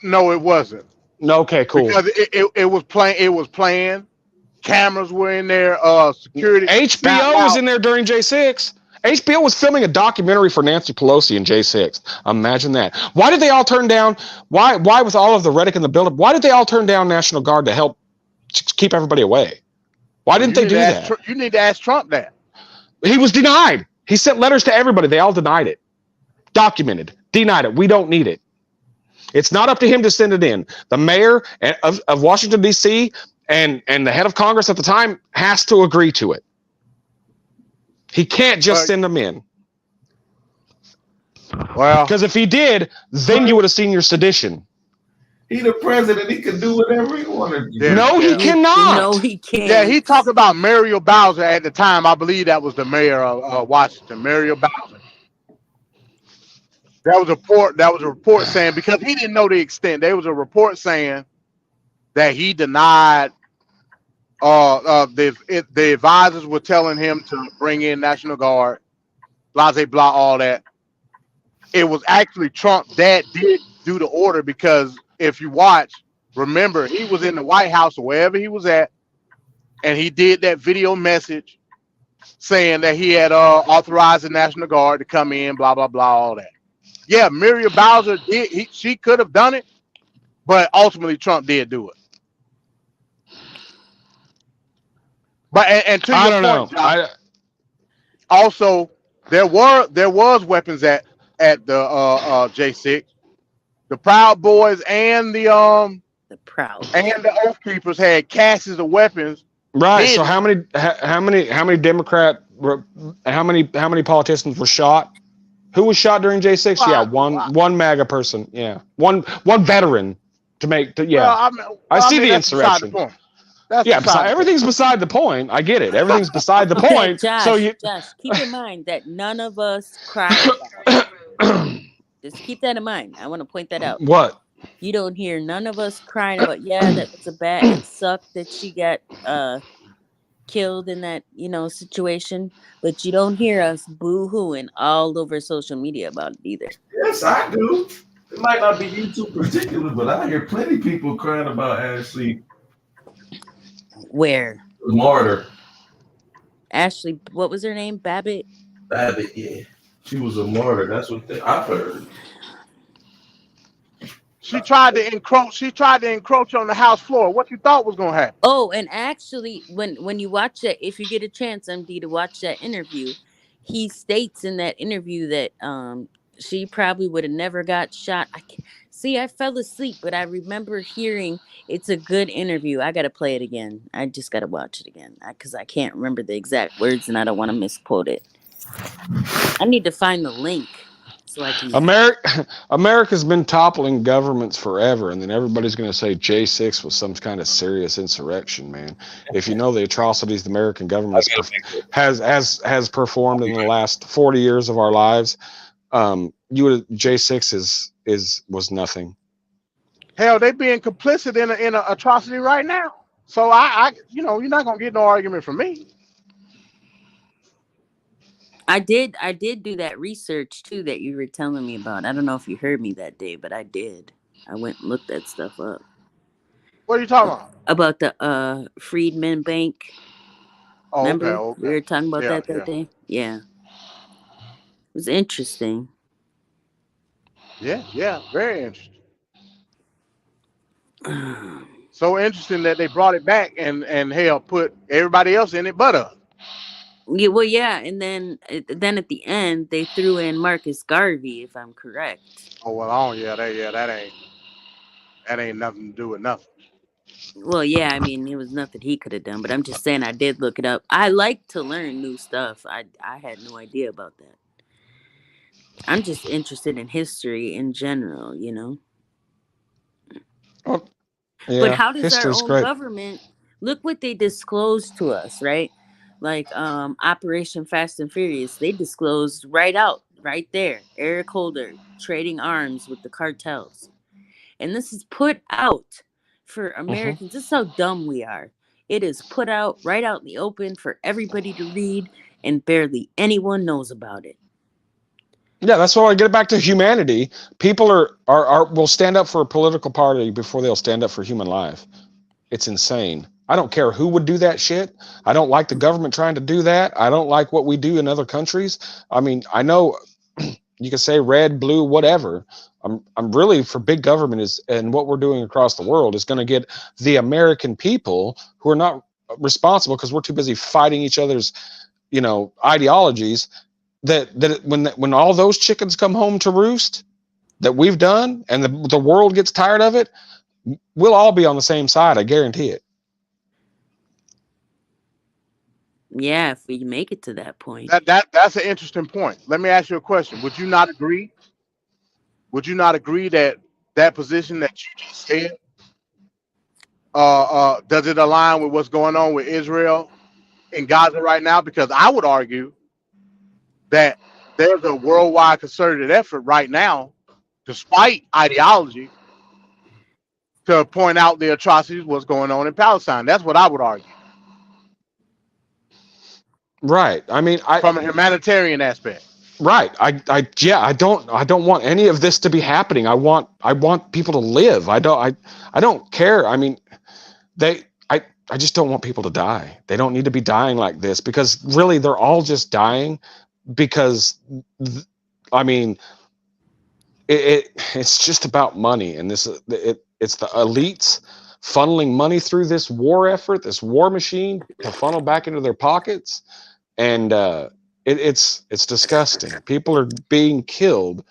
No, it wasn't. No, okay, cool. Because it was playing. It was playing. Cameras were in there. Security. HBO was in there during J6. HBO was filming a documentary for Nancy Pelosi in J6. Imagine that. Why did they all turn down? Why with all of the rhetoric in the buildup? Why did they all turn down National Guard to help keep everybody away? Why didn't they do that? You need to ask Trump that. He was denied. He sent letters to everybody. They all denied it. Documented. Denied it. We don't need it. It's not up to him to send it in. The mayor of Washington, D.C., and the head of Congress at the time has to agree to it. He can't just send them in. Well, because if he did, then you would have seen your sedition. He the president. He can do whatever he wanted to do. No, he cannot. No, he can't. Yeah, he talked about Muriel Bowser at the time. I believe that was the mayor of Washington, Muriel Bowser. That was a report saying, because he didn't know the extent. There was a report saying that he denied. The advisors were telling him to bring in National Guard, blah, blah, all that. It was actually Trump that did do the order, because if you watch, remember, he was in the White House or wherever he was at, and he did that video message saying that he had authorized the National Guard to come in, blah, blah, blah, all that. Yeah, Muriel Bowser did. She could have done it, but ultimately Trump did do it. But and to your point, Josh, also there was weapons at the J6. The Proud Boys and the Oath Keepers had caches of weapons. Right. So how many politicians were shot? Who was shot during J6? Yeah, one MAGA person. Yeah, one veteran to make. Yeah, I see the insurrection. Everything's beside the point. I get it. Everything's beside the point. Josh, So Josh, keep in mind that none of us cried about it. Just keep that in mind. I want to point that out. What? You don't hear none of us crying about, that was it sucked that she got killed in that, situation. But you don't hear us boo-hooing all over social media about it either. Yes, I do. It might not be you two particular, but I hear plenty of people crying about Ashley. Where? Martyr. Ashley, what was her name? Babbitt? Babbitt, yeah. She was a martyr. That's what I've heard. She tried to encroach on the House floor. What you thought was gonna happen? Oh, and actually, when you watch that, if you get a chance, MD, to watch that interview, he states in that interview that she probably would have never got shot. I fell asleep, but I remember hearing it's a good interview. I got to play it again. I just got to watch it again because I can't remember the exact words and I don't want to misquote it. I need to find the link so I can. America's been toppling governments forever, and then everybody's going to say J6 was some kind of serious insurrection, man. If you know the atrocities the American government has performed in the last 40 years of our lives, J6 was nothing. Hell, they being complicit in an atrocity right now. So you're not gonna get no argument from me. I did do that research too that you were telling me about. I don't know if you heard me that day, but I did. I went and looked that stuff up. What are you talking about? About the Freedmen Bank. Oh, remember okay. We were talking about that day? Yeah. It was interesting. Yeah, very interesting. So interesting that they brought it back and hell put everybody else in it but us. Yeah, well, yeah, and then at the end they threw in Marcus Garvey, if I'm correct. Oh well, that ain't nothing to do with nothing. Well, yeah, I mean, it was nothing he could have done, but I'm just saying I did look it up. I like to learn new stuff. I had no idea about that. I'm just interested in history in general, you know. Well, yeah, But how does our history's own great. government look what they disclosed to us, right? Like Operation Fast and Furious, they disclosed right there, Eric Holder trading arms with the cartels. And this is put out for Americans. This is how dumb we are. It is put out right out in the open for everybody to read, and barely anyone knows about it. Yeah, that's why I get back to humanity. People will stand up for a political party before they'll stand up for human life. It's insane. I don't care who would do that shit. I don't like the government trying to do that. I don't like what we do in other countries. I mean, I know you can say red, blue, whatever. I'm really for big government and what we're doing across the world is going to get the American people who are not responsible because we're too busy fighting each other's, ideologies. That when all those chickens come home to roost that we've done and the world gets tired of it, we'll all be on the same side. I guarantee it. Yeah, if we make it to that point. That's an interesting point. Let me ask you a question. Would you not agree? Would you not agree that position that you just said, does it align with what's going on with Israel and Gaza right now? Because I would argue that there's a worldwide concerted effort right now, despite ideology, to point out the atrocities what's going on in Palestine. That's what I would argue. Right. I mean, from a humanitarian aspect. Right. I don't want any of this to be happening. I want people to live. I don't care. I mean, I just don't want people to die. They don't need to be dying like this because really they're all just dying because it's just about money, and it's the elites funneling money through this war effort, this war machine to funnel back into their pockets. And it's disgusting. People are being killed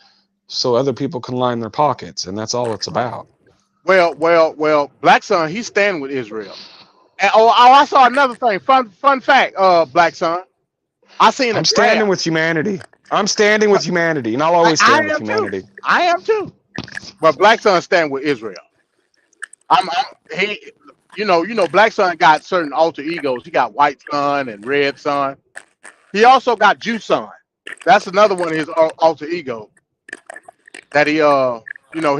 so other people can line their pockets, and that's all it's about. Well, Black Sun, he's standing with Israel. And, I saw another thing. Fun fact, Black Sun. I'm standing with humanity. I'm standing with humanity, and I'll always stand with humanity. I am too. But Black Sun stand with Israel. Black Sun got certain alter egos. He got White Sun and Red Sun. He also got Jew Sun. That's another one of his alter ego that he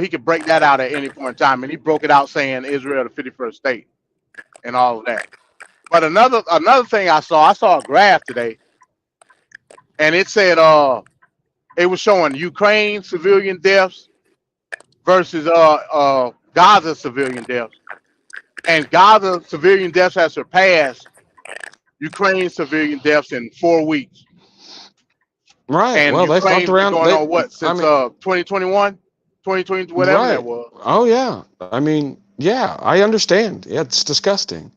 could break that out at any point in time. And he broke it out saying Israel, the 51st state and all of that. But another thing I saw a graph today, and it said it was showing Ukraine civilian deaths versus Gaza civilian deaths. And Gaza civilian deaths has surpassed Ukraine civilian deaths in 4 weeks. Right. And well, Ukraine's they fucked around. Going on what since 2021, 2020, whatever right. that was. Oh yeah. I mean, yeah, I understand. Yeah, it's disgusting.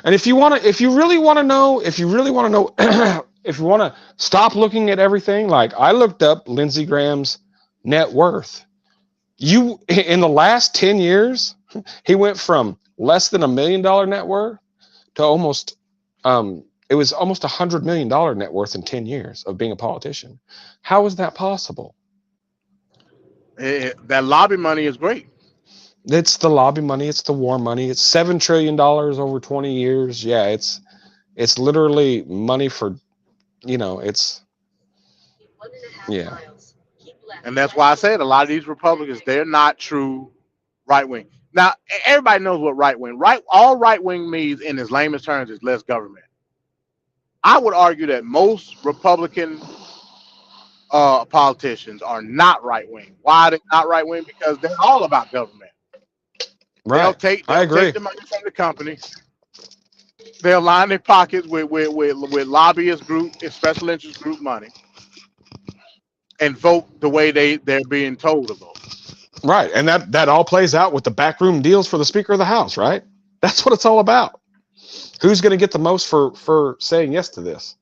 And if you really want to know, if you want to stop looking at everything, like I looked up Lindsey Graham's net worth. In the last 10 years, he went from less than $1 million net worth to almost it was almost $100 million net worth in 10 years of being a politician. How is that possible? That lobby money is great. It's the lobby money. It's the war money. It's $7 trillion over 20 years. Yeah, it's literally money for, it's, yeah. And that's why I said a lot of these Republicans, they're not true right wing. Now, everybody knows what right wing. All right wing means in its lamest terms is less government. I would argue that most Republican politicians are not right wing. Why are they not right wing? Because they're all about government. Right. They'll take the money from the company. They'll line their pockets with lobbyist group and special interest group money and vote the way they're being told to vote. Right. And that all plays out with the backroom deals for the Speaker of the House, right? That's what it's all about. Who's going to get the most for saying yes to this?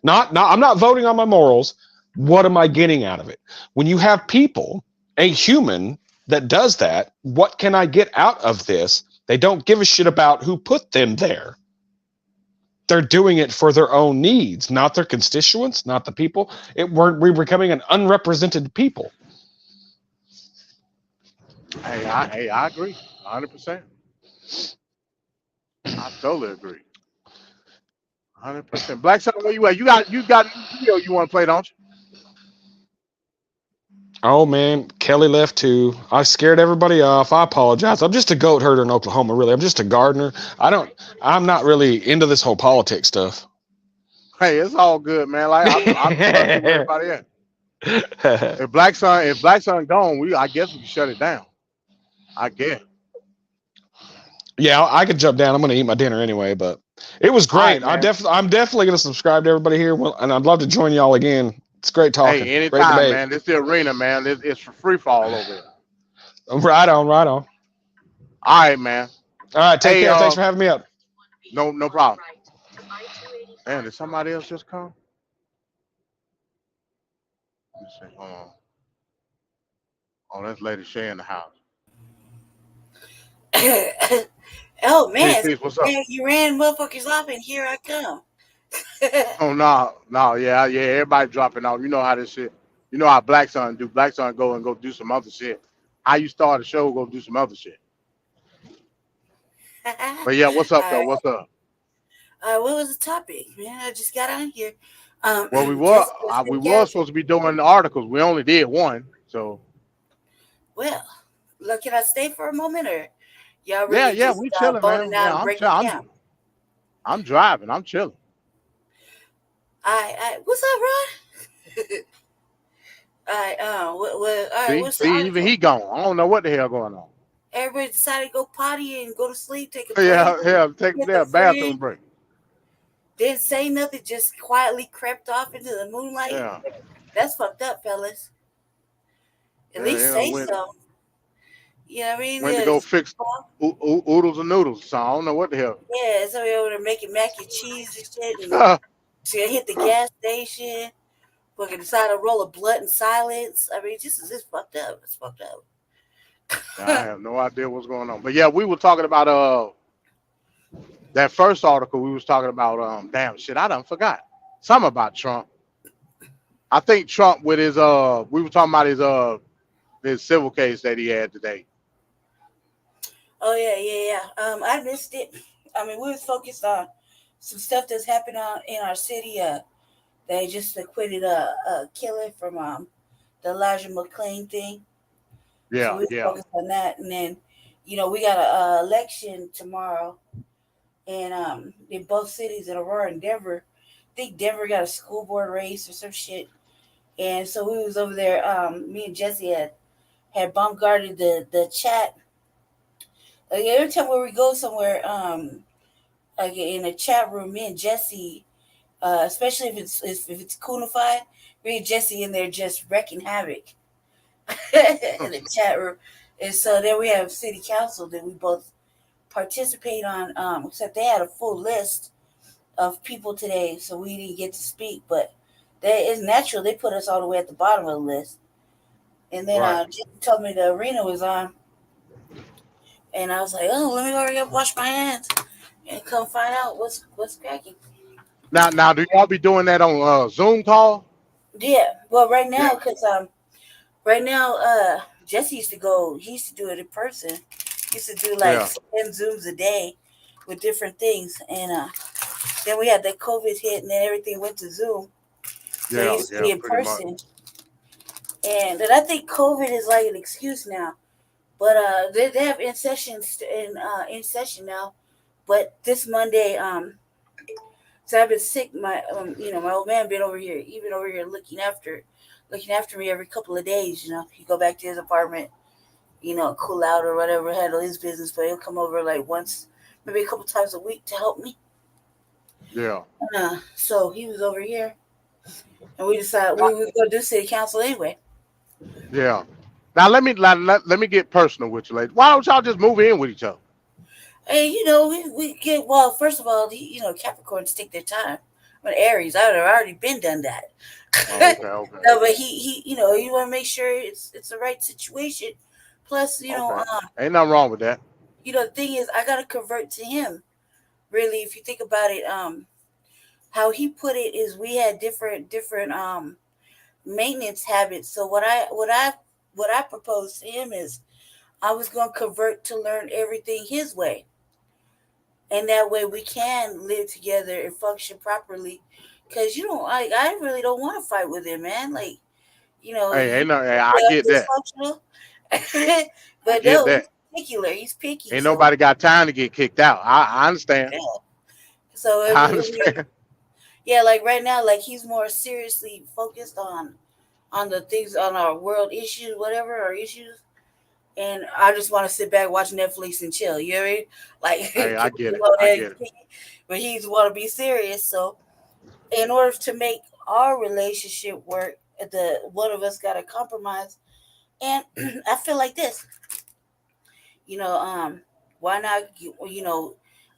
I'm not voting on my morals. What am I getting out of it? When you have people, a human that does that, what can I get out of this? They don't give a shit about who put them there. They're doing it for their own needs, not their constituents, not the people. We're becoming an unrepresented people. Hey, I agree, 100%. I totally agree, 100%. Black Sun, where you at? You got a video you want to play, don't you? Oh man, Kelly left too. I scared everybody off. I apologize. I'm just a goat herder in Oklahoma, really. I'm just a gardener. I'm not really into this whole politics stuff. Hey, it's all good, man. Like I'm everybody at. If Black Sun gone, I guess we can shut it down. I guess. Yeah, I could jump down. I'm going to eat my dinner anyway, but it was great. Right, I'm definitely going to subscribe to everybody here, and I'd love to join y'all again. It's great talking. Hey, anytime, great debate. man. This is the arena, man. It's for free fall over here. Right on. All right, man. All right, take care. Thanks for having me up. No problem. Man, did somebody else just come? Let me see. Hold on. Oh, that's Lady Shay in the house. Oh man, Peace, what's up? you ran motherfuckers off, and here I come. Oh no, yeah, everybody dropping off. You know how this shit. You know how Black Sun do. Black Sun go do some other shit. How you start a show, go do some other shit. But yeah, what's up though? What's up? What was the topic, man? I just got on here. Well, we were supposed to be doing the articles. We only did one, so. Well, look, can I stay for a moment, or y'all really yeah, just, we chilling, man. Yeah, I'm driving. I'm chilling. What's up, Ron? See, even he gone. I don't know what the hell going on. Everybody decided to go potty and go to sleep, take a break. Take a bathroom break. Didn't say nothing, just quietly crept off into the moonlight. Yeah. That's fucked up, fellas. At least say so. You know what I mean? Went to go fix oodles and noodles, so I don't know what the hell. Yeah, somebody over there making mac and cheese and shit. And so I hit the gas station, fucking decided to roll a blunt in silence. I mean, this is fucked up. It's fucked up. I have no idea what's going on. But yeah, we were talking about that first article. We was talking about damn shit, I done forgot. Something about Trump. I think Trump with his we were talking about his civil case that he had today. Oh yeah. I missed it. I mean, we was focused on some stuff that's happened in our city. They just acquitted a killer from the Elijah McClain thing. Yeah, so we focused on that, and then we got an election tomorrow, and in both cities, in Aurora and Denver. I think Denver got a school board race or some shit, and so we was over there. Me and Jesse had bombarded the chat. Every time where we go somewhere, like in a chat room, me and Jesse, especially if it's coonified, me and Jesse in there just wrecking havoc in the chat room. And so then we have city council that we both participate on, except they had a full list of people today, so we didn't get to speak, but it's natural. They put us all the way at the bottom of the list. And then Jesse told me the arena was on, and I was like, oh, let me hurry up, wash my hands, and come find out what's cracking. Now, do y'all be doing that on Zoom call? Yeah, well, right now, because Jesse used to go. He used to do it in person. He used to do like 10 Zooms a day with different things, and then we had that COVID hit, and then everything went to Zoom. So he used to be in person. Much. And I think COVID is like an excuse now, but they have in session now. But this Monday, so I've been sick. My my old man been over here, looking after me every couple of days. He go back to his apartment, cool out or whatever, handle his business. But he'll come over like once, maybe a couple times a week to help me. Yeah. So he was over here, and we decided we were gonna do city council anyway. Yeah. Now let me get personal with you, lady. Why don't y'all just move in with each other? And we get, well, first of all, Capricorns take their time. But Aries, I've already been done that. Okay. No, but he you want to make sure it's the right situation. Plus, Ain't nothing wrong with that. the thing is, I gotta convert to him. Really, if you think about it, how he put it is we had different maintenance habits. So what I proposed to him is I was gonna convert to learn everything his way, and that way we can live together and function properly. Because I really don't want to fight with him, man. Like, Hey, he, I get that. dysfunctional. I But get no, that. he's particular. He's picky. Ain't So nobody got time to get kicked out. I understand. yeah. So I understand. yeah, like right now, like he's more seriously focused on the things on our world issues, whatever our issues. And I just want to sit back, watch Netflix, and chill. You know what I mean? Like, Hey, I get it. But he's want to be serious. So, in order to make our relationship work, the one of us got to compromise. And I feel like this. Why not?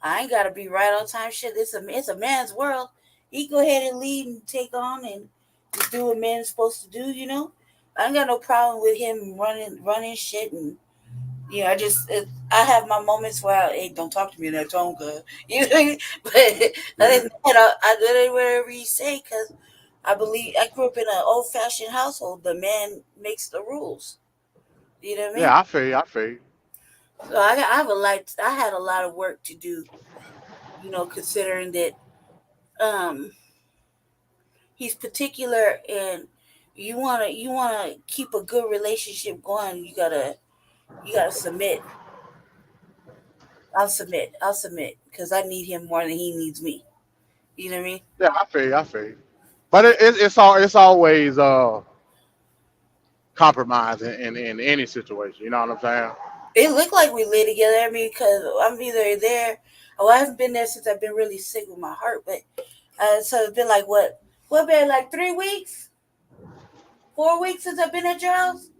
I ain't got to be right all the time. Shit, it's a man's world. He go ahead and lead and take on and just do what men's supposed to do. I ain't got no problem with him running shit, and I have my moments where hey, don't talk to me in that tone, cause but other than that, I do whatever you say, cause I believe I grew up in an old-fashioned household. The man makes the rules. You know what I mean? Yeah, I feel you. So I had a lot of work to do. Considering that he's particular, and you wanna keep a good relationship going. You gotta submit. I'll submit because I need him more than he needs me. You know what I mean? Yeah, I feel you. But it's always compromise in any situation. You know what I'm saying? It looked like we live together. I mean, because I'm either there. Oh, I haven't been there since I've been really sick with my heart. But so it's been like what been like 3 weeks, 4 weeks since I've been at your house.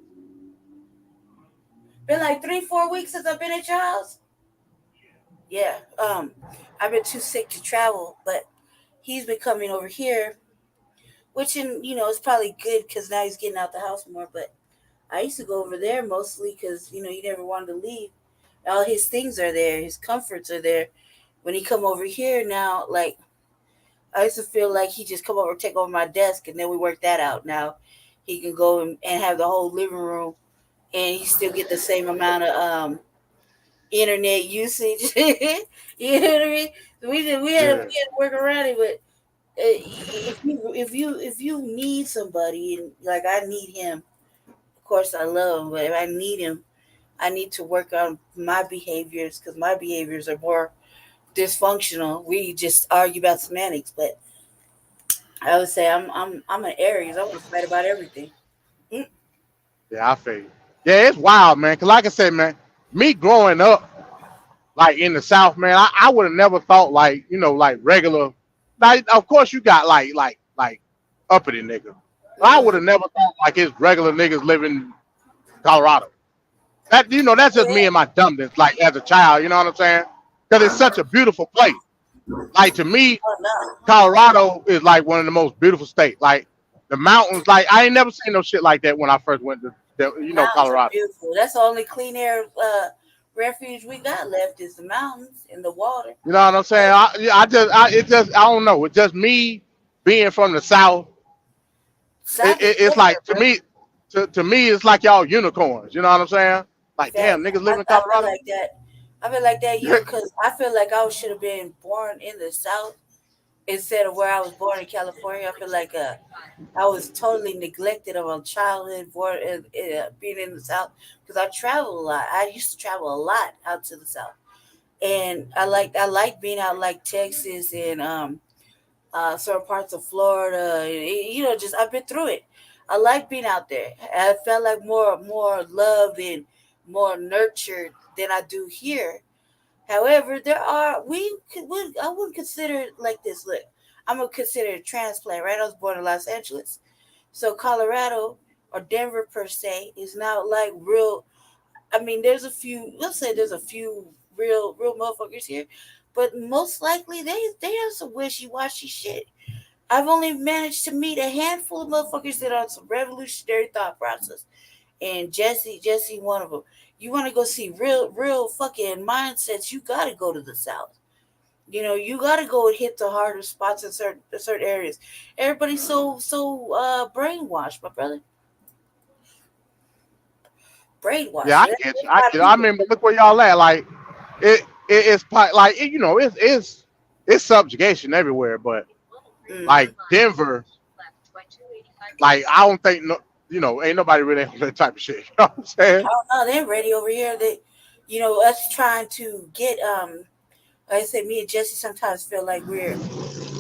Been like 3-4 weeks since I've been at your house. Yeah. I've been too sick to travel, but he's been coming over here, which it's probably good because now he's getting out the house more. But I used to go over there mostly because he never wanted to leave. All his things are there, his comforts are there. When he come over here now, like I used to feel like he just come over, take over my desk, and then we work that out. Now he can go and have the whole living room, and he still get the same amount of internet usage. You know what I mean? So we had to work around it, but if you need somebody, and like I need him, of course I love him, but if I need him, I need to work on my behaviors because my behaviors are more dysfunctional. We just argue about semantics, but I would say I'm an Aries. I want to fight about everything. Yeah, I feel you. Yeah, it's wild, man. Cause like I said, man, me growing up like in the South, man, I would have never thought like like regular. Like, of course, you got like uppity niggas. I would have never thought like it's regular niggas living in Colorado. That's just me and my dumbness, like as a child. You know what I'm saying? Because it's such a beautiful place. Like to me, Colorado is like one of the most beautiful states. Like the mountains, like I ain't never seen no shit like that when I first went to Mountains Colorado. are beautiful. That's the only clean air refuge we got left is the mountains and the water. You know what I'm saying? I don't know. It's just me being from the South. It's like to me, it's like y'all unicorns. You know what I'm saying? Like damn, niggas live in Colorado. I feel like that because I feel like I should have been born in the South instead of where I was born in California. I feel like I was totally neglected of a childhood being in the South because I travel a lot. I used to travel a lot out to the South, and I like being out like Texas and certain parts of Florida. Just I've been through it. I like being out there. I felt like more loved and more nurtured than I do here. However, I wouldn't consider it like this. Look, I'm gonna consider it a transplant, right? I was born in Los Angeles, so Colorado or Denver per se is not like real. I mean, there's a few real motherfuckers here, but most likely they have some wishy-washy shit. I've only managed to meet a handful of motherfuckers that are some revolutionary thought process, and Jesse one of them. You want to go see real fucking mindsets, you got to go to the South. You know, you got to go and hit the harder spots in certain areas. Everybody's so brainwashed, my brother. Brainwashed. Yeah, I get you. I remember. Look where y'all at. Like it's like you know it's subjugation everywhere, but like Denver, like I don't think ain't nobody really on that type of shit. You know what I'm saying? I don't know. They're ready over here. They, us trying to get like I said, me and Jesse sometimes feel like we're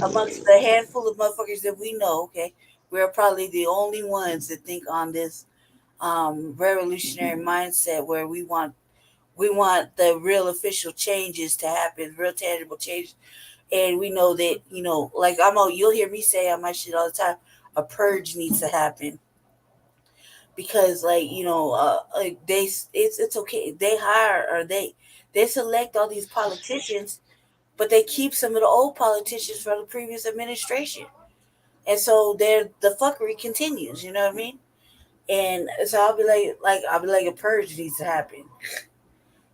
amongst the handful of motherfuckers that we know. Okay, we're probably the only ones that think on this revolutionary mindset where we want the real official changes to happen, real tangible changes. And we know that, like you'll hear me say on my shit all the time, a purge needs to happen. Because it's okay. They hire or they select all these politicians, but they keep some of the old politicians from the previous administration. And so the fuckery continues, you know what I mean? And so I'll be like a purge needs to happen,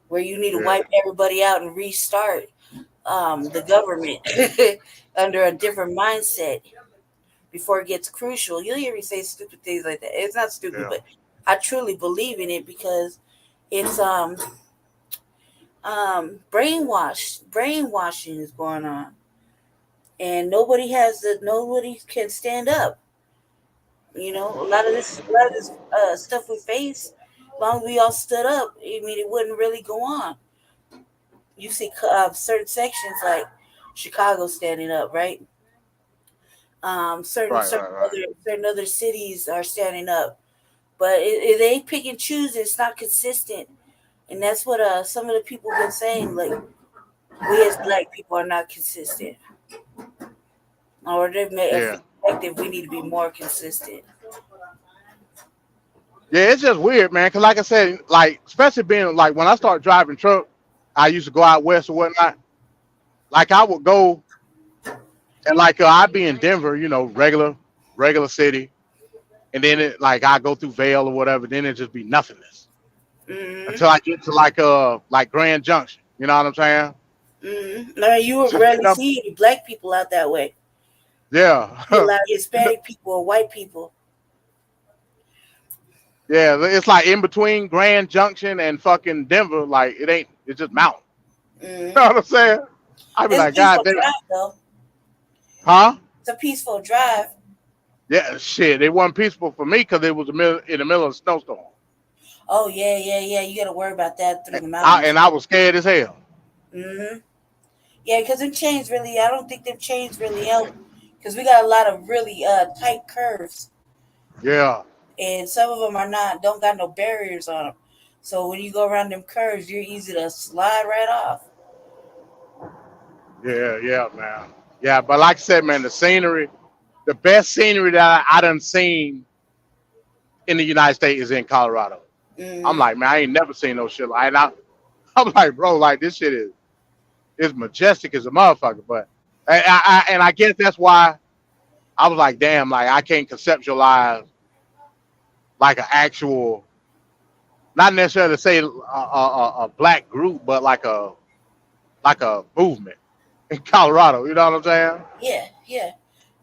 where you need to wipe everybody out and restart the government under a different mindset before it gets crucial. You'll hear me say stupid things like that. It's not stupid, but I truly believe in it because it's brainwashing is going on, and nobody can stand up. A lot of this stuff we face, as long as we all stood up, it wouldn't really go on. You see certain sections like Chicago standing up, right? Certain other cities are standing up, but they pick and choose. It's not consistent, and that's what some of the people have been saying. Like, we as Black people are not consistent, or they've made effective. We need to be more consistent. Yeah, it's just weird, man. Cause like I said, like especially being like when I started driving truck, I used to go out west or whatnot. Like I would go, and like I'd be in Denver, regular city, and then I go through Vail or whatever. Then it just be nothingness until I get to like Grand Junction. You know what I'm saying? No, you would rarely see any Black people out that way. Yeah, a lot of Hispanic people or white people. Yeah, it's like in between Grand Junction and fucking Denver. Like it's just mountain. You know what I'm saying? I'd be like, God damn. Huh? It's a peaceful drive. Yeah, shit. It wasn't peaceful for me because it was in the middle of a snowstorm. Oh yeah. You got to worry about that through the mountains. I was scared as hell. Yeah, because them chains really. I don't think them chains really help because we got a lot of really tight curves. Yeah. And some of them don't got no barriers on them. So when you go around them curves, you're easy to slide right off. Yeah, man. Yeah, but like I said, man, the best scenery that I done seen in the United States is in Colorado. I'm like, man, I ain't never seen no shit like that. I'm like, bro, like this shit is majestic as a motherfucker. But I guess that's why I was like, damn, like I can't conceptualize like an actual, not necessarily say a Black group, but like a movement in Colorado. You know what I'm saying? Yeah.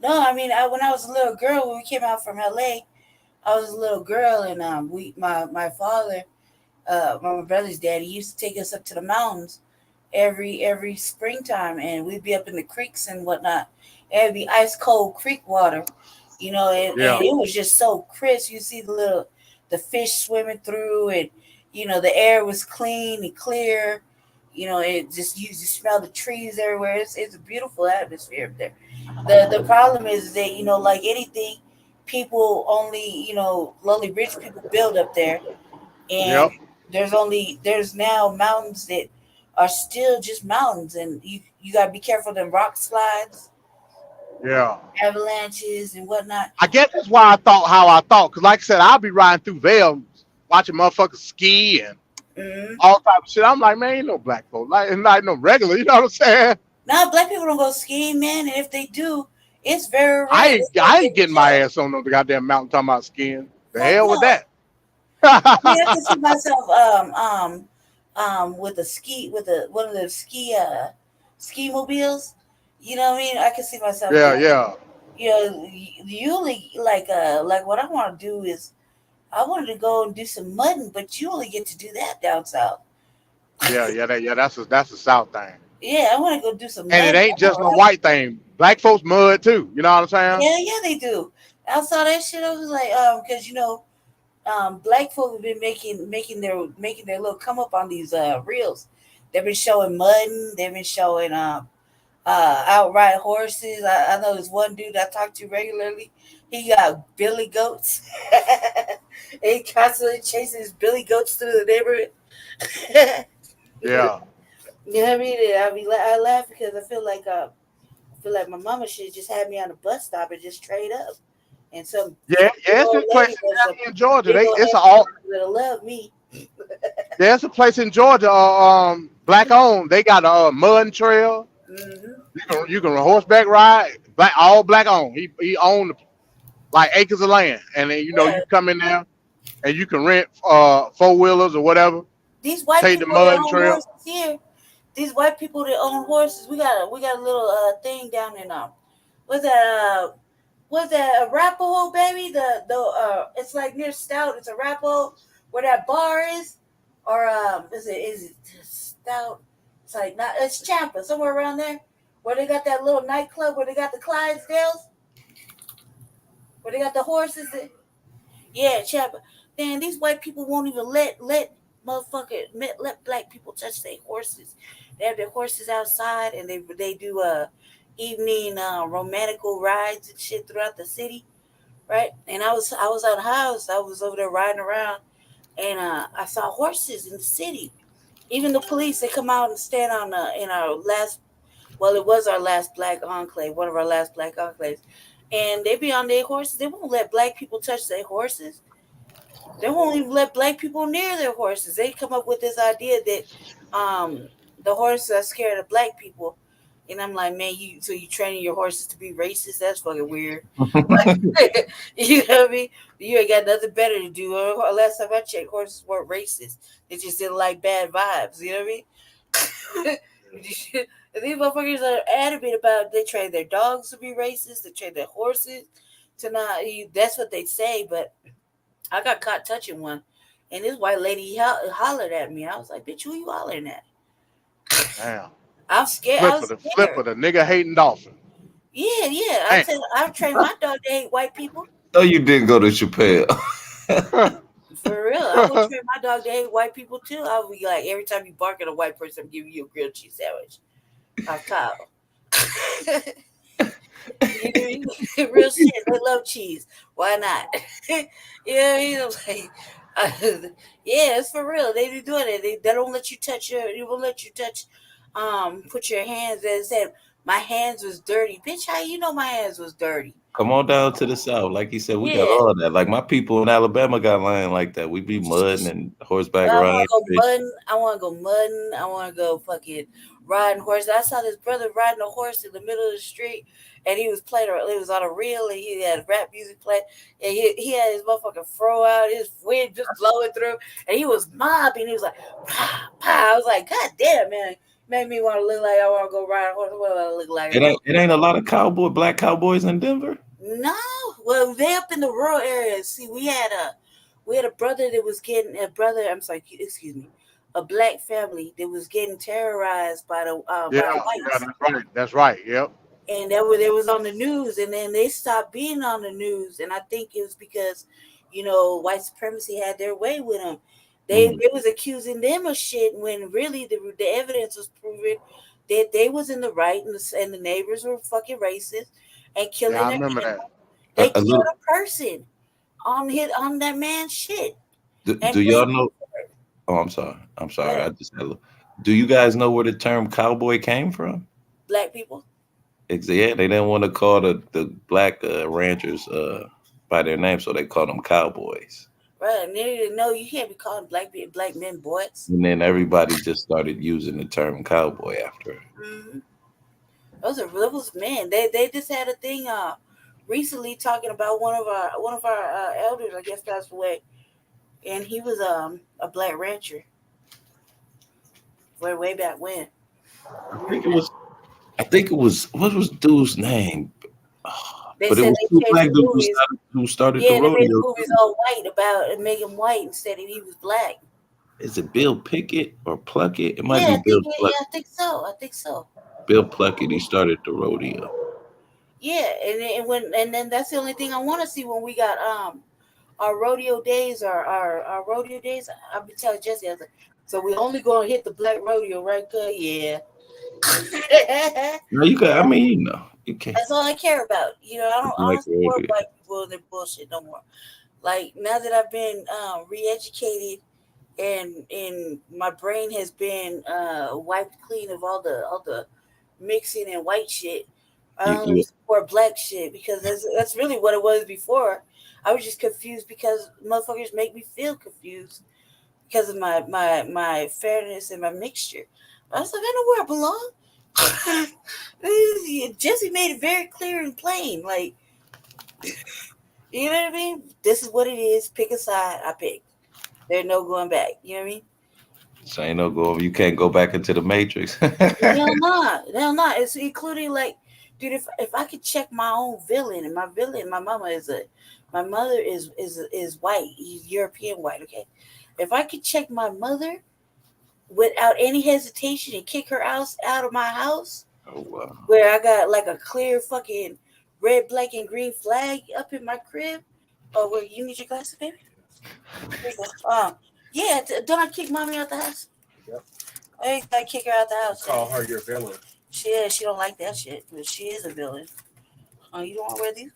No, I mean, when I was a little girl, when we came out from LA, I was a little girl, and my father, my brother's daddy, used to take us up to the mountains every springtime, and we'd be up in the creeks and whatnot. It'd be ice cold creek water. And it was just so crisp. You see the fish swimming through, and the air was clean and clear. It just you just smell the trees everywhere. It's a beautiful atmosphere up there. The problem is that like anything, people only lonely rich people build up there, and there's now mountains that are still just mountains, and you gotta be careful of them rock slides. Yeah. Avalanches and whatnot. I guess that's why I thought how I thought. Because like I said, I'll be riding through Vail watching motherfuckers ski and all type of shit. I'm like, man, ain't no black folks, like no regular. You know what I'm saying? Now black people don't go skiing, man, and if they do, it's very rare. I ain't getting my ass on no goddamn mountain talking about skiing. The hell with that. I mean, I can see myself with one of the ski mobiles. You know what I mean? I can see myself. Yeah. You know, usually like what I want to do is I wanted to go and do some mudding, but you only get to do that down south. Yeah. That's a South thing. Yeah, I want to go do some. And it ain't just no white thing. Black folks mud too. You know what I'm saying? Yeah, they do. I saw that shit. I was like, because black folk have been making their little come up on these reels. They've been showing mudding. They've been showing outright horses. I know this one dude I talk to regularly. He got billy goats. He constantly chasing his billy goats through the neighborhood. Yeah. You know what I mean? I laugh because I feel like my mama should just have me on a bus stop and just trade up. And some it's a place in Georgia. It's that'll love me. There's a place in Georgia, black owned. They got a mud trail. Mm-hmm. You can horseback ride. All black owned. He owned like acres of land, and then you come in there and you can rent 4-wheelers or whatever. These white take people the mud that own trail. horses here. These white people that own horses. We got a little thing down in what's that Arapahoe, baby? The it's like near Stout. It's Arapahoe where that bar is, or is it Stout? It's like not. It's Champa, somewhere around there, where they got that little nightclub where they got the Clydesdales, where they got the horses. Yeah, Champa. Man, these white people won't even let black people touch their horses. They have their horses outside, and they do evening romantical rides and shit throughout the city, right? And I was at a house. I was over there riding around, and I saw horses in the city. Even the police, they come out and stand on in our last. Well, it was our last black enclave, one of our last black enclaves, and they be on their horses. They won't let black people touch their horses. They won't even let black people near their horses. They come up with this idea that the horses are scared of black people. And I'm like, man, you training your horses to be racist? That's fucking weird. You know what I mean? You ain't got nothing better to do. Last time I checked, horses weren't racist. They just didn't like bad vibes. You know what I mean? And these motherfuckers are adamant about they train their dogs to be racist. They train their horses to not. That's what they say, but I got caught touching one, and this white lady hollered at me. I was like, bitch, who you hollering at? Damn. I'm scared. Flip for the nigga hating dolphin. Yeah. I've trained my dog to hate white people. No, you didn't go to Chappelle. For real. I would train my dog to hate white people too. I would be like, every time you bark at a white person, I'm giving you a grilled cheese sandwich. I'm Kyle. Real shit. They love cheese. Why not? Yeah, it's for real. They be doing it. They don't let you touch they won't let you touch put your hands and said my hands was dirty. Bitch, how you know my hands was dirty? Come on down to the South. Like he said, we got all of that. Like my people in Alabama got land like that. We be mudding and horseback riding. I want to go mudding. I want to go fucking riding horses. I saw this brother riding a horse in the middle of the street, and he was on a reel, and he had rap music playing, and he had his motherfucking fro out, his wind just blowing through, and he was mobbing. He was like, pow, pow. I was like, God damn, man. Made me want to look like I want to go ride a horse. What do I look like? It ain't a lot of black cowboys in Denver. No, well, they up in the rural areas. See, we had a brother that was getting a black family that was getting terrorized by the whites. That's right. Yep. And that was on the news, and then they stopped being on the news, and I think it was because, white supremacy had their way with them. They was accusing them of shit when really the evidence was proving that they was in the right, and the neighbors were fucking racist and killing. Yeah, I remember that. They killed a person on that man's shit. Do y'all know? Oh, I'm sorry. Yeah. I just had a look. Do you guys know where the term cowboy came from? Black people. Yeah, they didn't want to call the black ranchers by their name, so they called them cowboys. Right, and they didn't know you can't be calling black men boys. And then everybody just started using the term cowboy after it. Mm-hmm. Those man. They just had a thing recently talking about one of our elders, I guess, passed away, and he was a black rancher. Way back when. I think it was what was dude's name? They but it said was they two changed black the dudes movies. who started Yeah, the they made the rodeo. movies all white about and make him white instead of he was black. Is it Bill Pickett or Pluckett? It might Yeah, be Bill Pluckett. I think so. I think so. Bill Pluckett. He started the rodeo. Yeah, and then that's the only thing I want to see when we got our rodeo days, our rodeo days. I've been telling Jesse, I was like, so we only gonna hit the black rodeo, right? Good, yeah. No, you got. I mean, you know, you can't. That's all I care about. You know, I don't support rodeo. white people and their bullshit no more. Like now that I've been re-educated and my brain has been wiped clean of all the mixing and white shit, I don't support black shit because that's really what it was before. I was just confused because motherfuckers make me feel confused because of my fairness and my mixture. But I was like, I know where I belong. Jesse made it very clear and plain. Like, you know what I mean? This is what it is. Pick a side. I pick. There's no going back. You know what I mean? So ain't no go. You can't go back into the Matrix. Hell not. It's including like, dude. If I could check my own villain, and my mother is white, European white. Okay, if I could check my mother without any hesitation and kick her out of my house, where I got like a clear fucking red, black, and green flag up in my crib. Oh, where you need your glasses, baby? Yeah, don't I kick mommy out the house? Yep. I kick her out the house. Call her your villain. She don't like that shit, but she is a villain. Oh, you don't want to wear these?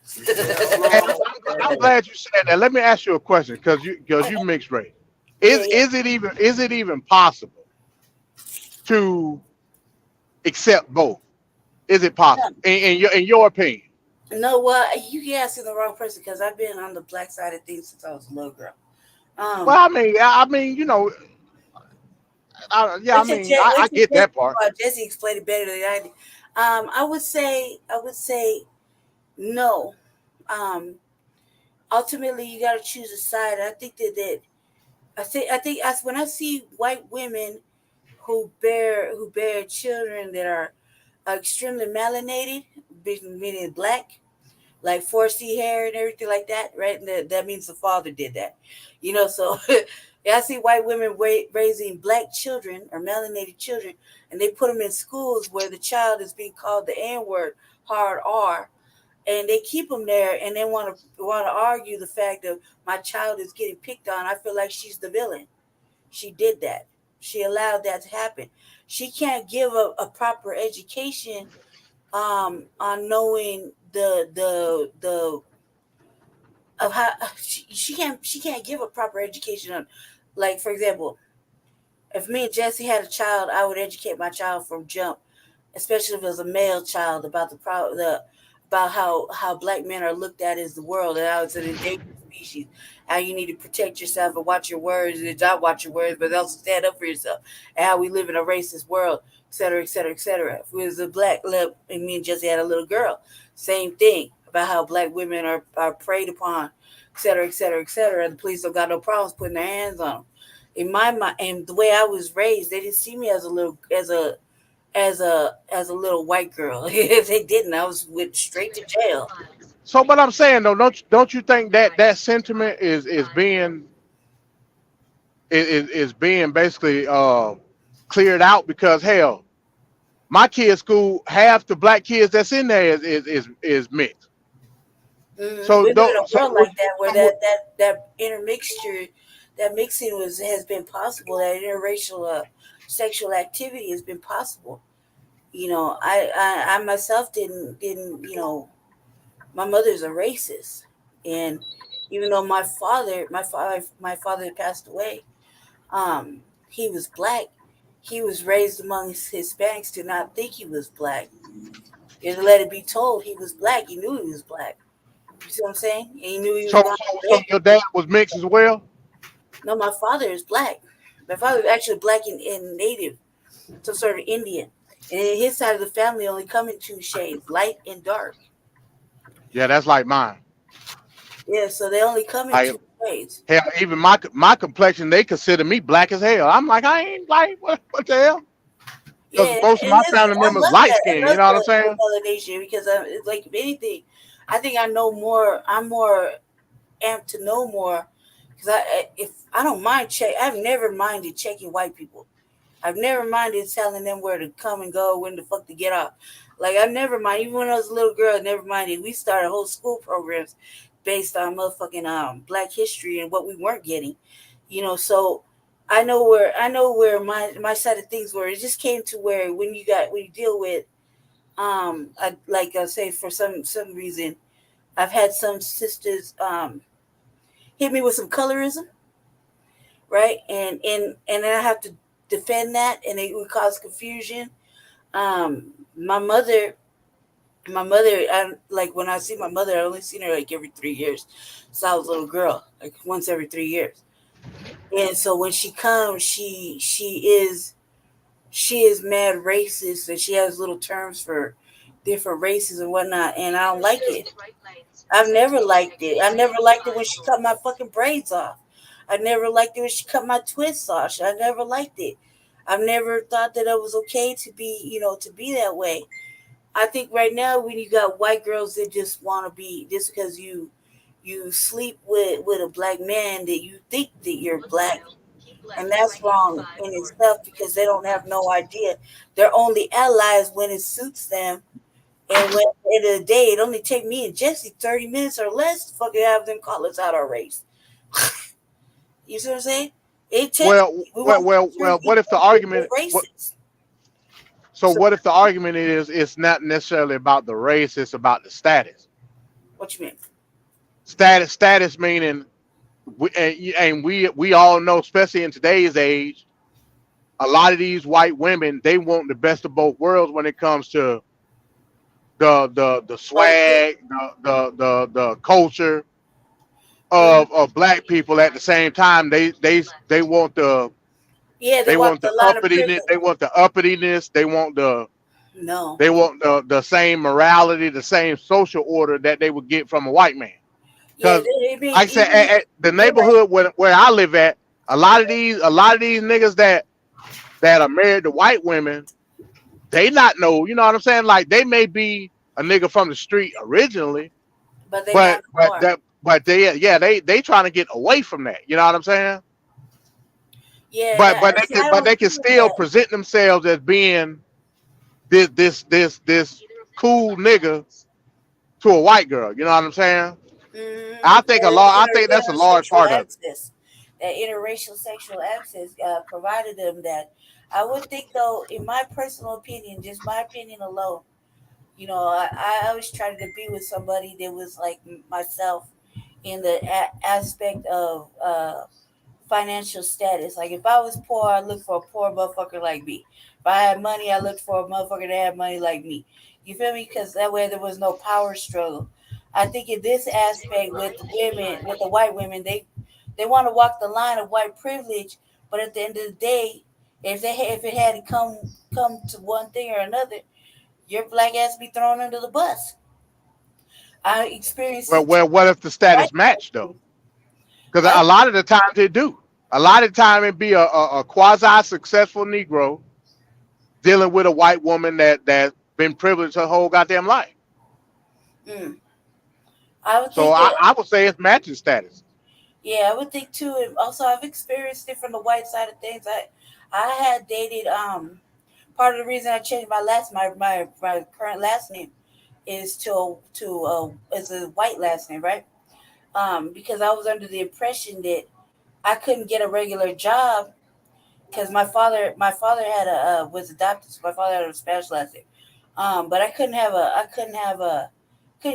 I'm glad you said that. Let me ask you a question, because you mixed race. Is it even possible to accept both? Is it possible in your opinion? No, well, you can ask the wrong person because I've been on the black side of things since I was a little girl. Well, I mean, you know, I get that part. Jesse explained it better than I did. I would say no. Ultimately, you got to choose a side. I think when I see white women who bear children that are extremely melanated, meaning black, like 4C hair and everything like that, right? And that means the father did that, you know. So I see white women raising black children or melanated children, and they put them in schools where the child is being called the N-word, hard R, and they keep them there, and they want to argue the fact that my child is getting picked on. I feel like she's the villain. She did that. She allowed that to happen. She can't give a proper education on knowing the of how she can't give a proper education on, like, for example, if me and Jesse had a child, I would educate my child from jump, especially if it was a male child, about about how black men are looked at as the world and how it's an endangered species, how you need to protect yourself and watch your words and not watch your words, but also stand up for yourself, and how we live in a racist world, et cetera, et cetera, et cetera. If it was a black lip and me and Jesse had a little girl, same thing about how black women are preyed upon, et cetera, et cetera, et cetera. And the police don't got no problems putting their hands on them. In my mind, and the way I was raised, they didn't see me as a little white girl. If they didn't, I went straight to jail. So, but I'm saying though, don't you think that sentiment is being basically cleared out? Because hell, my kid's school, half the black kids that's in there is mixed. So we live in a world like that where that intermixture, that mixing has been possible. That interracial sexual activity has been possible. You know, I myself didn't, you know, my mother's a racist, and even though my father passed away, he was black. He was raised amongst Hispanics to not think he was black. He let it be told he was black. He knew he was black. You see what I'm saying? And he knew he was so your dad was mixed as well? No, my father is black. My father is actually black and native, some sort of Indian. And his side of the family only come in two shades, light and dark. Yeah, that's like mine. Yeah, so they only come in Like, two shades. hell, even my complexion, they consider me black as hell. I'm like, I ain't like what the hell? Because Yeah, most of and my listen, family I members love light that. I skinned. You love know what I'm the saying? melanation because it's like anything. I think I know more. I'm more amped to know more because if I don't mind I've never minded checking white people. I've never minded telling them where to come and go, when the fuck to get off. Like I've never minded. Even when I was a little girl, I never minded. We started whole school programs based on motherfucking Black history and what we weren't getting. You know, so I know where my side of things were. It just came to where when you deal with I say for some reason I've had some sisters hit me with some colorism, right? And then I have to defend that, and it would cause confusion. My mother, I like when I see my mother, I only seen her like every 3 years. So I was a little girl, like once every 3 years. And so when she comes, she is mad racist, and she has little terms for different races and whatnot, and I don't like it. I've never liked it. I never liked it when she cut my fucking braids off. I never liked it when she cut my twists off. I never liked it. I've never thought that it was okay to be, to be that way. I think right now when you got white girls that just want to be, just because you sleep with a black man, that you think that you're black, and that's wrong in itself because they don't have no idea. They're only allies when it suits them. And when at the end of the day, it only take me and Jesse 30 minutes or less to fucking have them call us out our race. You see what I'm saying? It takes Well. What if the argument? So what if the argument is it's not necessarily about the race, it's about the status? What you mean? Status meaning, we all know, especially in today's age, a lot of these white women, they want the best of both worlds when it comes to the swag, the culture of black people. At the same time, they want the they want the uppityness, they want the same morality, the same social order that they would get from a white man. Because like I said, at the neighborhood where I live at, a lot of these niggas that are married to white women, they not know, you know what I'm saying? Like they may be a nigga from the street originally, but they trying to get away from that. You know what I'm saying? Yeah. But they can still present themselves as being this cool nigga to a white girl. You know what I'm saying? Mm-hmm. I think that's a large part of it. That interracial sexual access provided them that. I would think, though, in my personal opinion, just my opinion alone, I always tried to be with somebody that was like myself in the aspect of financial status. Like if I was poor, I looked for a poor motherfucker like me. If I had money, I looked for a motherfucker that had money like me. You feel me? Because that way there was no power struggle. I think in this aspect with the women, with the white women, they want to walk the line of white privilege, but at the end of the day, if it had to come to one thing or another, your black ass be thrown under the bus. I experienced. Well, what if the status matched though? Because a lot of the times they do. A lot of the time it be a quasi successful Negro dealing with a white woman that's been privileged her whole goddamn life. I would say it's matching status. Yeah, I would think too. And also, I've experienced it from the white side of things. I had dated. Part of the reason I changed my current last name is is a white last name, right? Because I was under the impression that I couldn't get a regular job because my father had was adopted, so my father had a Spanish last name. But I couldn't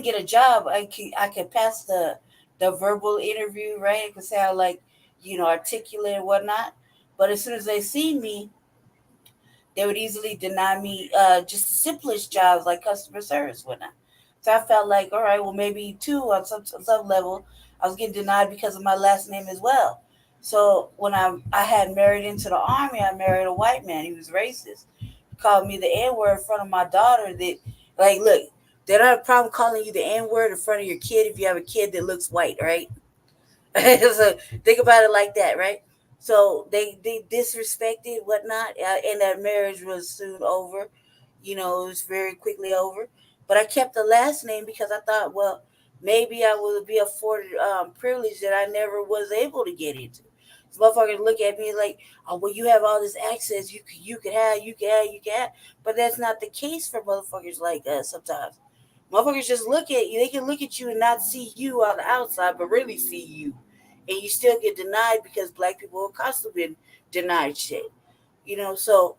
get a job. I could pass the verbal interview, right? I could sound like, articulate and whatnot. But as soon as they see me, they would easily deny me just the simplest jobs like customer service, whatnot. So I felt like, all right, well, maybe too on some level, I was getting denied because of my last name as well. So when I had married into the army, I married a white man. He was racist. He called me the N-word in front of my daughter. That, like, look, they don't have a problem calling you the N-word in front of your kid if you have a kid that looks white, right? So think about it like that, right? So they disrespected whatnot, and that marriage was soon over. You know, it was very quickly over. But I kept the last name because I thought, well, maybe I would be afforded privilege that I never was able to get into. So motherfuckers look at me like, oh, well, you have all this access, you could have, but that's not the case for motherfuckers like us sometimes. Motherfuckers just look at you. They can look at you and not see you on the outside, but really see you. And you still get denied because black people have constantly been denied shit. You know, so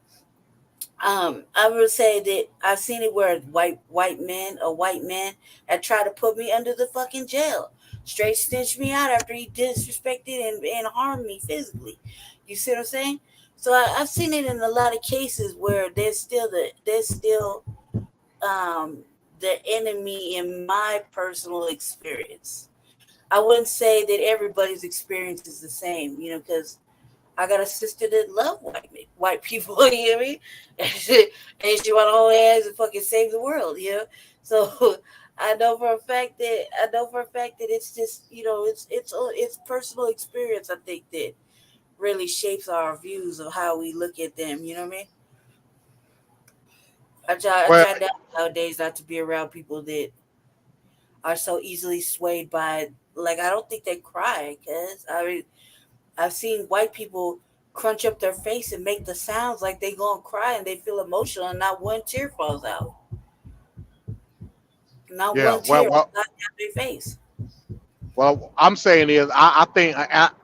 I would say that I've seen it where a white man had tried to put me under the fucking jail. Straight stitched me out after he disrespected and harmed me physically. You see what I'm saying? So I've seen it in a lot of cases where there's still the enemy in my personal experience. I wouldn't say that everybody's experience is the same, you know, because I got a sister that love white people, you know what I mean? And she want to hold hands and fucking save the world, you know. So I know for a fact that it's just, you know, it's personal experience. I think that really shapes our views of how we look at them. You know what I mean? I try nowadays not to be around people that are so easily swayed by, like, I don't think they cry, because I mean, I've seen white people crunch up their face and make the sounds like they gonna cry and they feel emotional and not one tear falls out. Not one tear falls out their face. Well, I'm saying is, I think,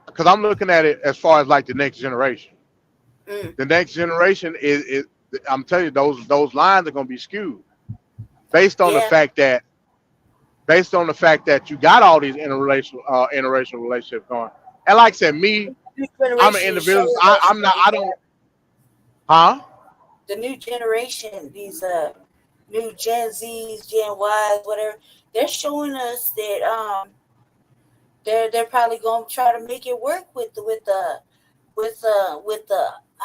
because I'm looking at it as far as like the next generation. The next generation is I'm telling you, those lines are going to be skewed based on the fact that you got all these interracial relationships going. And like I said, me, I'm an individual. I don't. Huh? The new generation, these new Gen Zs, Gen Ys, whatever, they're showing us that they're probably going to try to make it work with the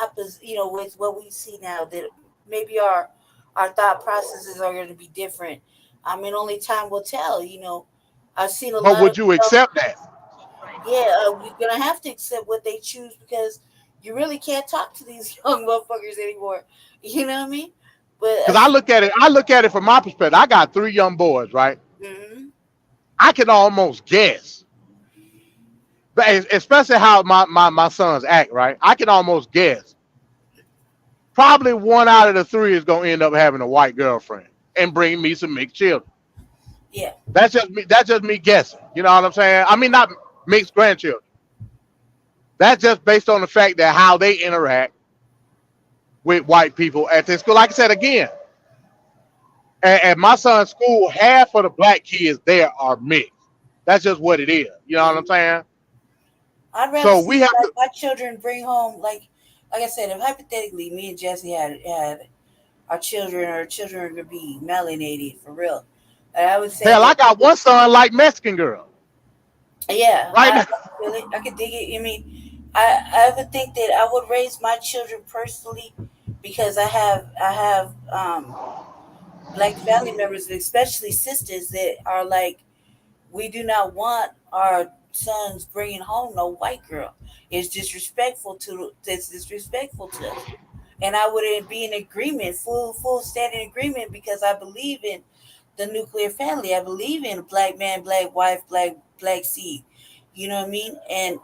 opposite, you know, with what we see now, that maybe our thought processes are going to be different. I mean, only time will tell. You know, I've seen a lot. But would you accept that? Yeah, we're gonna have to accept what they choose, because you really can't talk to these young motherfuckers anymore. You know what I mean? But because I look at it from my perspective. I got 3 young boys, right? Mm-hmm. I can almost guess, but especially how my sons act, right? I can almost guess. Probably 1 out of the 3 is gonna end up having a white girlfriend and bring me some mixed children. Yeah, that's just me guessing. You know what I'm saying? I mean, not mixed grandchildren. That's just based on the fact that how they interact with white people at this school. Like I said again, at my son's school, half of the black kids there are mixed. That's just what it is. You know what I'm saying? I'd rather see my children bring home, like I said, if hypothetically me and Jesse had our children could be melanated for real. And I would say, hell, I got one son like Mexican girl. Yeah, right. I could dig it. I mean, I would think that I would raise my children personally, because I have black family members, especially sisters, that are like, we do not want our sons bringing home no white girl. It's disrespectful to us. And I would be in agreement, full standing agreement, because I believe in the nuclear family. I believe in black man, black wife, black seed. You know what I mean? And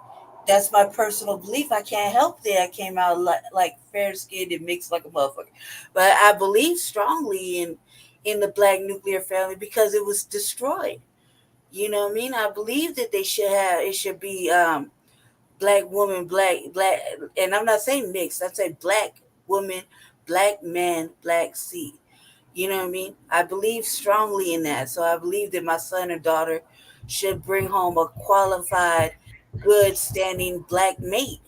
that's my personal belief. I can't help that I came out like fair skinned and mixed like a motherfucker. But I believe strongly in the black nuclear family, because it was destroyed. You know what I mean? I believe that it should be black woman, black, and I'm not saying mixed. I say black woman, black man, black seed. You know what I mean? I believe strongly in that. So I believe that my son or daughter should bring home a qualified, good standing black mate.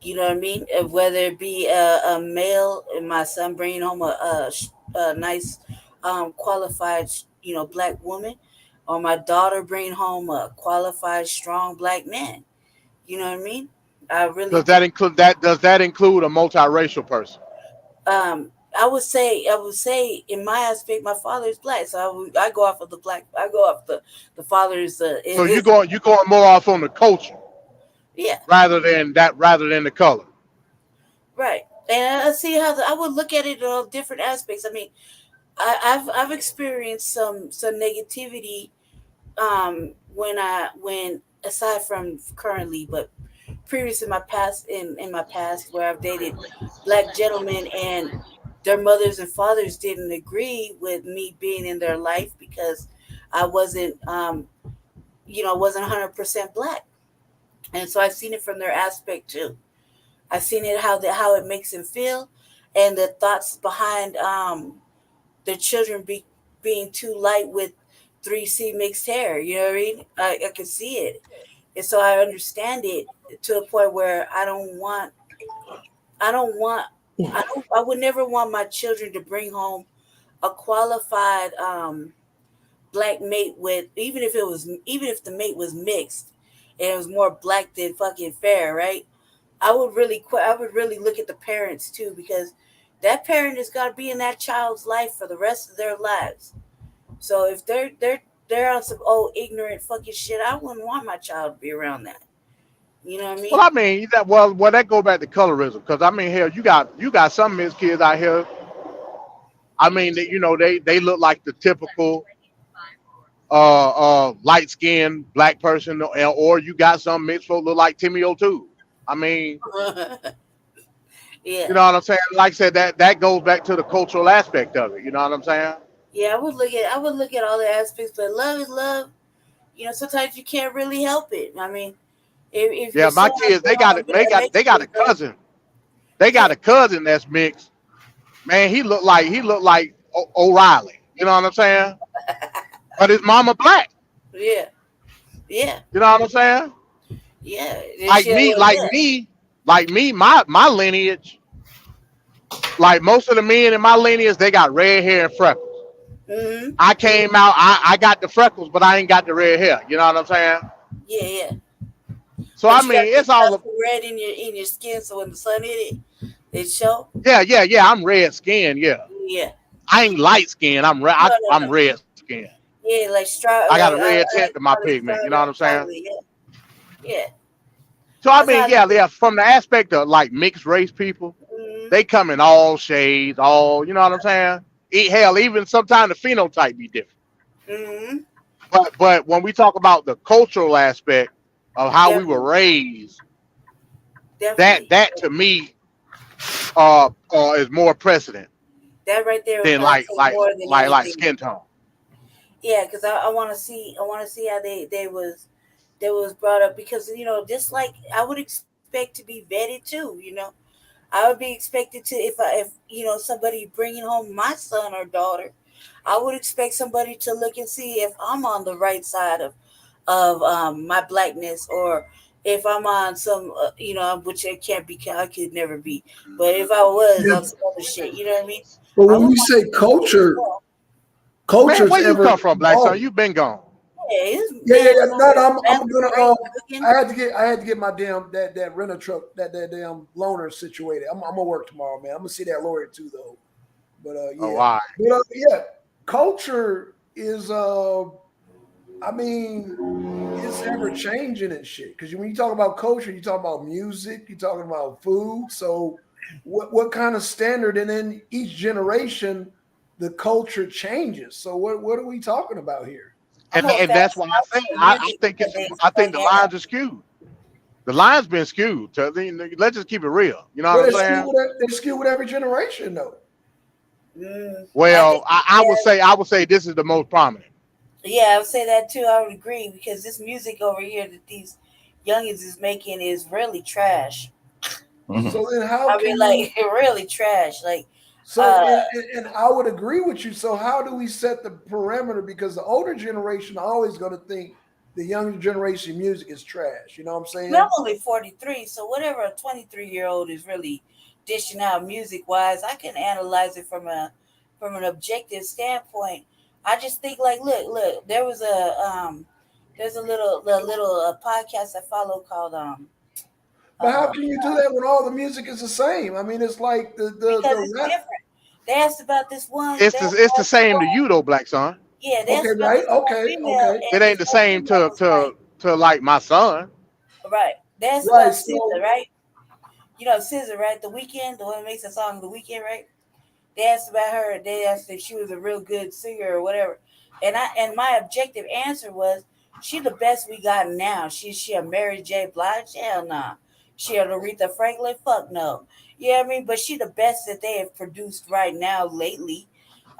You know what I mean? Whether it be a male, and my son bringing home a nice, qualified, you know, black woman, or my daughter bringing home a qualified, strong black man. You know what I mean? I really Does that include Does that include a multiracial person? I would say in my aspect, my father is black, so I go off of the black. I go off the father's. So you going more off on the culture, yeah, rather than the color. right. And I see how I would look at it on different aspects. I mean, I've experienced some negativity when aside from currently, but previous in my past where I've dated black gentlemen and their mothers and fathers didn't agree with me being in their life because I wasn't wasn't 100% black. And so I've seen it from their aspect too. I've seen it how it makes them feel and the thoughts behind their children being too light with 3C mixed hair. You know what I mean? I can see it. And so I understand it to a point where I would never want my children to bring home a qualified black mate with even if the mate was mixed and it was more black than fucking fair, right? I would really look at the parents too, because that parent has got to be in that child's life for the rest of their lives. So if they're on some old ignorant fucking shit, I wouldn't want my child to be around that. You know what I mean? Well, I mean that go back to colorism, because I mean, hell, you got some mixed kids out here. I mean, they look like the typical light skinned black person, or you got some mixed folk look like Timmy O'Toole. I mean, yeah. You know what I'm saying? Like I said, that goes back to the cultural aspect of it. You know what I'm saying? Yeah, I would look at all the aspects, but love is love. You know, sometimes you can't really help it. I mean, if my kids, they got a cousin. They got a cousin that's mixed. Man, he looked like O'Reilly. You know what I'm saying? But his mama black. Yeah. Yeah. You know what I'm saying? Yeah. Like me, my lineage, like most of the men in my lineage, they got red hair and freckles. Mm-hmm. I came out, I got the freckles, but I ain't got the red hair. You know what I'm saying? Yeah, yeah. So But I mean, it's all red in your skin, so when the sun hit it show. Yeah. I'm red skinned. Yeah. Yeah. I ain't light skinned. I'm red. I'm red skinned. Yeah, like I got a red tint to my pigment. You know what I'm saying? Yeah. So I mean, yeah. From the aspect of like mixed race people, they come in all shades, all, you know what I'm saying? Hell, even sometimes the phenotype be different. Mm-hmm. But when we talk about the cultural aspect of how we were raised, that to me is more precedent that right there than like skin tone. Yeah, because I want to see how they was brought up, because just like I would expect to be vetted too. I would be expected to, if somebody bringing home my son or daughter, I would expect somebody to look and see if I'm on the right side of my blackness, or if I'm on some which I can't be, I could never be, but if I was on some other shit, you know what I mean? But when you say culture, man, where you come from, Black Son? You've been gone. Yeah. No, I'm gonna. I had to get my damn that rental truck, that damn loaner situated. I'm gonna work tomorrow, man. I'm gonna see that lawyer too, though. But yeah. Oh, why? But yeah, culture is I mean, it's ever changing and shit. Because when you talk about culture, you talk about music, you're talking about food. So what kind of standard? And then each generation, the culture changes. So what are we talking about here? And that's why I think the lines are skewed. The line's been skewed. So let's just keep it real. You know what I'm saying? They skew with every generation, though. Well, I would say this is the most prominent. Yeah, I would say that too. I would agree, because this music over here that these youngins is making is really trash. So then how? Really trash. So and I would agree with you. So how do we set the parameter? Because the older generation always going to think the younger generation music is trash. You know what I'm saying? I'm only 43, so whatever a 23-year-old is really dishing out music wise, I can analyze it from an objective standpoint. I just think look, there was there's a little podcast I follow called But how can you do that when all the music is the same? I mean, it's like because the it's rap. different. They asked about this one. It's the same to you though, Black Son. Yeah, they asked Okay, about right? this one Okay, female, okay. It ain't the same to like my son. Right. That's Right, about so- SZA, right? You know SZA, right? The Weeknd, the one that makes the song The Weeknd, right? They asked about her. They asked if she was a real good singer or whatever. And my objective answer was, she the best we got now. She a Mary J. Blige? Hell nah. She a Aretha Franklin? Fuck no. Yeah, I mean, but she the best that they have produced right now lately.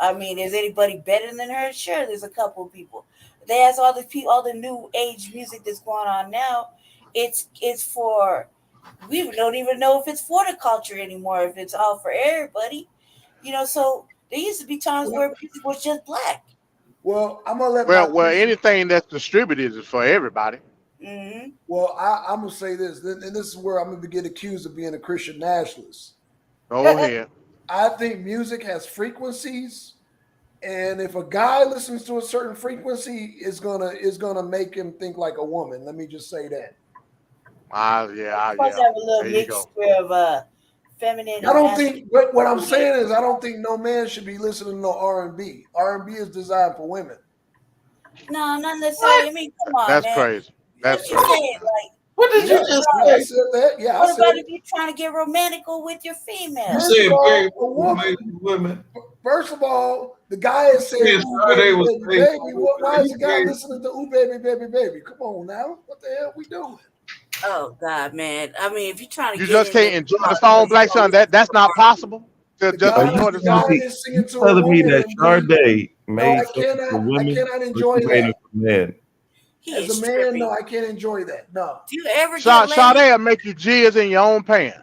I mean, is anybody better than her? Sure, there's a couple of people. They ask all the people, all the new age music that's going on now. It's for, we don't even know if it's for the culture anymore. If it's all for everybody, you know. So there used to be times where music was just black. Well, I'm gonna let. Well, anything that's distributed is for everybody. Mm-hmm. Well, I'm gonna say this, and this is where I'm gonna get accused of being a Christian nationalist. Go ahead. I think music has frequencies, and if a guy listens to a certain frequency, is gonna make him think like a woman. Let me just say that. Yeah. Supposed to have a little There you go. mixture of feminine. I don't think. What I'm saying is, I don't think no man should be listening to no R&B. R&B is designed for women. No, not necessarily. I mean, come on, That's man. crazy. That's What you crazy. saying? Like, What did you just I say? said that. Yeah, I what said about it. if you're trying to get romantical with your female? You First said of all, very a woman. women. First of all, the guy is saying, Yes, "Ooh, sir, they baby, was baby, faithful. baby." Why is the guy He listening to "Ooh, baby, baby, baby"? Come on now, what the hell we doing? Oh God, man. I mean, if you're trying to You get just into can't enjoy the song, Black Son. That's not possible. To just guy- enjoy the the guy song. is singing to a telling me woman that and Sade No, made I something cannot. for I women, cannot but enjoy you made that. it for men. He As is a man, tripping. no, I can't enjoy that. No, Do you ever get Sade laid? will make you jizz in your own pants.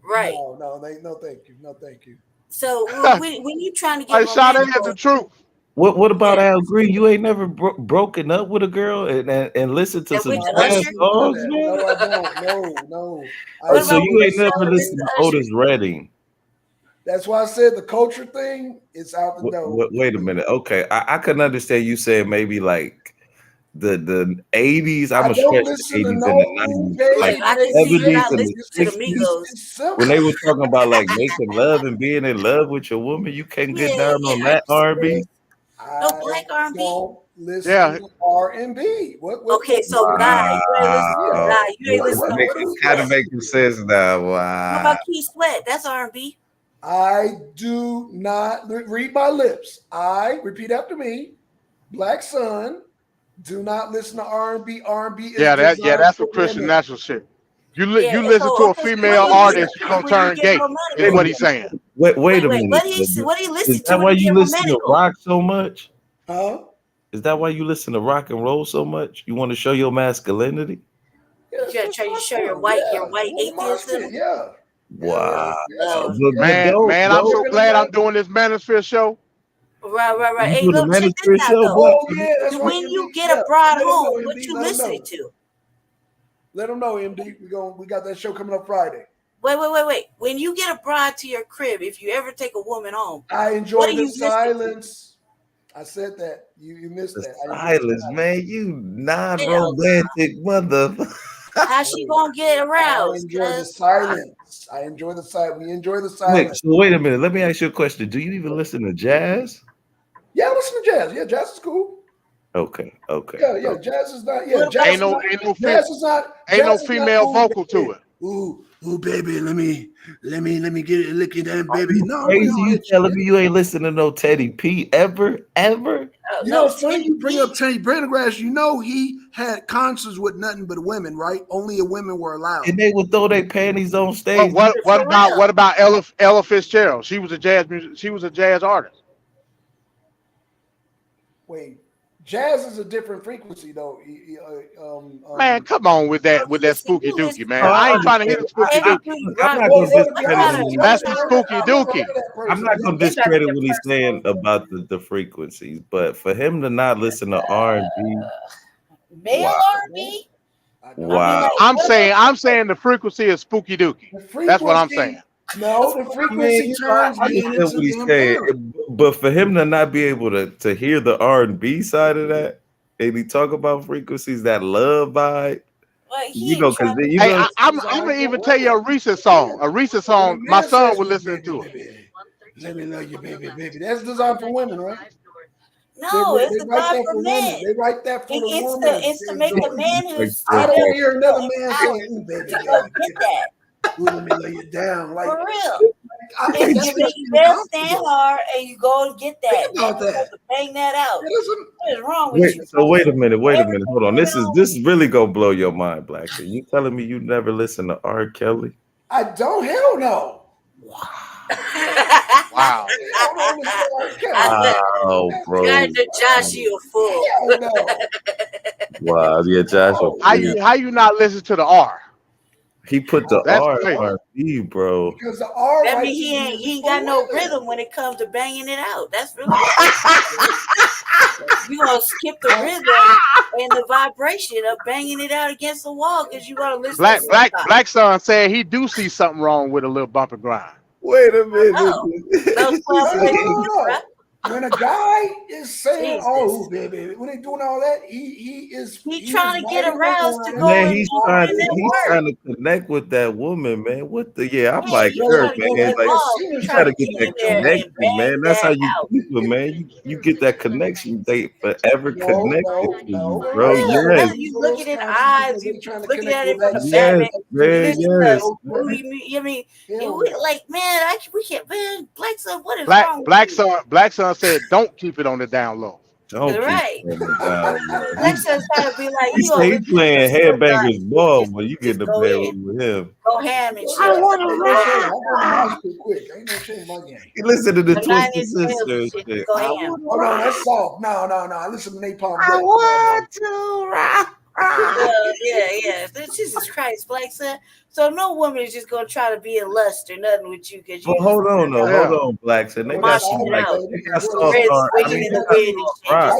Right. no, thank you, no, thank you. So when you're trying to get Like Sade is romantical, the truth. What about Al Green? You ain't never broken up with a girl and listened to and some with the trash Usher, songs, man? No, I don't. No. What So about you with ain't never listened to Usher? Otis Redding. That's why I said the culture thing. It's out the door. Wait a minute. Okay, I can understand you saying maybe like the 80s. I'm I gonna don't stretch the listen to 80s no and the ooh, 90s, baby, like Look, I can see you 70s not and the listening to the 60s. Migos. It's simple. When they were talking about like making love and being in love with your woman, you can't get down on I that R&B. no black R&B. Don't listen Yeah. to R&B. What? Okay, so Guy, you ain't listen to Wow, Guy. You ain't listen to it's Keith kind of Sweat. making sense now. What Wow. about Keith Sweat? That's R&B. I do not read my lips. I repeat after me. Black Son. Do not listen to R&B. R&B is That's designed some for Christian women. national shit. You Yeah, listen to so a okay, so female what do you listen artist, to you're gonna when you turn get gay. Is romantical? what he's saying. Wait a Wait, minute. what do you listen Is to that when why you you get listen to romantical? rock so much? Huh? Is that why you listen to rock and roll so much? You want to show your masculinity? Yeah, You gotta try to show your white atheism. Yeah. Wow. Love. Man, I'm so glad I'm doing this Manosphere show. Right. You Hey, do the look, check Manosphere this out show, though. Black? Oh yeah, that's When right. you get a broad Let 'em home, know, what MD, you let 'em know. listening to? Let them know, MD. We got that show coming up Friday. Wait. When you get a bride to your crib, if you ever take a woman home, I what enjoy do you the listen to? silence. I said that. You missed that. I enjoy the Silence, man. You Hell, non-romantic mother. how she gonna get I aroused? enjoy the silence. I enjoy the silence. We enjoy the Wait, silence. so wait a minute. Let me ask you a question. Do you even listen to jazz? Yeah, I listen to jazz. Yeah, jazz is cool. Okay. Yeah, jazz is not. Yeah, What jazz about is not. Ain't no Jazz is not. ain't no Jazz is not, female ooh, vocal baby. to it. Ooh, baby, let me get a lick at that, baby. No, we Crazy, don't you hit telling shit. me you ain't listen to no Teddy P ever? You know, it's funny you bring up Teddy Pendergrass. You know, he had concerts with nothing but women, right? Only women were allowed. And they would throw their panties on stage. What about Ella Fitzgerald? She was a jazz artist. Wait, jazz is a different frequency, though. Man, come on with that spooky dookie, man. Oh, I ain't trying to hear the spooky dookie. I'm not gonna discredit when That's the spooky dookie. I'm not gonna discredit what he's saying about the frequencies, but for him to not listen to R&B, Male R&B? wow. I'm saying the frequency is spooky dookie. That's what I'm saying. No, the frequency turns I me understand into what he's damn saying, parent. but for him to not be able to hear the R&B side of that, and he talk about frequencies, that love vibe. Well, he You ain't know, because trying to. you Hey, know, I'm gonna even tell you a recent song. A recent song. My son was listening to it. Let me love you, baby, baby. That's designed for women, right? No, it's They write designed that for for men. women. They write that for the woman. It's to make the man who's I don't still hear another man out saying, "Ooh, baby, to baby, go get that. ooh, let me lay you down." Like For real. I think It's that's to make you better stand hard and you go and get that. Think about Man, you have that. to bang that out. What is wrong with wait. you? So wait a minute. Hold on. This is really gonna blow your mind, Blackson. You telling me you never listen to R. Kelly? I don't. Hell no. Wow. Oh, bro. Josh, you a fool. Hell no. Wow. Yeah, Joshua. How you not listen to the R? He put the That's R crazy. R&B, bro. Because the R That right means he ain't got no rhythm when it comes to banging it out. That's really you gonna skip the rhythm and the vibration of banging it out against the wall because you gotta listen to somebody. Black Son said he do see something wrong with a little bump and grind. Wait a minute. No. When a guy is saying, "Oh, baby," when they doing all that, he is trying to get aroused to go. Man, he's trying to connect with that woman, man. What the I'm like her, man. Like you try to get that connection, man. That's how you keep it, man. You get that connection. They forever connected to you, bro. Yes. You looking in the eyes, you looking at it from the Yes, back. man, yes. I mean, like, man, we can't, man. Black Son, what is wrong? Black Son said, "Don't keep it on the down low." Don't right. keep it down, man. Black Son's trying to be like, He you say he know, playing headbangers ball, but you get the bedroom with him. go ham and shit. I want to quick. Ain't no change my game. He listen to the The Twisted 90s Sister and shit, shit. go ham. Oh no, that's soft. No. I listen to Napalm. I want to rock. Yeah. Jesus Christ, Black Son. So no woman is just gonna try to be in lust or nothing with you because you. Well, hold on, Blackson. They got some like they got soft rock. I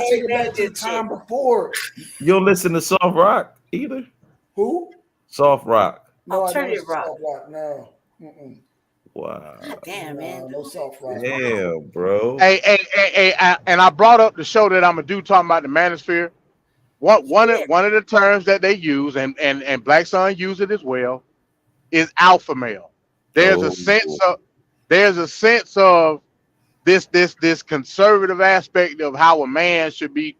take it back to the time before. You don't listen to soft rock either. Who? Soft rock. No, Alternative rock. Soft rock. No. Wow. Damn, man. No soft rock. Damn, bro. Hey, and I brought up the show that I'm gonna do talking about the manosphere. One of the terms that they use, and Black Son use it as well, is alpha male. There's a sense of this conservative aspect of how a man should be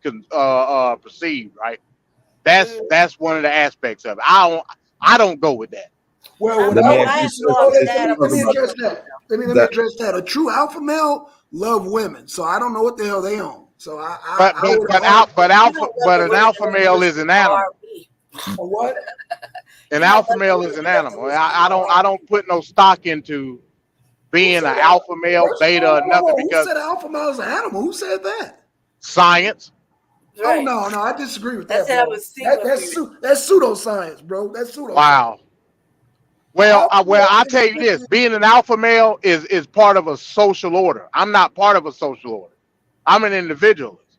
perceived, right? That's one of the aspects of it. I don't go with that. Well, let me address that. Let me address that. A true alpha male love women, so I don't know what the hell they own. So but an alpha male is an animal. What? An alpha male is an animal. I don't put no stock into being an alpha male, beta, or nothing because who said alpha male is an animal? Who said that? Science. Right. Oh no, I disagree with that. That's pseudoscience, bro. That's pseudoscience. Wow. Well, I'll tell you this: being an alpha male is part of a social order. I'm not part of a social order. I'm an individualist.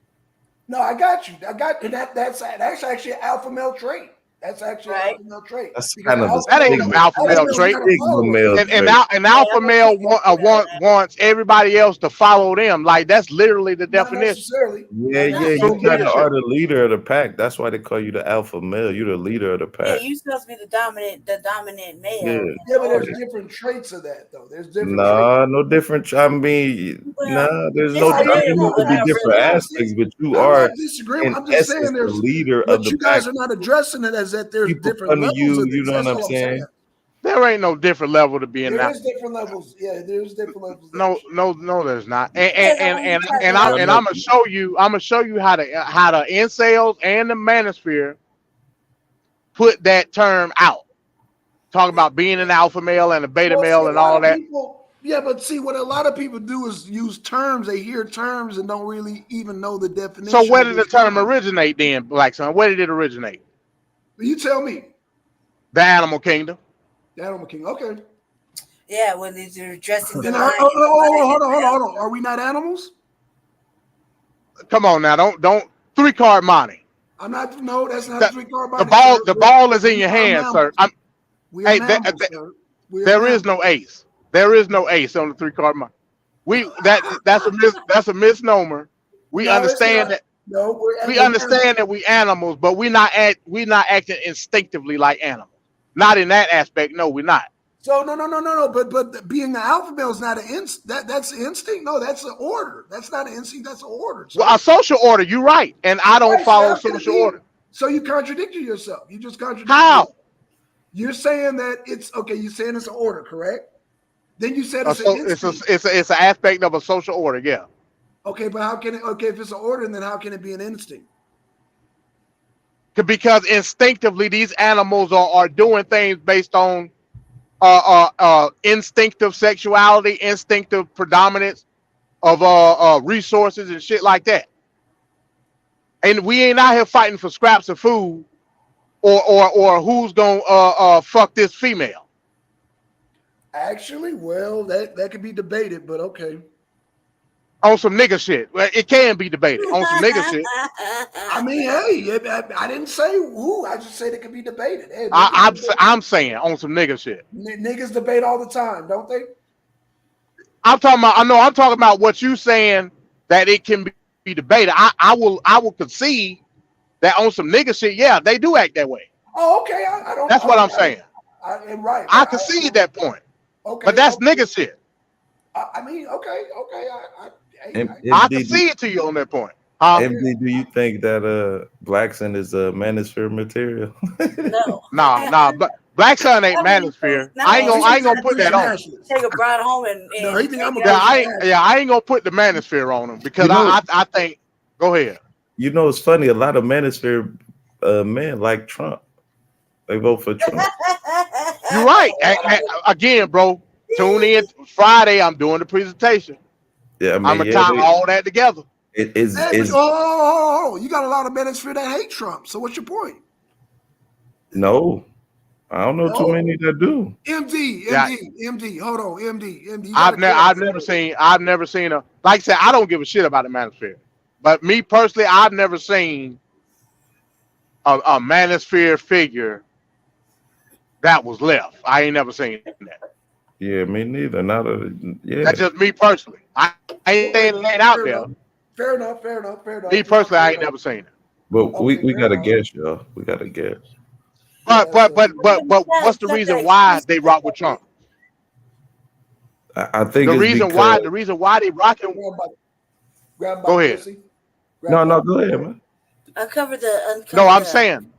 No, I got you. That's actually an alpha male trait. That's actually an alpha male trait. That's kind of that ain't an alpha male trait. An alpha male wants everybody else to follow them. Like that's literally the definition. Yeah. You kind of are the leader of the pack. That's why they call you the alpha male. You're the leader of the pack. Yeah, you're supposed to be the dominant male. Yeah, but there's different traits of that though. There's different. No different. I mean, there's no. I mean, there could be different aspects, but you are. I'm just saying there's the leader but of the you guys pack. are not addressing it as that there's People different levels. you know what I'm saying? There ain't no different level to be in that. There's different levels. Yeah, there's different levels. No, there's not. And I'm gonna show you. I'm gonna show you how the incels and the manosphere put that term out. Talk about being an alpha male and a beta male and all that. Yeah, but see, what a lot of people do is use terms. They hear terms and don't really even know the definition. So where did the term originate then, Black Son? Where did it originate? You tell me. The animal kingdom. The animal kingdom. Okay. Yeah, when they're dressing the hold on. Are we not animals? Come on now, don't 3-card money. I'm not. No, that's not a 3-card money. The ball is in your hand, sir. There is no ace. There is no ace on the 3-card money. That's a misnomer. We understand that. No, we understand that we animals, but we're not acting instinctively like animals. Not in that aspect. No, we're not. So no. But being an alpha male is not an that's an instinct. No, that's an order. That's not an instinct. That's an order. So, Well, a social order. You're right, and I don't right, follow so social order. So you contradicted yourself. You just contradicted. How? You're saying that it's okay. You're saying it's an order, correct? Then you said it's It's an aspect of a social order. Yeah. Okay, but how can it? Okay, if it's an order, then how can it be an instinct? Because instinctively, these animals are doing things based on instinctive sexuality, instinctive predominance of resources and shit like that. And we ain't out here fighting for scraps of food or who's gonna fuck this female. Actually, well, that could be debated, but okay. On some nigga shit. Well, it can be debated on some nigga shit. I mean, hey, I didn't say who. I just said it could be debated. Hey, I'm saying on some nigga shit. Niggas debate all the time, don't they? I'm talking about what you saying that it can be debated. I will concede that on some nigga shit, yeah, they do act that way. Oh, okay. I don't. That's what I'm saying. Right. I concede that point. Okay. But that's nigga shit. I mean, okay. I concede to you on that point. MD, do you think that Black Sun is manosphere material? No. Nah. But Black Sun ain't manosphere. I ain't gonna put that on. Take a bride home and I ain't gonna put the manosphere on him because I think. Go ahead. You know, it's funny. A lot of manosphere men like Trump. They vote for Trump. You're right. Again, bro. Tune in Friday. I'm doing the presentation. Yeah, I mean, I'm gonna tie all that together. It is. Oh, you got a lot of manosphere that hate Trump. So what's your point? No, I don't know too many that do. MD. Hold on, MD. I've never seen a, like I said, I don't give a shit about the manosphere. But me personally, I've never seen a manosphere figure that was left. I ain't never seen that. Yeah, me neither. That's just me personally. I ain't saying it ain't out there. Fair enough. Me personally, I ain't never seen it. But we gotta guess, y'all. We gotta guess. But what's the reason why they rock with Trump? I think the reason why they rocking. Go ahead. No, go ahead, man. Uncover the. No, I'm saying.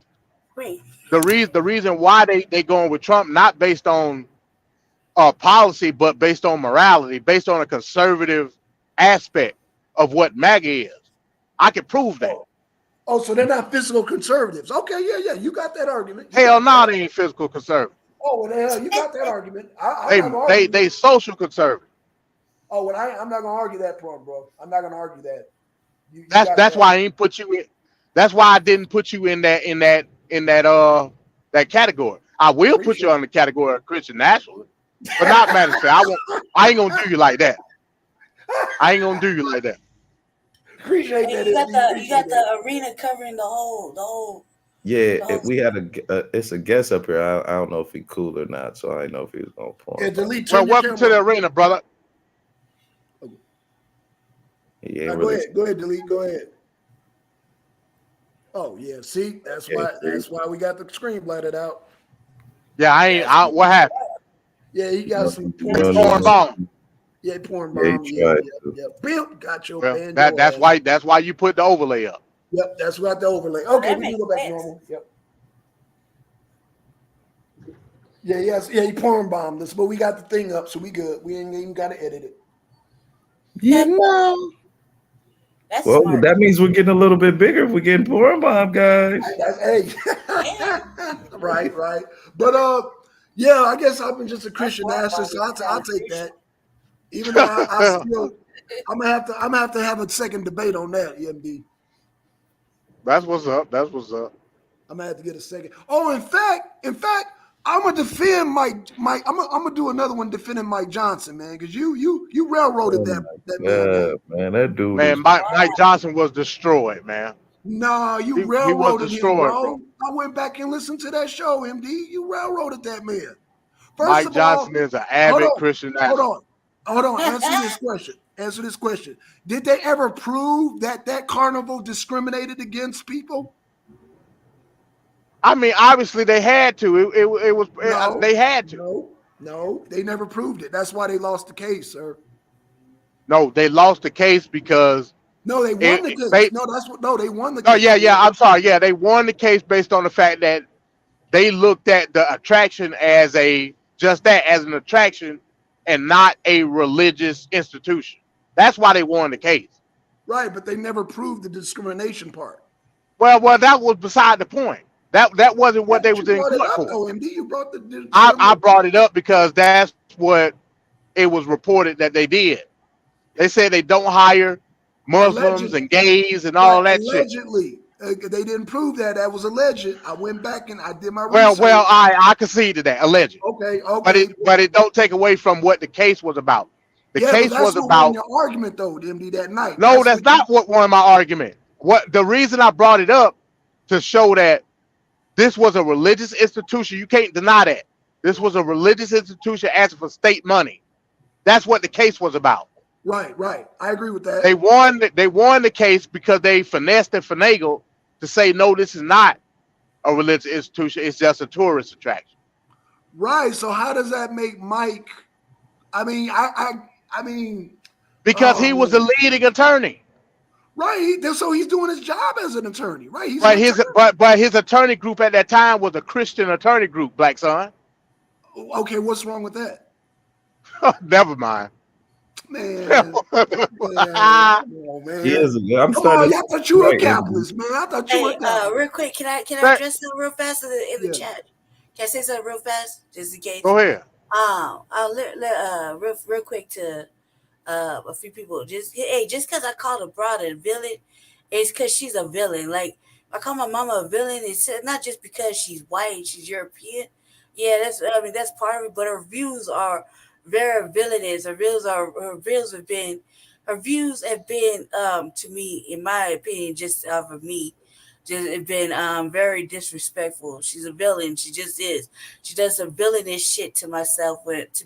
Wait. The reason why they going with Trump, not based on policy, but based on morality, based on a conservative aspect of what MAGA is. I can prove that. Oh, so they're not physical conservatives. Okay, yeah, you got that argument. Hell no, they ain't physical conservative. Oh, well, the hell, you got that argument. They social conservative. Oh, well, I'm not gonna argue that point, bro. I'm not gonna argue that. That's why I ain't put you in. That's why I didn't put you in that category. I will put you on the category of Christian nationalist, but not manosphere. I ain't gonna do you like that. I ain't gonna do you like that. Appreciate that. You got the arena covering the whole. Yeah, we had it's a guest up here. I don't know if he cool or not, so I didn't know if he was gonna point. Yeah, delete. Well, welcome to the arena, brother. Yeah, go ahead, delete. Go ahead. Oh yeah, see, that's why we got the screen blotted out. Yeah, what happened? Yeah, he got some porn bomb. Yeah, porn bomb. Yeah. Pimp got your band. That's why you put the overlay up. Yep, that's what the overlay. Okay, we can go back to normal. Yep. Yeah, he porn bombed us, but we got the thing up, so we good. We ain't even gotta edit it. Yeah, no. That's well, smart. That means we're getting a little bit bigger if we're getting porn bomb, guys. Hey. right. But yeah, I guess I've been just a Christian nationalist, so I'll take that. Even though I'm gonna have to have a second debate on that, EMD. That's what's up. I'm gonna have to get a second. Oh, in fact, I'm gonna defend Mike. I'm gonna do another one defending Mike Johnson, man, because you railroaded that man. That dude. Man, Mike Johnson was destroyed, man. No, you railroaded him, bro. I went back and listened to that show, MD. You railroaded that man. Mike Johnson is an avid Christian. Hold on. Answer this question. Answer this question. Did they ever prove that that carnival discriminated against people? I mean, obviously they had to. It was No, they had to. No, they never proved it. That's why they lost the case, sir. No, they lost the case because No, they won the case. They won the case. Oh yeah. I'm sorry. Yeah, they won the case based on the fact that they looked at the attraction as an attraction and not a religious institution. That's why they won the case. Right, but they never proved the discrimination part. Well, that was beside the point. That wasn't what they was in court for. OMD, you brought the I brought it up because that's what it was reported that they did. They said they don't hire Muslims and gays and all that shit. Allegedly, they didn't prove that. That was alleged. I went back and I did my research. Well, I conceded that alleged. Okay. But it don't take away from what the case was about. The case was about your argument though, MD, that night. No, that's not what won my argument. What the reason I brought it up to show that this was a religious institution. You can't deny that. This was a religious institution asking for state money. That's what the case was about. Right. I agree with that. They won the case because they finessed and finagled to say, no, this is not a religious institution. It's just a tourist attraction. Right. So how does that make Mike? I mean, because he was the leading attorney. Right. So he's doing his job as an attorney. Right. But his attorney group at that time was a Christian attorney group, Black Son. Okay, what's wrong with that? Never mind. Man. Man. Yes, I'm starting. I thought you were a capitalist, man. I thought you were. Real quick, can I address something real fast in the chat? Can I say something real fast, just in case? Go ahead. I'll real quick to a few people. Just because I called a broad a villain, it's because she's a villain. Like I call my mama a villain. It's not just because she's white, she's European. Yeah, that's part of it. But her views are very villainous. Her views have been to me, in my opinion, just for me, just been very disrespectful. She's a villain. She just is. She does some villainous shit to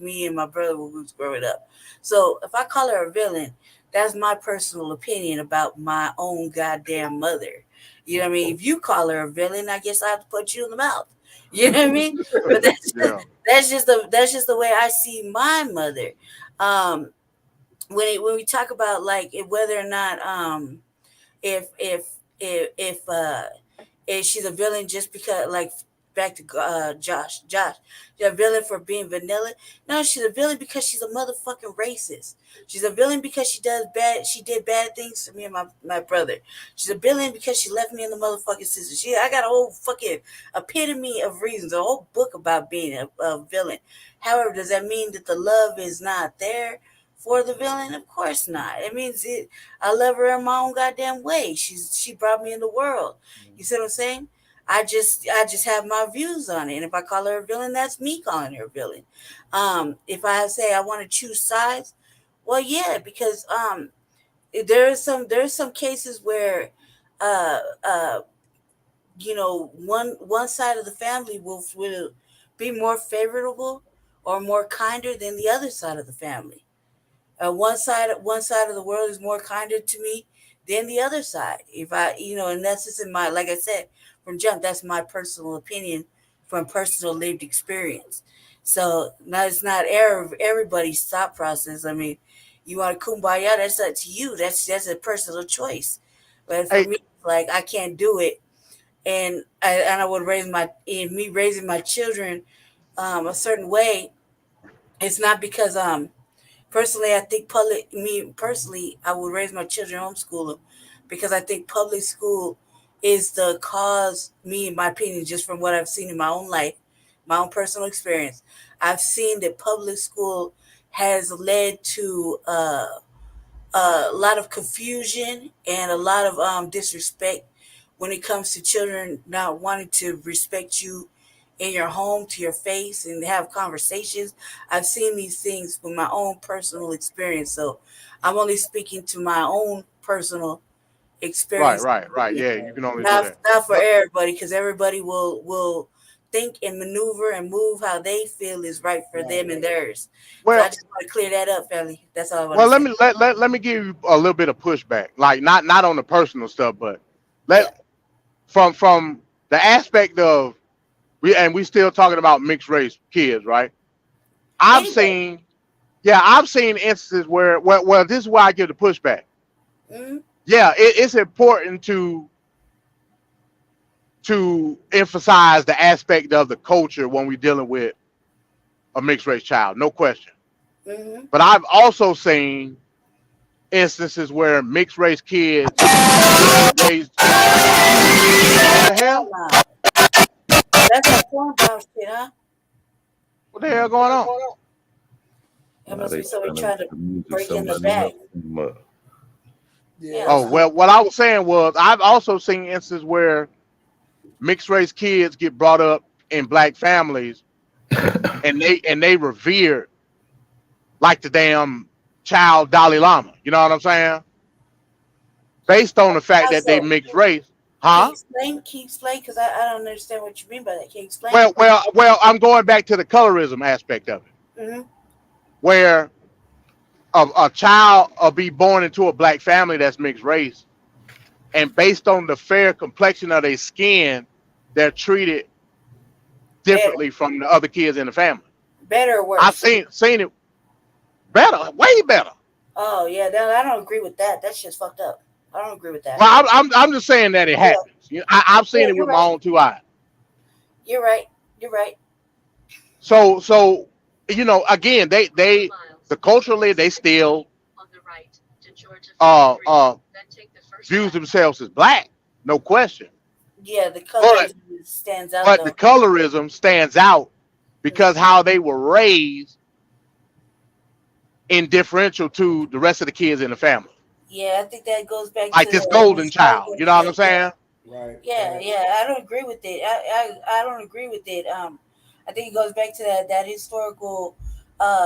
me and my brother when we was growing up. So if I call her a villain, that's my personal opinion about my own goddamn mother. You know what I mean? If you call her a villain, I guess I have to put you in the mouth. You know what I mean? But that's just the way I see my mother. When we talk about like whether or not if she's a villain just because, like, back to Josh, she's a villain for being vanilla. No, she's a villain because she's a motherfucking racist. She's a villain because she did bad things to me and my brother. She's a villain because she left me in the motherfucking sister. I got a whole fucking epitome of reasons, a whole book about being a villain. However, does that mean that the love is not there for the villain? Of course not. It means I love her in my own goddamn way. She brought me in the world. You see what I'm saying? I just have my views on it. And if I call her a villain, that's me calling her a villain. If I say I want to choose sides, well, yeah, because there's some cases where one side of the family will be more favorable or more kinder than the other side of the family. One side of the world is more kinder to me than the other side. If and that's just in my, like I said, from jump, that's my personal opinion from personal lived experience. So now it's not everybody's thought process. I mean, you want to kumbaya, that's up to you. That's a personal choice. But for me, like, I can't do it. And I would raising my children a certain way. It's not because personally, I think I would raise my children homeschooling because I think public school is the cause, me in my opinion, just from what I've seen in my own life, my own personal experience. I've seen that public school has led to a lot of confusion and a lot of disrespect when it comes to children not wanting to respect you in your home to your face and have conversations. I've seen these things with my own personal experience. So I'm only speaking to my own personal experience. Right. Yeah, you can only do not, that. not for everybody, because everybody will think and maneuver and move how they feel is right for them and theirs. Well, so I just want to clear that up, Felly. That's all I want well, to say. let me give you a little bit of pushback, like not on the personal stuff, but from the aspect of we still talking about mixed race kids, right? I've seen instances where this is why I give the pushback. Mm-hmm. Yeah, it's important to emphasize the aspect of the culture when we're dealing with a mixed race child, no question. Mm-hmm. But I've also seen instances where mixed race kids raised. What the hell? That's that cornball shit, huh? What the hell going on? That must be somebody trying to break in the back. Oh, well, what I was saying was I've also seen instances where mixed race kids get brought up in black families and they revered like the damn child Dalai Lama. You know what I'm saying? Based on the fact that they mixed race. Huh? Can you explain? Because I don't understand what you mean by that. Can you explain? Well, I'm going back to the colorism aspect of it. Mm-hmm. Where a child will be born into a black family that's mixed race, and based on the fair complexion of their skin, they're treated differently from the other kids in the family. Better or worse? I've seen it better, way better. Oh yeah, I don't agree with that. That shit's fucked up. I don't agree with that. Well, I'm just saying that it happens. You know, I've seen it with my own two eyes. You're right. You're right. So you know, again, they culturally they still views themselves as black, no question. Yeah, the colorism stands out. But the colorism stands out because how they were raised in differential to the rest of the kids in the family. Yeah, I think that goes back like to this golden child. You know what I'm saying? Right. Yeah, yeah. I don't agree with it. I don't agree with it. I think it goes back to that historical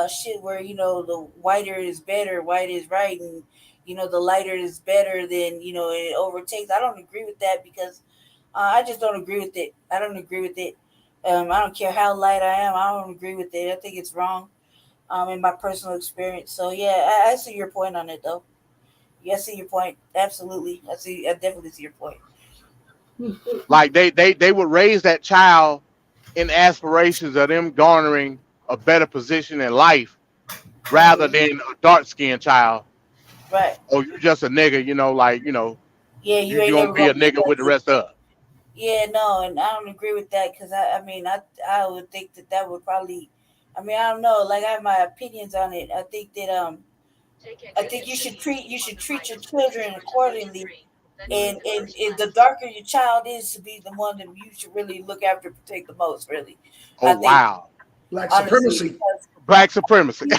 shit where, you know, the whiter is better, white is right, and you know the lighter is better than, you know, it overtakes. I don't agree with that because I just don't agree with it. I don't agree with it. I don't care how light I am. I don't agree with it. I think it's wrong. In my personal experience. So yeah, I see your point on it though. Yeah, I see your point. Absolutely. I definitely see your point. Like they would raise that child in aspirations of them garnering a better position in life rather than a dark-skinned child. Right. Oh, you just a nigga, you know, like, you know. Yeah, you ain't gonna be a nigga with the rest of us. Yeah, no, and I don't agree with that because I would think that would probably, I don't know, like I have my opinions on it. I think that I think you should treat your children accordingly, and the darker your child is to be the one that you should really look after and protect the most, really. Oh wow. Black supremacy. Black supremacy. You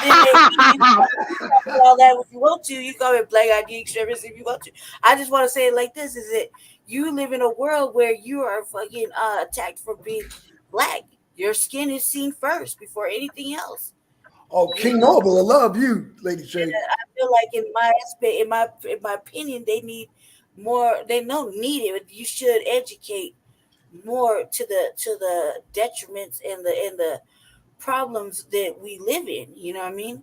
all that if you want to, you call it black ID extremists if you want to. I just want to say it like this: is that you live in a world where you are fucking attacked for being black. Your skin is seen first before anything else. Oh, King Noble, I love you, Lady J. I feel like in my opinion, they need more. They don't need it, but you should educate more to the detriments and the problems that we live in. You know what I mean?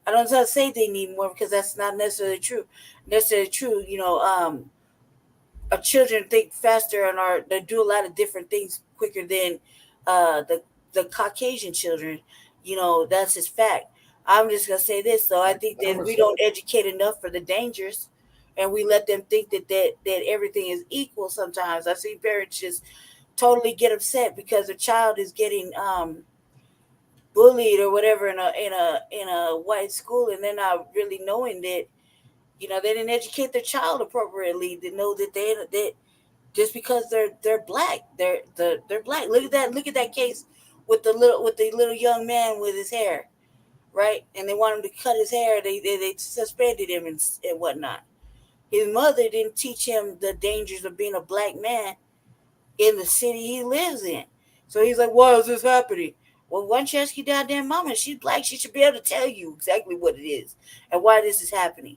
I don't say they need more because that's not necessarily true. You know, our children think faster and they do a lot of different things quicker than the Caucasian children. You know, that's his fact. I'm just gonna say this though. I think that we don't educate enough for the dangers, and we let them think that everything is equal. Sometimes I see parents just totally get upset because a child is getting bullied or whatever in a white school, and they're not really knowing that, you know, they didn't educate their child appropriately to know that they just because they're black, they're black. Look at that case with the little young man with his hair, right? And they want him to cut his hair. They suspended him and whatnot. His mother didn't teach him the dangers of being a black man in the city he lives in. So he's like, why is this happening? Well, why don't you ask your goddamn mama? She's black. She should be able to tell you exactly what it is and why this is happening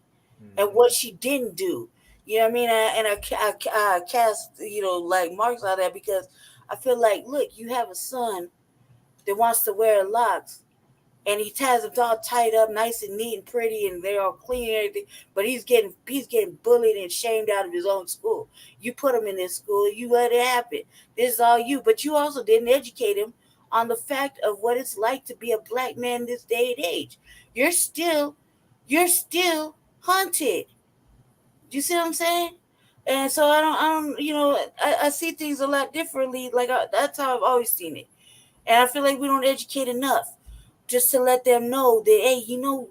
and what she didn't do. You know what I mean? And I cast, you know, like marks on that because I feel like, look, you have a son that wants to wear locks, and he has them all tied up, nice and neat and pretty, and they're all clean and everything. But he's getting bullied and shamed out of his own school. You put him in this school, you let it happen. This is all you. But you also didn't educate him on the fact of what it's like to be a black man in this day and age. You're still hunted. Do you see what I'm saying? And so I don't, I see things a lot differently. Like that's how I've always seen it. And I feel like we don't educate enough just to let them know that, hey,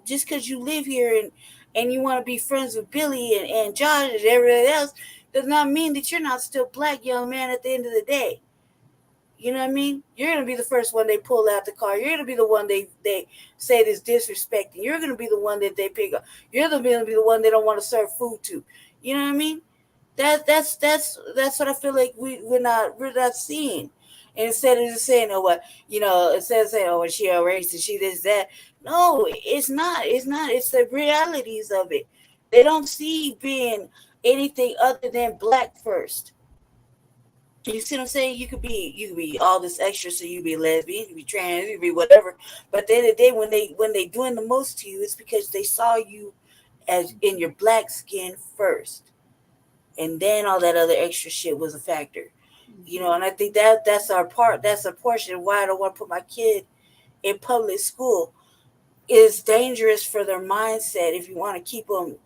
just because you live here and you want to be friends with Billy and Josh and everybody else does not mean that you're not still black, young man, at the end of the day. You know what I mean? You're going to be the first one they pull out the car. You're going to be the one they say is disrespecting. You're going to be the one that they pick up. You're going to be the one they don't want to serve food to. You know what I mean? That's what I feel like we're not seeing. And instead of just saying, instead of saying, oh, she a racist, she this, that. No, it's not. It's the realities of it. They don't see being anything other than black first. You see what I'm saying? You could be all this extra, so you be lesbian, you could be trans, you could be whatever. But at the end of the day, when they doing the most to you, it's because they saw you as in your black skin first, and then all that other extra shit was a factor. And I think that's our part. That's a portion of why I don't want to put my kid in public school. It's dangerous for their mindset if you want to keep them,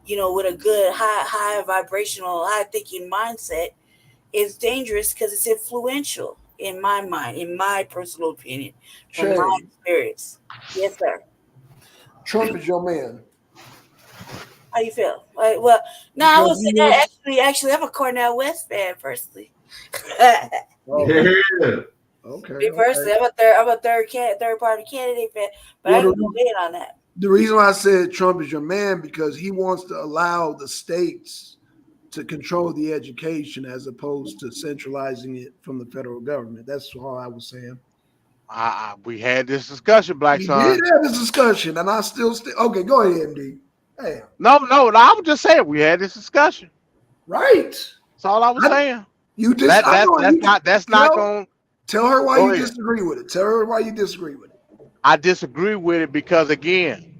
with a good high vibrational, high thinking mindset. It's dangerous because it's influential in my mind, in my personal opinion, from my experience. Yes, sir. Trump is your man. How you feel? I would say that actually, I'm a Cornel West fan personally. Okay. Personally, I'm a third party candidate fan, but I can debate on that. The reason why I said Trump is your man because he wants to allow the states to control the education as opposed to centralizing it from the federal government. That's all I was saying. We had this discussion, Black Son. We did have this discussion, and I still okay. Go ahead, MD. Damn. No, I was just saying we had this discussion. Right. That's all I was saying. You just that's not going. Tell her why you disagree with it. Tell her why you disagree with it. I disagree with it because again,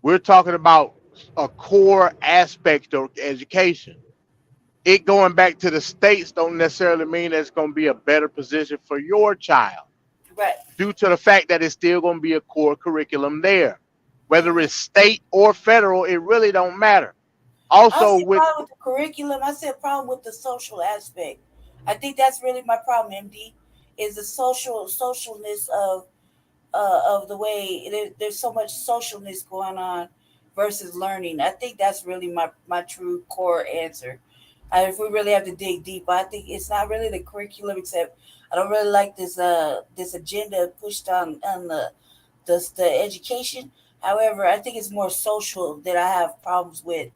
we're talking about a core aspect of education. It going back to the states don't necessarily mean that it's going to be a better position for your child. Right. Due to the fact that it's still going to be a core curriculum there. Whether it's state or federal, it really don't matter. Also, with the curriculum, I said problem with the social aspect. I think that's really my problem, MD, is the socialness of the way there's so much socialness going on versus learning. I think that's really my true core answer. If we really have to dig deep, I think it's not really the curriculum, except I don't really like this agenda pushed on the education. However, I think it's more social that I have problems with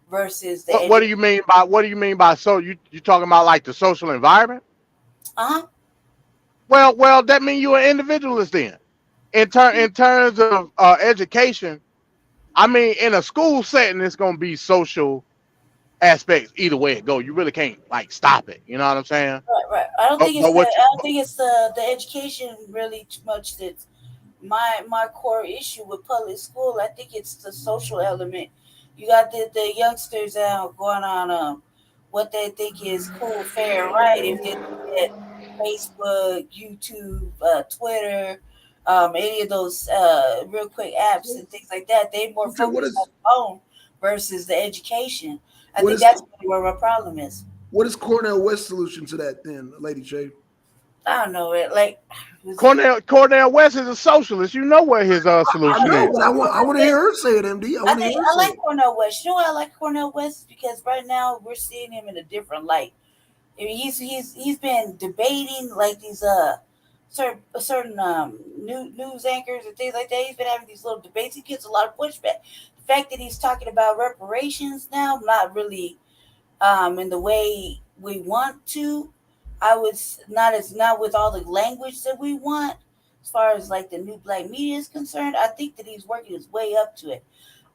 versus the. What do you mean by so? You talking about like the social environment? Well, that means you're an individualist then. In terms of education, I mean, in a school setting, it's going to be social aspects either way it go. You really can't like stop it. You know what I'm saying? Right. I don't think it's the education really too much that's my core issue with public school. I think it's the social element. You got the youngsters out going on what they think is cool, fair, right. If they look at Facebook, YouTube, Twitter, any of those real quick apps and things like that, they more focused on the phone versus the education. I think that's where my problem is. What is Cornel West's solution to that then, Lady J? I don't know it. Like Cornel West is a socialist. You know what his solution is. But I want to hear her say it, MD. I like Cornel West. You know why I like Cornel West? Because right now we're seeing him in a different light. I mean, he's been debating like these certain news anchors and things like that. He's been having these little debates. He gets a lot of pushback. The fact that he's talking about reparations now, not really in the way we want to. I was not with all the language that we want as far as like the new black media is concerned. I think that he's working his way up to it.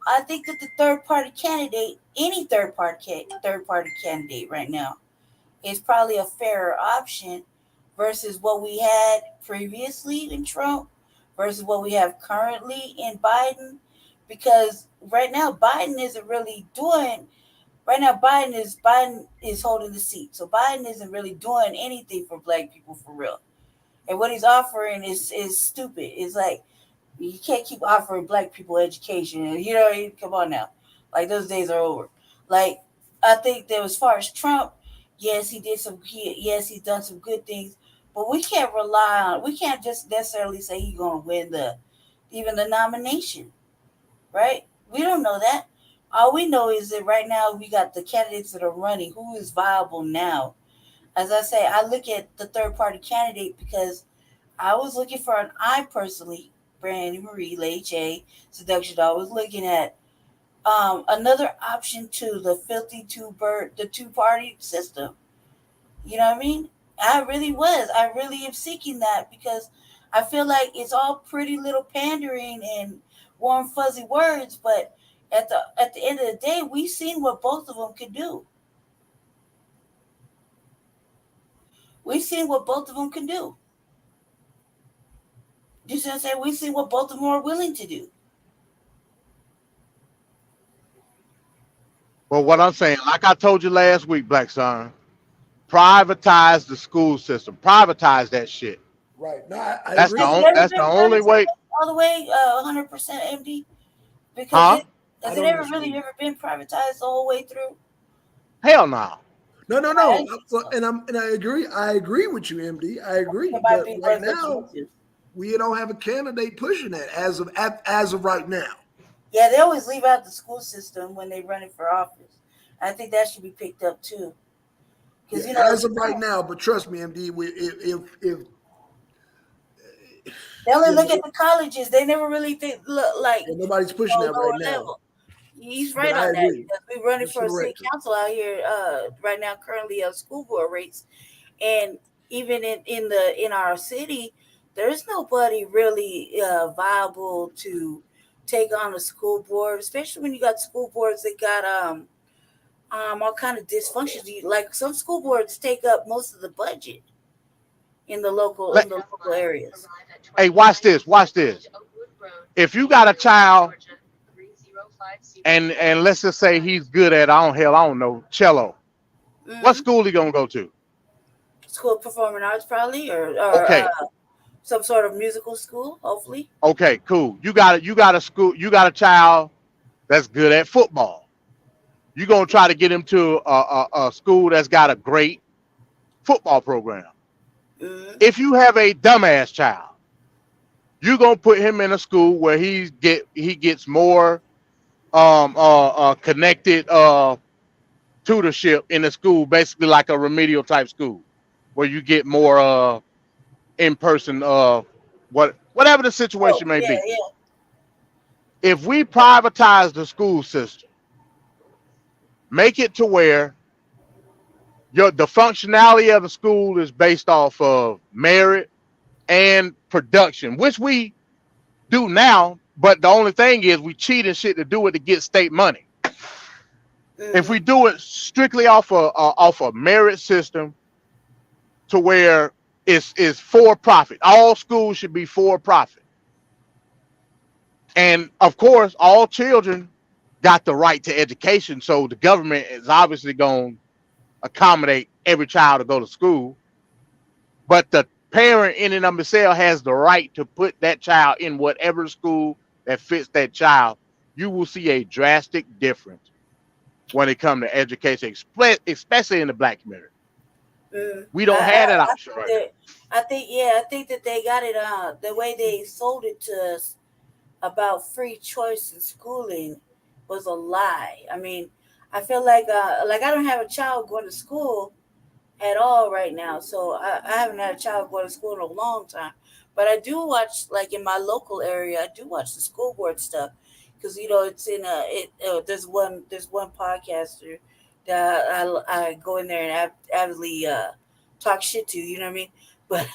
I think that the third party candidate, any third party candidate right now, is probably a fairer option versus what we had previously in Trump versus what we have currently in Biden. Because right now Biden isn't really doing. Right now Biden is holding the seat, so Biden isn't really doing anything for Black people for real. And what he's offering is stupid. It's like you can't keep offering Black people education. You know, come on now, like those days are over. Like I think that as far as Trump, yes, he's done some good things, but we can't we can't just necessarily say he's going to win even the nomination, right? We don't know that. All we know is that right now we got the candidates that are running. Who is viable now? As I say, I look at the third party candidate because I was looking for I personally, Brandy Marie, Lady J, Seduction Doll, was looking at another option to the filthy two-party system. You know what I mean? I really was. I really am seeking that because I feel like it's all pretty little pandering and warm fuzzy words, but at the end of the day, we've seen what both of them can do. We've seen what both of them can do. You see what I'm saying? We've seen what both of them are willing to do. Well, what I'm saying, like I told you last week, Black Son, privatize the school system. Privatize that shit. Right. No, I That's agree. that's the only way. All the way 100% MD? Because Huh? has it ever really ever been privatized the whole way through? Hell no. No. And I agree. I agree with you, MD. I agree. But right now, we don't have a candidate pushing that as of right now. Yeah, they always leave out the school system when they run it for office. I think that should be picked up too. Because As of right now, but trust me, MD, if they only look at the colleges, they never really look like nobody's pushing that right now. Level. He's right on that. Because we're running for a city correct. council out here right now, currently of school board rates, and even in our city, there's nobody really viable to take on a school board, especially when you got school boards that got all kind of dysfunctions. Like some school boards take up most of the budget in the local areas. Hey, watch this. Watch this. If you got a child, and let's just say he's good at I don't know cello. Mm-hmm. What school he gonna go to? School of Performing Arts, probably, or Okay. Some sort of musical school, hopefully. Okay, cool. You got a child that's good at football. You're gonna try to get him to a school that's got a great football program. Mm-hmm. If you have a dumbass child, you're gonna put him in a school where he gets more connected tutorship in the school, basically like a remedial type school, where you get more in person whatever the situation may be. Yeah. If we privatize the school system, make it to where the functionality of the school is based off of merit and production, which we do now, but the only thing is we cheat and shit to do it to get state money. Mm-hmm. If we do it strictly off a merit system to where it's for profit, all schools should be for profit. And of course, all children got the right to education. So the government is obviously going to accommodate every child to go to school. But the parent in and of themselves has the right to put that child in whatever school that fits that child. You will see a drastic difference when it comes to education, especially in the Black community. We don't have that option right now. I think that they got it the way they sold it to us about free choice in schooling was a lie. I mean, I feel like I don't have a child going to school at all right now, so I haven't had a child going to school in a long time. But I do watch, like in my local area, I do watch the school board stuff because it's in there's one podcaster that I go in there and avidly talk shit to, you know what I mean? But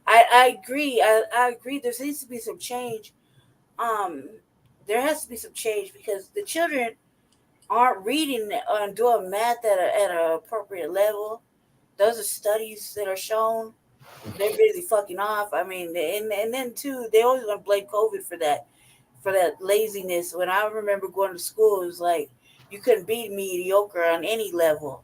I agree. I agree. There needs to be some change. There has to be some change because the children aren't reading and doing math at an appropriate level. those are studies that are shown. They're busy fucking off. I mean, and then too, they always want to blame COVID for that laziness. When I remember going to school, it was like you couldn't be mediocre on any level.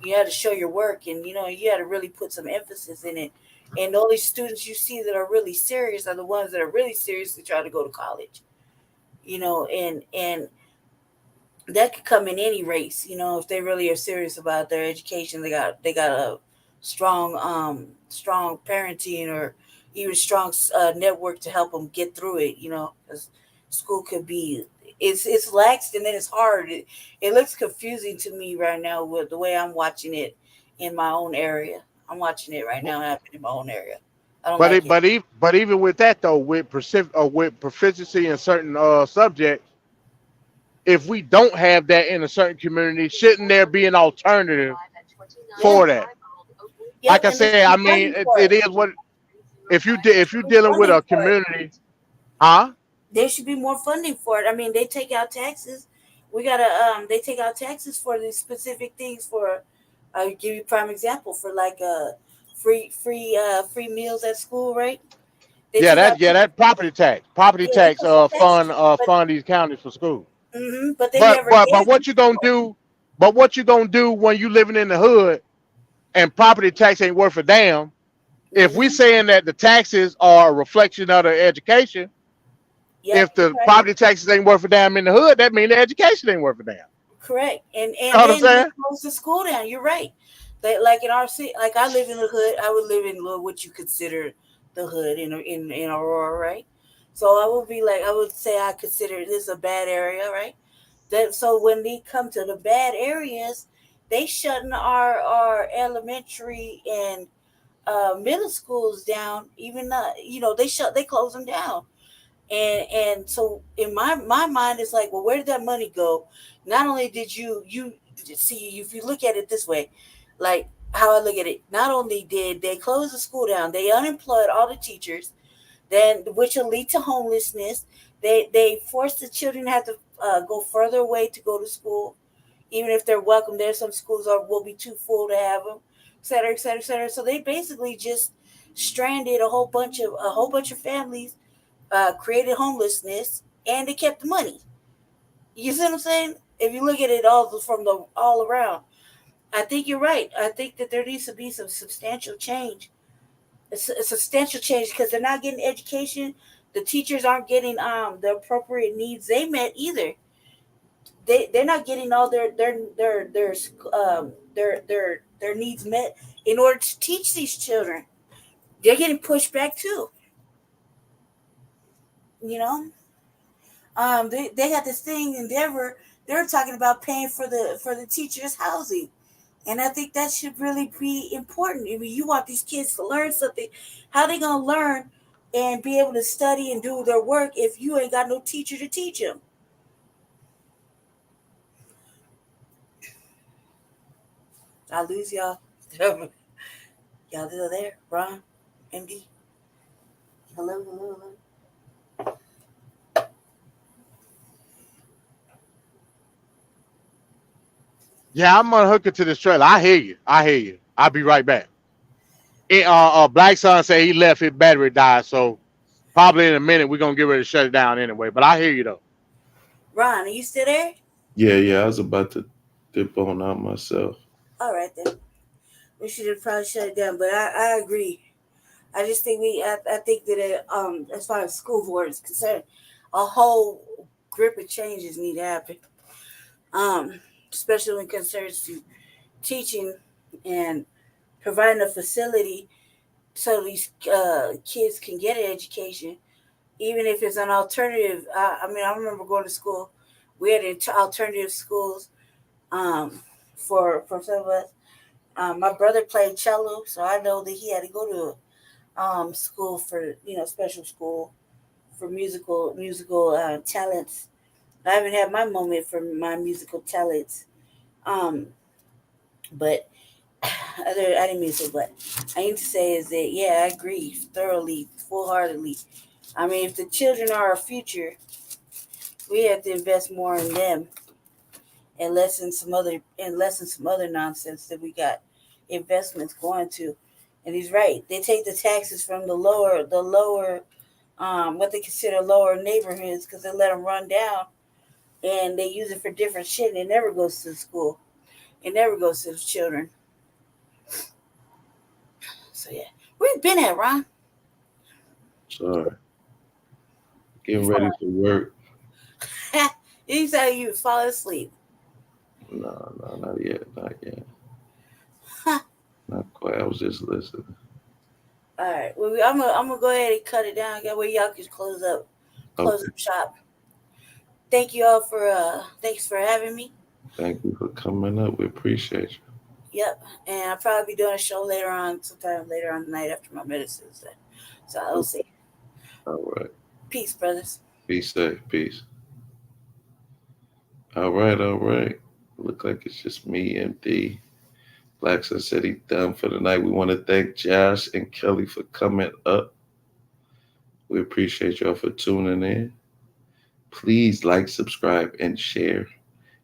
You had to show your work, and you had to really put some emphasis in it. And the only students you see that are really serious are the ones that are really seriously trying to go to college. And that could come in any race. If they really are serious about their education, they got a strong parenting or even strong network to help them get through it. Because school could be it's lax and then it's hard. It looks confusing to me right now with the way I'm watching it in my own area. I'm watching it right now happen in my own area. I don't like it. But even with that though, with proficiency in certain subjects, if we don't have that in a certain community, shouldn't there be an alternative for that? Yeah, Like I and said, I mean, it is what if you're dealing with a community, huh? There should be more funding for it. I mean, they take out taxes. We gotta they take out taxes for these specific things. For I'll give you a prime example for like free meals at school, right? That property tax fund these counties for school. Mm-hmm, but they but what you gonna do? But what you gonna do when you living in the hood and property tax ain't worth a damn? Mm-hmm. If we saying that the taxes are a reflection of the education, if the property taxes ain't worth a damn in the hood, that means the education ain't worth a damn. Correct, and you know what I'm saying? Close the school down. You're right. Like in our city, like I live in the hood. I would live in what you consider the hood in Aurora, right? So I would say I consider this a bad area, right? So when they come to the bad areas, they shutting our elementary and middle schools down. Even they close them down, and so in my mind it's like, well, where did that money go? Not only did you see, if you look at it this way, like how I look at it, not only did they close the school down, they unemployed all the teachers. Then, which will lead to homelessness. They force the children to have to go further away to go to school, even if they're welcome there. Some schools will be too full to have them, et cetera, et cetera, et cetera. So they basically just stranded a whole bunch of families, created homelessness, and they kept the money. You see what I'm saying? If you look at it all around, I think you're right. I think that there needs to be some substantial change. It's a substantial change because they're not getting education. The teachers aren't getting the appropriate needs they met either. They're not getting all their needs met in order to teach these children. They're getting pushed back too. They got this thing in Denver. They're talking about paying for the teachers' housing. And I think that should really be important. I mean, you want these kids to learn something. How they going to learn and be able to study and do their work if you ain't got no teacher to teach them? I lose y'all. Y'all still there? Ron? MD? Hello. Yeah, I'm gonna hook it to this trailer. I hear you. I'll be right back. Black Son said he left, his battery died, so probably in a minute we're gonna get ready to shut it down anyway. But I hear you though. Ron, are you still there? Yeah, I was about to dip on out myself. All right then. We should have probably shut it down, but I agree. I just think I think that as far as school board is concerned, a whole grip of changes need to happen. Especially when it concerns to teaching and providing a facility so these kids can get an education, even if it's an alternative. I remember going to school. We had alternative schools for some of us. My brother played cello, so I know that he had to go to school for special school for musical talents. I haven't had my moment for my musical talents, but I didn't mean to say. But I need to say is that I agree thoroughly, full-heartedly. I mean, if the children are our future, we have to invest more in them and lessen some other nonsense that we got investments going to. And he's right. They take the taxes from the lower, what they consider lower neighborhoods because they let them run down, and they use it for different shit. And it never goes to the school. It never goes to the children. So yeah, where you been at, Ron? Sorry. Getting ready for work. You said you fall asleep. No, not yet. Huh. Not quite. I was just listening. All right. Well, I'm gonna go ahead and cut it down. That way y'all can close up shop. Thank you all for thanks for having me. Thank you for coming up. We appreciate you. Yep. And I'll probably be doing a show sometime later on tonight after my medicines. So I'll see. All right. Peace, brothers. Be safe. Peace. All right. Look like it's just me, MD. Blackson said he done for the night. We want to thank Josh and Kelly for coming up. We appreciate y'all for tuning in. Please like, subscribe, and share.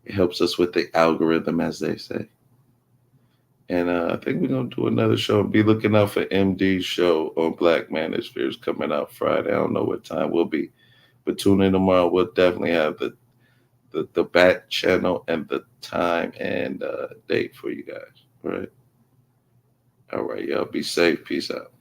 It helps us with the algorithm, as they say. And I think we're going to do another show. Be looking out for MD's show on Black Manospheres coming out Friday. I don't know what time we'll be. But tune in tomorrow. We'll definitely have the back channel and the time and date for you guys. All right. All right, y'all. Be safe. Peace out.